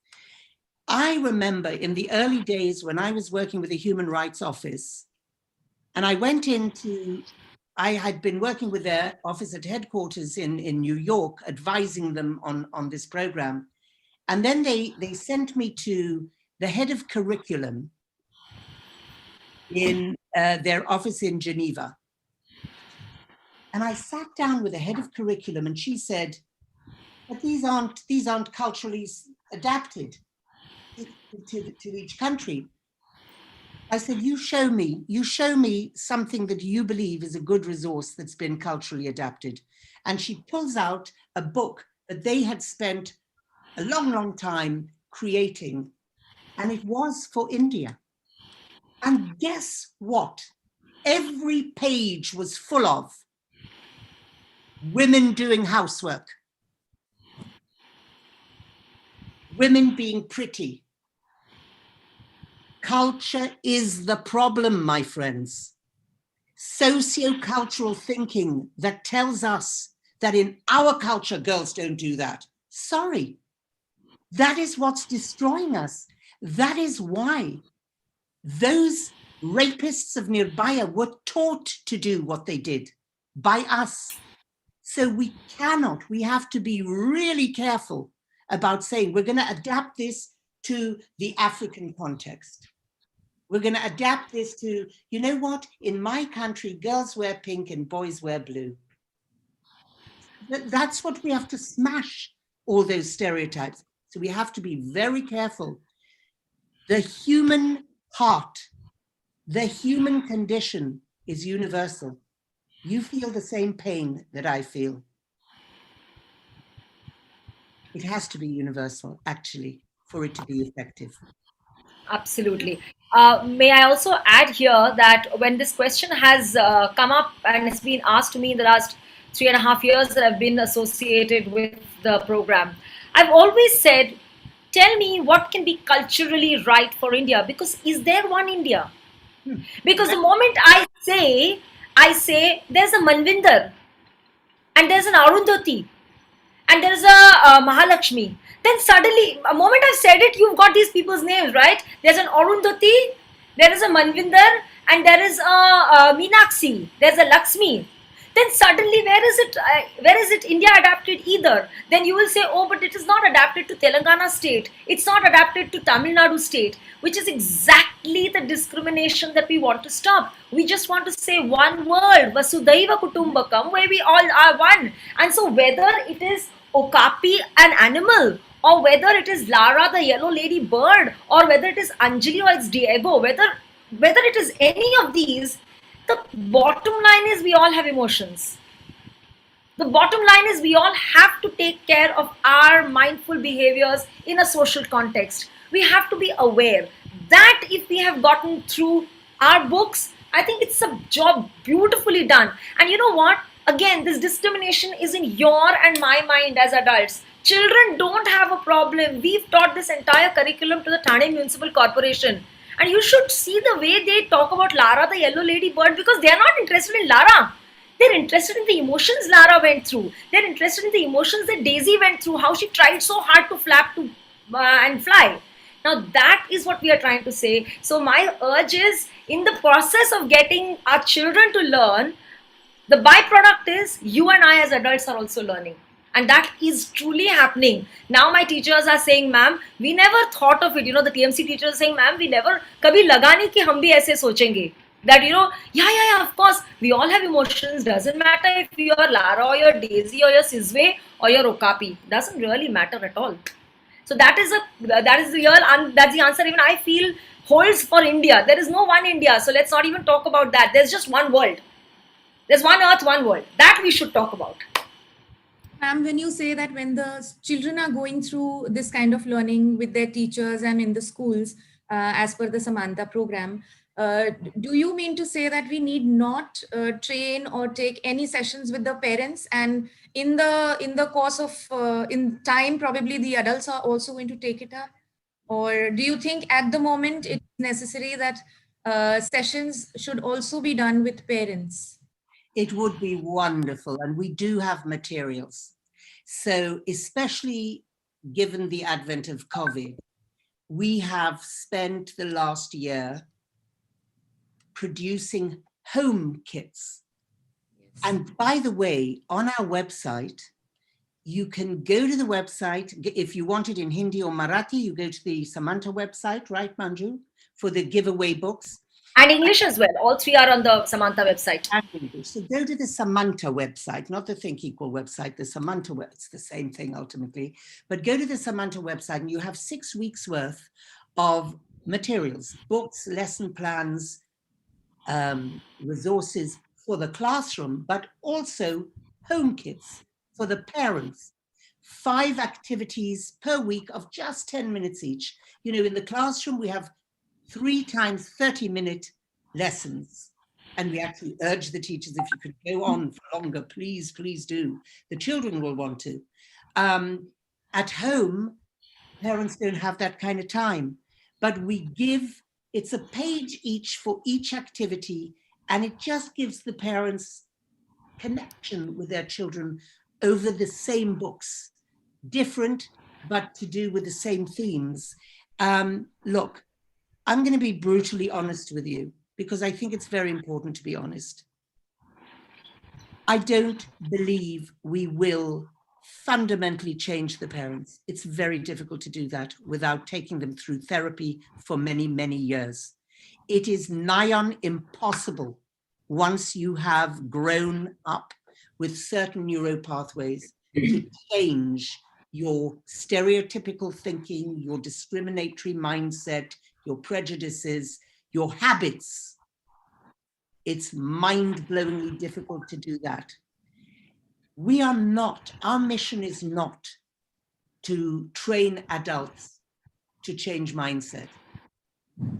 Speaker 10: I remember in the early days when I was working with the Human Rights Office, and I went into, I had been working with their office at headquarters in New York, advising them on this program. And then they sent me to the head of curriculum in their office in Geneva. And I sat down with the head of curriculum and she said, but these aren't culturally adapted to each country. I said, you show me something that you believe is a good resource that's been culturally adapted. And she pulls out a book that they had spent a long, long time creating, and it was for India. And guess what? Every page was full of women doing housework, women being pretty. Culture is the problem, my friends. Socio-cultural thinking that tells us that in our culture, girls don't do that. Sorry, that is what's destroying us. That is why those rapists of Nirbhaya were taught to do what they did by us. So we have to be really careful about saying we're going to adapt this to the African context. We're going to adapt this to, you know what, in my country, girls wear pink and boys wear blue. That's what we have to smash, all those stereotypes. So we have to be very careful. The human heart, the human condition is universal. You feel the same pain that I feel. It has to be universal, actually, for it to be effective.
Speaker 3: Absolutely. May I also add here that when this question has come up and it's been asked to me in the last 3.5 years that I've been associated with the program, I've always said, tell me what can be culturally right for India, because is there one India? Because the moment I say there's a Manvinder and there's an Arundhati and there's a Mahalakshmi, then suddenly, a moment I've said it, you've got these people's names, right? There's an Arundhati, there is a Manvinder, and there is a Meenakshi, there's a Lakshmi. Then suddenly, where is it India adapted either? Then you will say, oh, but it is not adapted to Telangana state. It's not adapted to Tamil Nadu state, which is exactly the discrimination that we want to stop. We just want to say one word, Vasudhaiva Kutumbakam, where we all are one. And so whether it is Okapi, an animal, or whether it is Lara, the yellow lady bird, or whether it is Anjali or it's Diego, whether it is any of these, the bottom line is we all have emotions. The bottom line is we all have to take care of our mindful behaviors in a social context. We have to be aware that if we have gotten through our books, I think it's a job beautifully done. And you know what? Again, this discrimination is in your and my mind as adults. Children don't have a problem. We've taught this entire curriculum to the Thane Municipal Corporation. And you should see the way they talk about Lara, the yellow lady bird, because they are not interested in Lara. They're interested in the emotions Lara went through. They're interested in the emotions that Daisy went through, how she tried so hard to flap and fly. Now that is what we are trying to say. So my urge is, in the process of getting our children to learn, the byproduct is you and I as adults are also learning. And that is truly happening. Now my teachers are saying, ma'am, we never thought of it. You know, the TMC teachers are saying, ma'am, we never, kabhi laga nahi ki hum bhi aise sochenge. That, you know, yeah, of course, we all have emotions. Doesn't matter if you're Lara or you're Daisy or you're Sizwe or you're Okapi. Doesn't really matter at all. So that's the answer even I feel holds for India. There is no one India. So let's not even talk about that. There's just one world. There's one earth, one world. That we should talk about.
Speaker 9: Ma'am, when you say that when the children are going through this kind of learning with their teachers and in the schools, as per the Samanta program, do you mean to say that we need not train or take any sessions with the parents, and in the course of in time probably the adults are also going to take it up? Or do you think at the moment it's necessary that sessions should also be done with parents?
Speaker 10: It would be wonderful, and we do have materials. So especially given the advent of COVID, we have spent the last year producing home kits. And by the way, on our website, you can go to the website. If you want it in Hindi or Marathi, you go to the Samantha website, right, Manju, for the giveaway books.
Speaker 3: And English as well. All three are on the Samantha website.
Speaker 10: And English. So go to the Samantha website, not the Think Equal website, the Samantha website. It's the same thing ultimately. But go to the Samantha website and you have 6 weeks worth of materials, books, lesson plans, resources for the classroom, but also home kits for the parents. 5 activities per week of just 10 minutes each. You know, in the classroom, we have 3 times 30-minute lessons. And we actually urge the teachers, if you could go on for longer, please, please do. The children will want to. At home, parents don't have that kind of time, but we give, it's a page each for each activity, and it just gives the parents connection with their children over the same books, different, but to do with the same themes. Look, I'm going to be brutally honest with you, because I think it's very important to be honest. I don't believe we will fundamentally change the parents. It's very difficult to do that without taking them through therapy for many, many years. It is nigh on impossible once you have grown up with certain neuro pathways to change your stereotypical thinking, your discriminatory mindset, your prejudices, your habits. It's mind-blowingly difficult to do that. We are not, our mission is not to train adults to change mindset.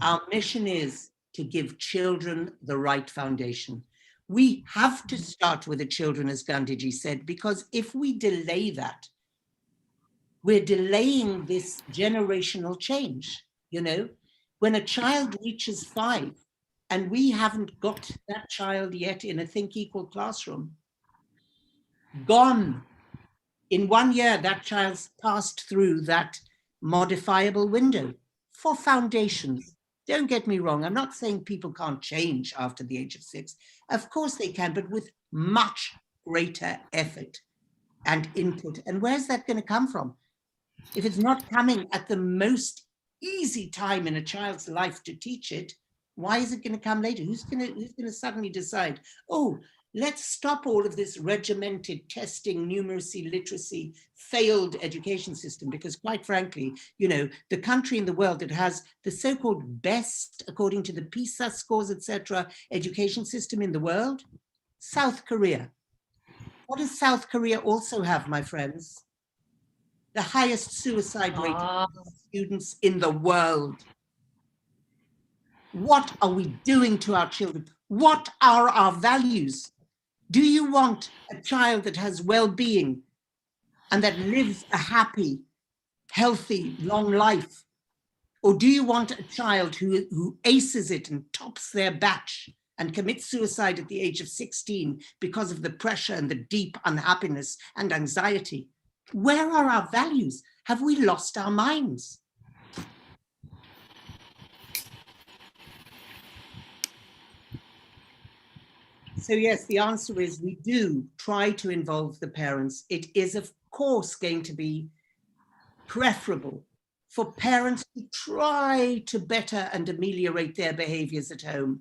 Speaker 10: Our mission is to give children the right foundation. We have to start with the children, as Gandhiji said, because if we delay that, we're delaying this generational change. You know, when a child reaches 5 and we haven't got that child yet in a Think Equal classroom, gone. In 1 year, that child's passed through that modifiable window for foundations. Don't get me wrong. I'm not saying people can't change after the age of 6. Of course they can, but with much greater effort and input. And where's that going to come from? If it's not coming at the most easy time in a child's life to teach it, why is it going to come later? Who's going to suddenly decide, oh, let's stop all of this regimented testing, numeracy, literacy, failed education system, because quite frankly, you know, the country in the world that has the so-called best, according to the PISA scores, etc., education system in the world, South Korea. What does South Korea also have, my friends? The highest suicide rate of students in the world. What are we doing to our children? What are our values? Do you want a child that has well-being and that lives a happy, healthy, long life? Or do you want a child who aces it and tops their batch and commits suicide at the age of 16 because of the pressure and the deep unhappiness and anxiety? Where are our values? Have we lost our minds? So yes, the answer is we do try to involve the parents. It is, of course, going to be preferable for parents to try to better and ameliorate their behaviors at home.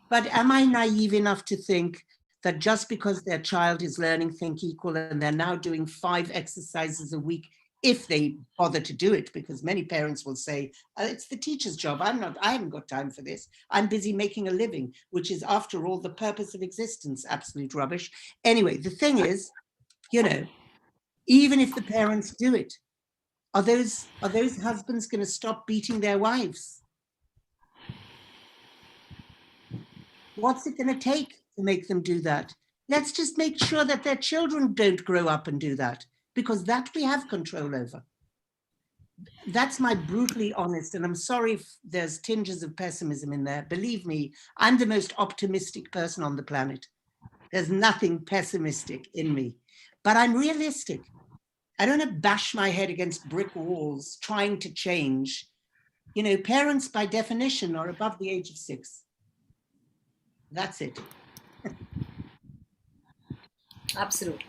Speaker 10: But am I naive enough to think that just because their child is learning Think Equal and they're now doing 5 exercises a week, if they bother to do it, because many parents will say, it's the teacher's job. I haven't got time for this. I'm busy making a living, which is, after all, the purpose of existence. Absolute rubbish. Anyway, the thing is, you know, even if the parents do it, are those husbands going to stop beating their wives? What's it going to take to make them do that? Let's just make sure that their children don't grow up and do that, because that we have control over. That's my brutally honest, and I'm sorry if there's tinges of pessimism in there. Believe me, I'm the most optimistic person on the planet. There's nothing pessimistic in me, but I'm realistic. I don't want to bash my head against brick walls trying to change. You know, parents by definition are above the age of 6. That's it.
Speaker 3: Absolutely.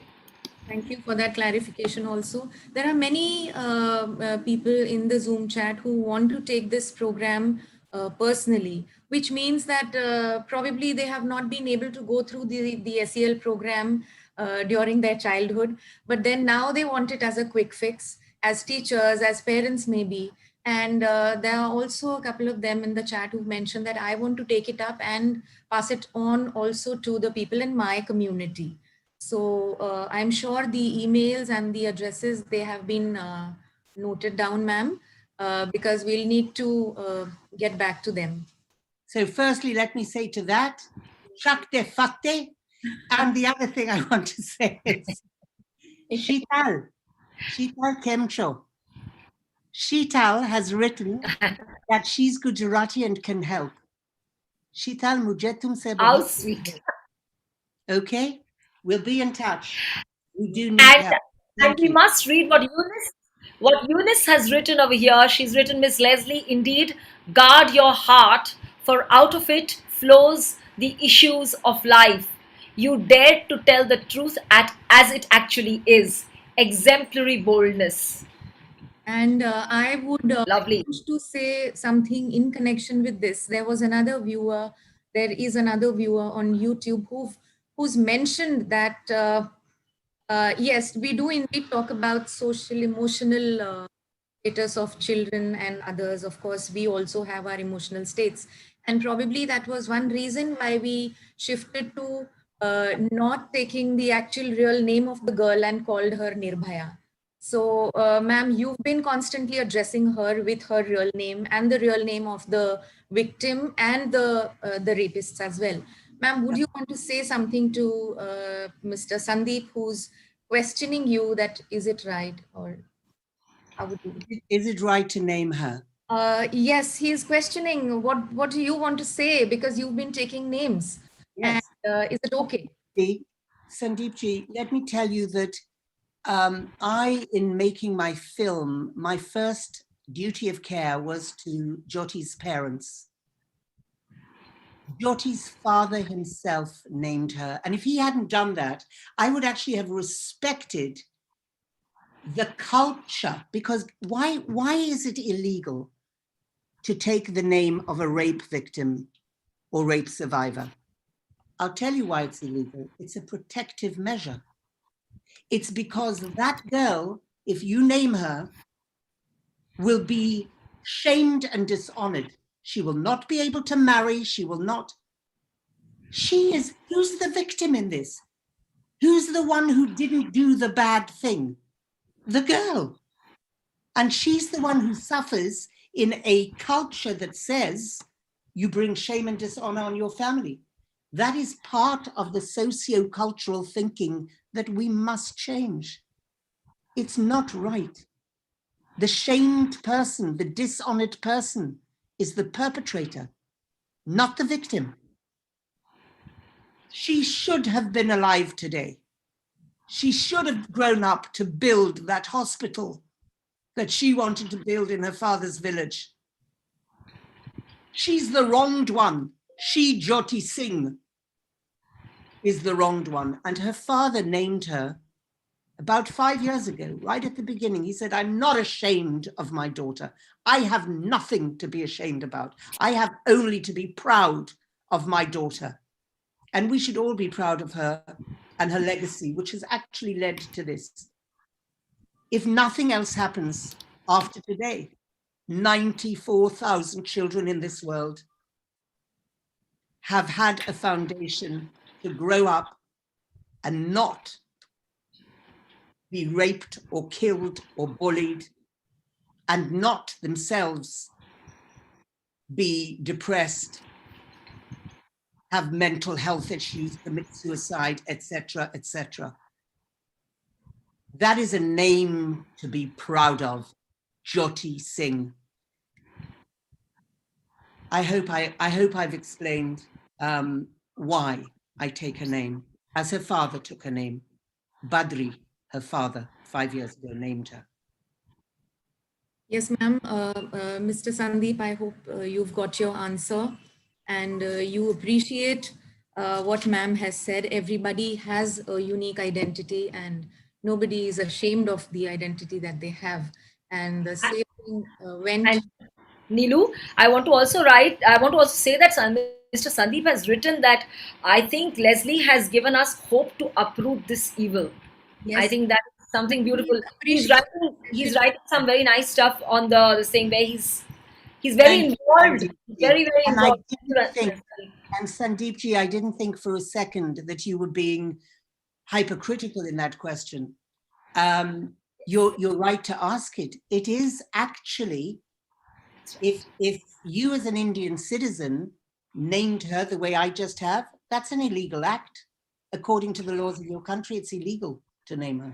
Speaker 9: Thank you for that clarification also. There are many people in the Zoom chat who want to take this program personally, which means that probably they have not been able to go through the SEL program during their childhood, but then now they want it as a quick fix, as teachers, as parents maybe. And there are also a couple of them in the chat who mentioned that I want to take it up and pass it on also to the people in my community. So I'm sure the emails and the addresses, they have been noted down, ma'am, because we'll need to get back to them.
Speaker 10: So firstly, let me say to that, Shakte Fakte. And the other thing I want to say is, Sheetal Kemcho. Sheetal has written that she's Gujarati and can help. Sheetal, mujhe tumse
Speaker 3: How
Speaker 10: bahut
Speaker 3: sweet.
Speaker 10: Okay, we'll be in touch. We do need
Speaker 3: And,
Speaker 10: help.
Speaker 3: and we must read what Eunice has written over here. She's written, Miss Leslie, indeed, guard your heart, for out of it flows the issues of life. You dare to tell the truth as it actually is. Exemplary boldness.
Speaker 9: And I would
Speaker 3: Lovely.
Speaker 9: wish to say something in connection with this. There is another viewer on YouTube who's mentioned that yes, we do indeed talk about social emotional status of children and others. Of course, we also have our emotional states, and probably that was one reason why we shifted to not taking the actual real name of the girl and called her Nirbhaya. So, ma'am, you've been constantly addressing her with her real name and the real name of the victim and the rapists as well. Ma'am, would you want to say something to Mr. Sandeep, who's questioning you that is it right, or how would you?
Speaker 10: Is it right to name her?
Speaker 9: Yes, he's questioning what do you want to say, because you've been taking names.
Speaker 10: Yes.
Speaker 9: And is it okay?
Speaker 10: Sandeep ji, let me tell you that in making my film, my first duty of care was to Jyoti's parents. Jyoti's father himself named her. And if he hadn't done that, I would actually have respected the culture, because why is it illegal to take the name of a rape victim or rape survivor? I'll tell you why it's illegal. It's a protective measure. It's because that girl, if you name her, will be shamed and dishonored. She will not be able to marry. Who's the victim in this? Who's the one who didn't do the bad thing? The girl. And she's the one who suffers in a culture that says you bring shame and dishonor on your family. That is part of the socio-cultural thinking that we must change. It's not right. The shamed person, the dishonored person, is the perpetrator, not the victim. She should have been alive today. She should have grown up to build that hospital that she wanted to build in her father's village. She's the wronged one. She, Jyoti Singh, is the wronged one. And her father named her about 5 years ago, right at the beginning. He said, I'm not ashamed of my daughter. I have nothing to be ashamed about. I have only to be proud of my daughter. And we should all be proud of her and her legacy, which has actually led to this. If nothing else happens after today, 94,000 children in this world have had a foundation to grow up and not be raped or killed or bullied, and not themselves be depressed, have mental health issues, commit suicide, etc., etc. That is a name to be proud of, Jyoti Singh. I hope I've explained why I take her name. as her father took her name. Badri, her father, 5 years ago, named her.
Speaker 9: Yes, ma'am. Mr. Sandeep, I hope you've got your answer and you appreciate what ma'am has said. Everybody has a unique identity and nobody is ashamed of the identity that they have. And the same thing went.
Speaker 3: And Nilu, I want to also say that Mr. Sandeep has written that I think Leslie has given us hope to uproot this evil. I
Speaker 9: Yes.
Speaker 3: think that is something
Speaker 9: Please
Speaker 3: beautiful. He's
Speaker 9: appreciate
Speaker 3: writing some very nice stuff on the thing where he's very
Speaker 10: Thank you,
Speaker 3: involved.
Speaker 10: Sandeep ji.
Speaker 3: Very, very
Speaker 10: And I
Speaker 3: involved.
Speaker 10: didn't think, and Sandeep ji, I didn't think for a second that you were being hypercritical in that question. You're right to ask it. It is actually, if you as an Indian citizen named her the way I just have, that's an illegal act. According to the laws of your country, it's illegal to name her.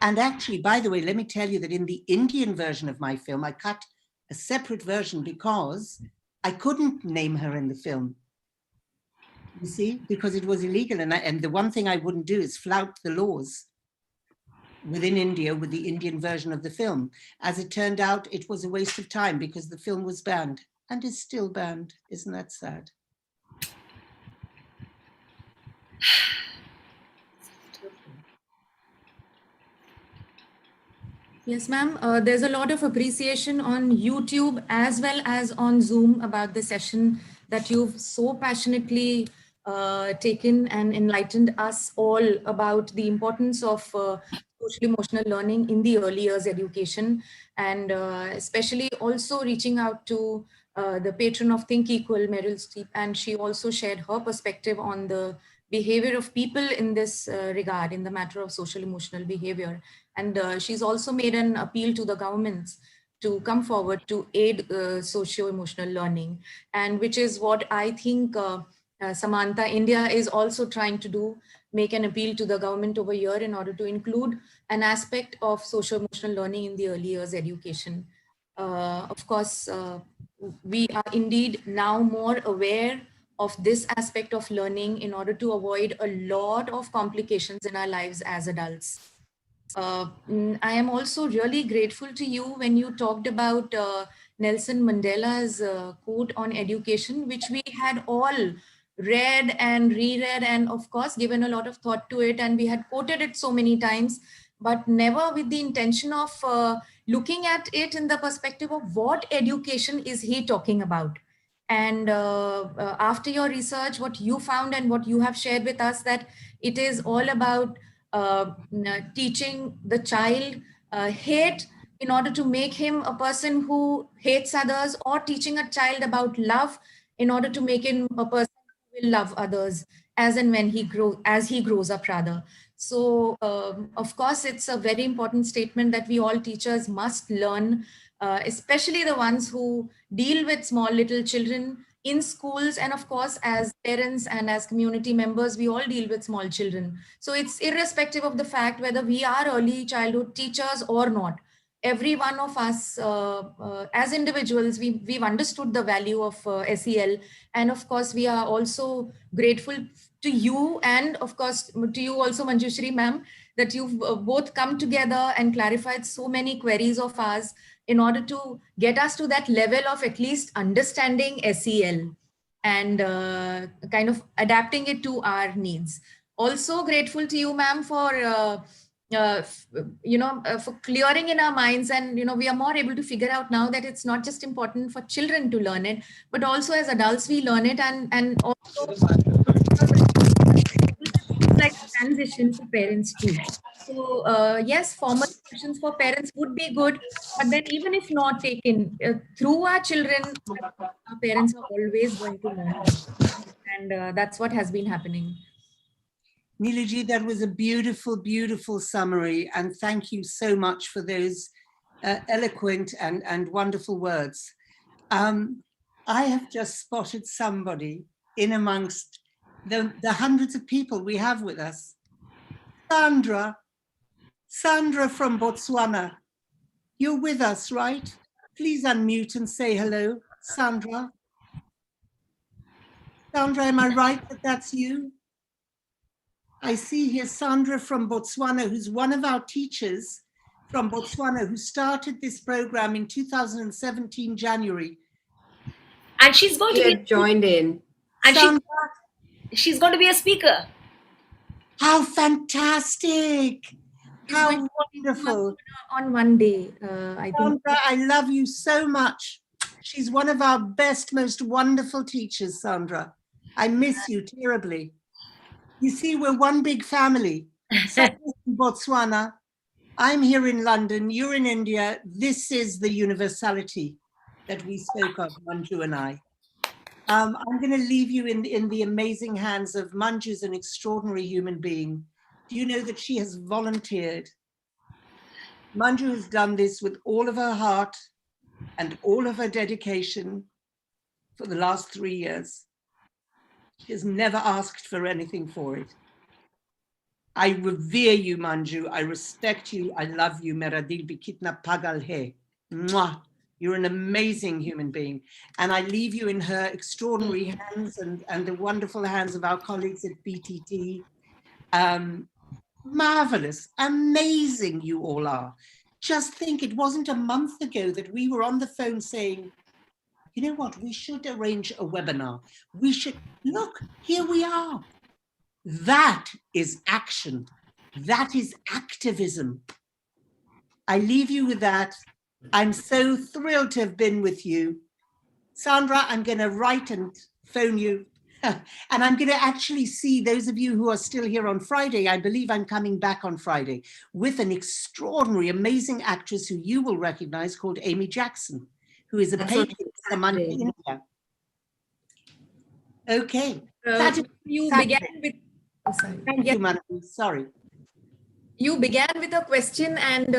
Speaker 10: And actually, by the way, let me tell you that in the Indian version of my film, I cut a separate version because I couldn't name her in the film. You see, because it was illegal. And the one thing I wouldn't do is flout the laws within India with the Indian version of the film. As it turned out, it was a waste of time because the film was banned and is still banned. Isn't that sad?
Speaker 9: Yes, ma'am. There's a lot of appreciation on YouTube as well as on Zoom about the session that you've so passionately taken and enlightened us all about the importance of social emotional learning in the early years education, and especially also reaching out to the patron of Think Equal, Meryl Streep, and she also shared her perspective on the behavior of people in this regard, in the matter of social emotional behavior. And she's also made an appeal to the governments to come forward to aid socio-emotional learning, and which is what I think Samantha, India is also trying to do, make an appeal to the government over here in order to include an aspect of socio-emotional learning in the early years education. Of course, we are indeed now more aware of this aspect of learning in order to avoid a lot of complications in our lives as adults. I am also really grateful to you when you talked about Nelson Mandela's quote on education, which we had all read and reread and of course given a lot of thought to it, and we had quoted it so many times, but never with the intention of looking at it in the perspective of what education is he talking about. And after your research, what you found and what you have shared with us, that it is all about teaching the child hate in order to make him a person who hates others, or teaching a child about love in order to make him a person who will love others as and when he grows up rather. So of course it's a very important statement that we all teachers must learn, especially the ones who deal with small little children in schools, and of course as parents and as community members we all deal with small children. So it's irrespective of the fact whether we are early childhood teachers or not, every one of us as individuals, we've understood the value of SEL, and of course we are also grateful to you, and of course to you also Manjushri ma'am, that you've both come together and clarified so many queries of ours in order to get us to that level of at least understanding SEL and kind of adapting it to our needs. Also grateful to you, ma'am, for for clearing in our minds, and we are more able to figure out now that it's not just important for children to learn it, but also as adults we learn it, and also like a transition for parents too. So yes, formal sessions for parents would be good, but then even if not taken through our children, our parents are always going to learn, and that's what has been happening.
Speaker 10: Neelaji, that was a beautiful, beautiful summary, and thank you so much for those eloquent and wonderful words. I have just spotted somebody in amongst the hundreds of people we have with us. Sandra from Botswana, you're with us, right? Please unmute and say hello, Sandra. Sandra, am I right that that's you? I see here Sandra from Botswana, who's one of our teachers from Botswana, who started this program in 2017, January.
Speaker 3: And she's going to be
Speaker 11: joined in.
Speaker 3: And
Speaker 10: Sandra,
Speaker 3: she's going to be a speaker.
Speaker 10: how fantastic! How wonderful!
Speaker 9: On one day, I think.
Speaker 10: Sandra, I love you so much. She's one of our best, most wonderful teachers, Sandra. I miss you terribly. You see, we're one big family. Sandra's in Botswana. I'm here in London. You're in India. This is the universality that we spoke of, Manju and I. I'm going to leave you in the amazing hands of Manju's an extraordinary human being. Do you know that she has volunteered? Manju has done this with all of her heart and all of her dedication for the last 3 years. She has never asked for anything for it. I revere you, Manju. I respect you. I love you. Mera dil bhi kitna pagal hai. Mwah. You're an amazing human being. And I leave you in her extraordinary hands and the wonderful hands of our colleagues at BTT. Marvelous, amazing you all are. Just think, it wasn't a month ago that we were on the phone saying, you know what, we should arrange a webinar. We should, look, here we are. That is action. That is activism. I leave you with that. I'm so thrilled to have been with you. Sandra, I'm going to write and phone you. And I'm going to actually see those of you who are still here on Friday. I believe I'm coming back on Friday with an extraordinary, amazing actress who you will recognize called Amy Jackson, who is a patron among India. Okay.
Speaker 9: You began with. Oh, sorry.
Speaker 10: Thank you, Manju. Sorry.
Speaker 9: You began with a question, and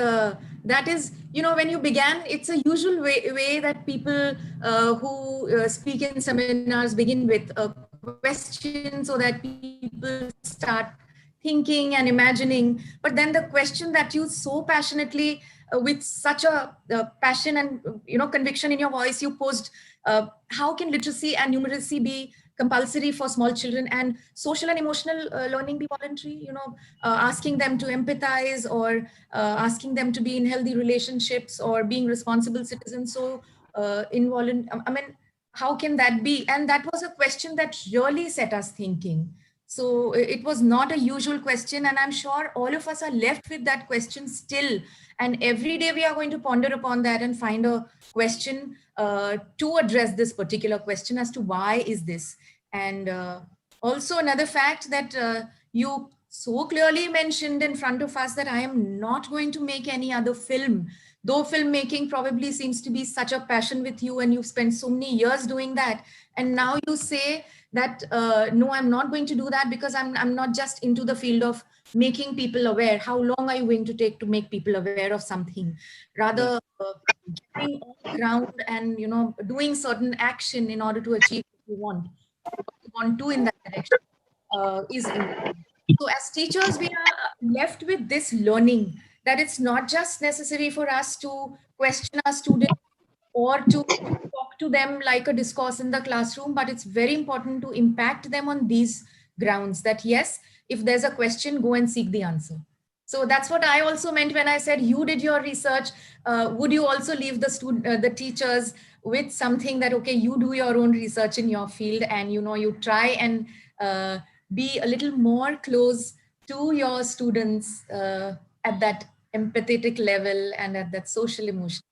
Speaker 9: that is, when you began, it's a usual way that people who speak in seminars begin with a question so that people start thinking and imagining. But then the question that you so passionately, with such a passion and conviction in your voice, you posed, how can literacy and numeracy be compulsory for small children and social and emotional learning be voluntary, asking them to empathize or asking them to be in healthy relationships or being responsible citizens. So how can that be? And that was a question that really set us thinking. So it was not a usual question, and I'm sure all of us are left with that question still. And every day we are going to ponder upon that and find a question to address this particular question as to why is this. And also another fact that you so clearly mentioned in front of us, that I am not going to make any other film, though filmmaking probably seems to be such a passion with you and you've spent so many years doing that. And now you say that, no, I'm not going to do that because I'm not just into the field of making people aware. How long are you going to take to make people aware of something? Rather, getting on the ground and, doing certain action in order to achieve what you want to in that direction is important. So as teachers, we are left with this learning that it's not just necessary for us to question our students or to talk to them like a discourse in the classroom, but it's very important to impact them on these grounds that, yes, if there's a question, go and seek the answer. So that's what I also meant when I said you did your research. Would you also leave the teachers with something that, okay, you do your own research in your field and, you try and be a little more close to your students at that empathetic level and at that social emotion.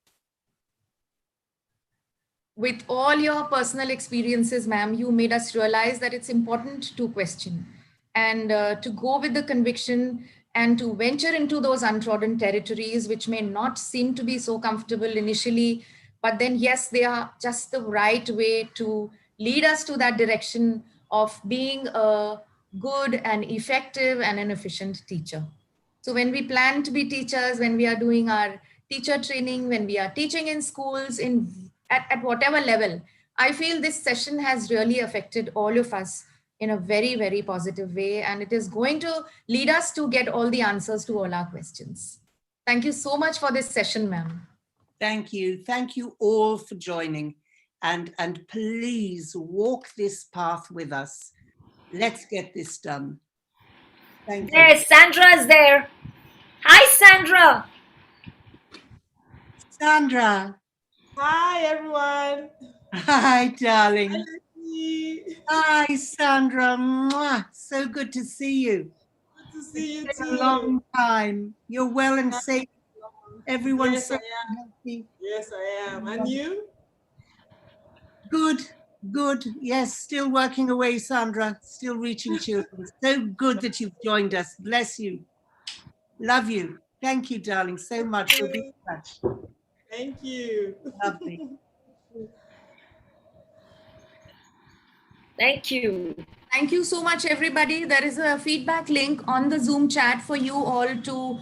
Speaker 9: With all your personal experiences, ma'am, you made us realize that it's important to question and to go with the conviction and to venture into those untrodden territories, which may not seem to be so comfortable initially, but then, yes, they are just the right way to lead us to that direction of being a good and effective and an efficient teacher. So when we plan to be teachers, when we are doing our teacher training, when we are teaching in schools, at whatever level, I feel this session has really affected all of us in a very, very positive way. And it is going to lead us to get all the answers to all our questions. Thank you so much for this session, ma'am.
Speaker 10: Thank you. Thank you all for joining. And please walk this path with us. Let's get this done. Thank you.
Speaker 3: There, Sandra is there. Hi, Sandra.
Speaker 10: Sandra.
Speaker 12: Hi, everyone.
Speaker 10: Hi, darling.
Speaker 12: Leslie.
Speaker 10: Hi, Sandra. Mwah. So good to see you.
Speaker 12: Good to see you
Speaker 10: It's been
Speaker 12: too.
Speaker 10: a long time. You're well and safe. Everyone's
Speaker 12: Yes, I
Speaker 10: safe and healthy.
Speaker 12: Yes, I am. And you?
Speaker 10: Good, good. Yes, still working away, Sandra. Still reaching children. So good that you've joined us. Bless you. Love you. Thank you, darling, so much. We'll be in touch.
Speaker 12: Thank you.
Speaker 10: Lovely.
Speaker 3: Thank you.
Speaker 9: Thank you so much, everybody. There is a feedback link on the Zoom chat for you all to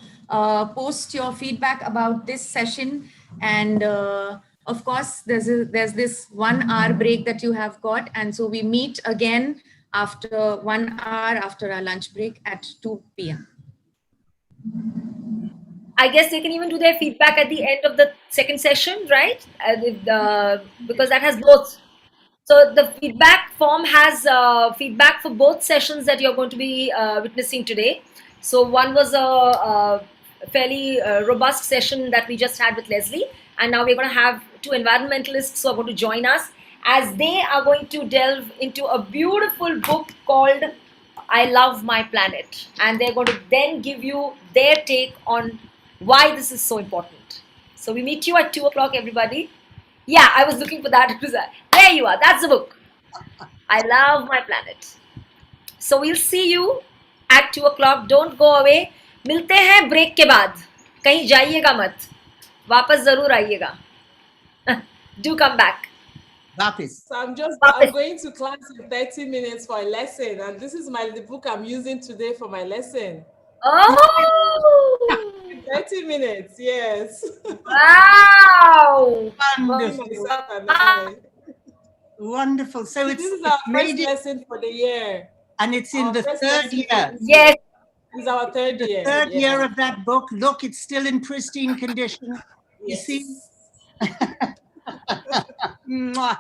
Speaker 9: post your feedback about this session. And of course, there's this 1 hour break that you have got. And so we meet again after 1 hour after our lunch break at 2 p.m.
Speaker 3: I guess they can even do their feedback at the end of the second session, right? Because that has both. So the feedback form has feedback for both sessions that you're going to be witnessing today. So one was a fairly robust session that we just had with Leslie, and now we're going to have two environmentalists who are going to join us as they are going to delve into a beautiful book called I Love My Planet, and they're going to then give you their take on why this is so important. So we meet you at 2 o'clock, everybody. Yeah, I was looking for that. It was there you are. That's the book. I Love My Planet. So we'll see you at 2 o'clock. Don't go away. मिलते हैं break के बाद. कहीं जाइएगा मत. वापस जरूर आइएगा. Do come back.
Speaker 10: Vapis.
Speaker 12: So I'm going to class in 30 minutes for a lesson, and this is the book I'm using today for my lesson.
Speaker 3: Oh!
Speaker 12: 30 minutes, yes.
Speaker 3: Wow!
Speaker 10: Wonderful. Wonderful. So
Speaker 12: this is our first lesson for the year.
Speaker 10: And it's in the third year.
Speaker 3: Yes.
Speaker 12: It's our third year.
Speaker 10: Third year of that book. Look, it's still in pristine condition. You see?
Speaker 3: We're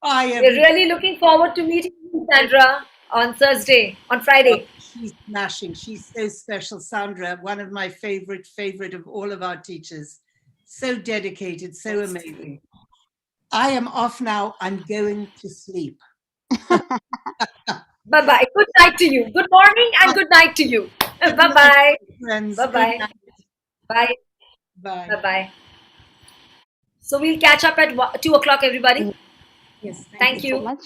Speaker 3: really looking forward to meeting you, Sandra, on Friday.
Speaker 10: She's smashing. She's so special, Sandra. One of my favorite of all of our teachers. So dedicated, so amazing. I am off now. I'm going to sleep.
Speaker 3: Bye-bye. Good night to you. Good morning and good night to you. Bye-bye.
Speaker 10: Friends.
Speaker 3: Bye-bye. Bye.
Speaker 10: Bye.
Speaker 3: Bye-bye. So we'll catch up at 2 o'clock, everybody.
Speaker 9: Yes.
Speaker 3: Thank you
Speaker 11: so much.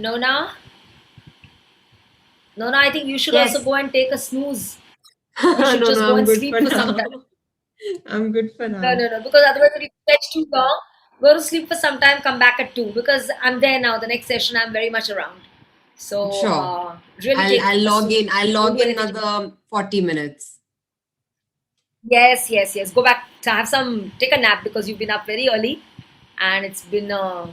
Speaker 3: Nona, I think you should also go and take a snooze. You should just go and sleep for some time.
Speaker 11: I'm good for now.
Speaker 3: No, because otherwise if you stretch too long, go to sleep for some time, come back at 2 because I'm there now. The next session I'm very much around. So
Speaker 11: Sure.
Speaker 3: really
Speaker 11: I'll log in. I'll log in another 40 minutes.
Speaker 3: Yes. Go back to take a nap because you've been up very early and it's been a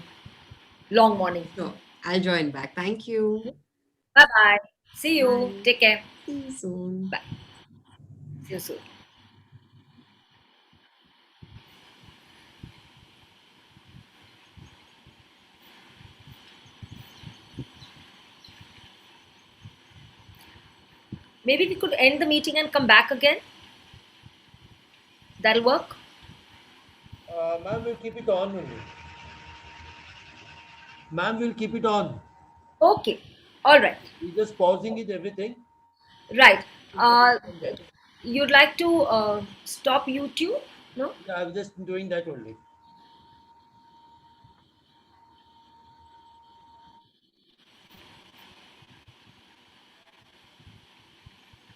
Speaker 3: long morning.
Speaker 11: Sure. I'll join back. Thank you.
Speaker 3: Bye-bye. See you.
Speaker 11: Bye.
Speaker 3: Take care.
Speaker 11: See you soon.
Speaker 3: Bye. See you soon. Maybe we could end the meeting and come back again. That'll work.
Speaker 12: Ma'am, we'll keep it on only. Ma'am, we'll keep it on.
Speaker 3: Okay. All right.
Speaker 12: We're just pausing it, everything.
Speaker 3: Right. You'd like to stop YouTube? No?
Speaker 12: Yeah, I was just doing that only.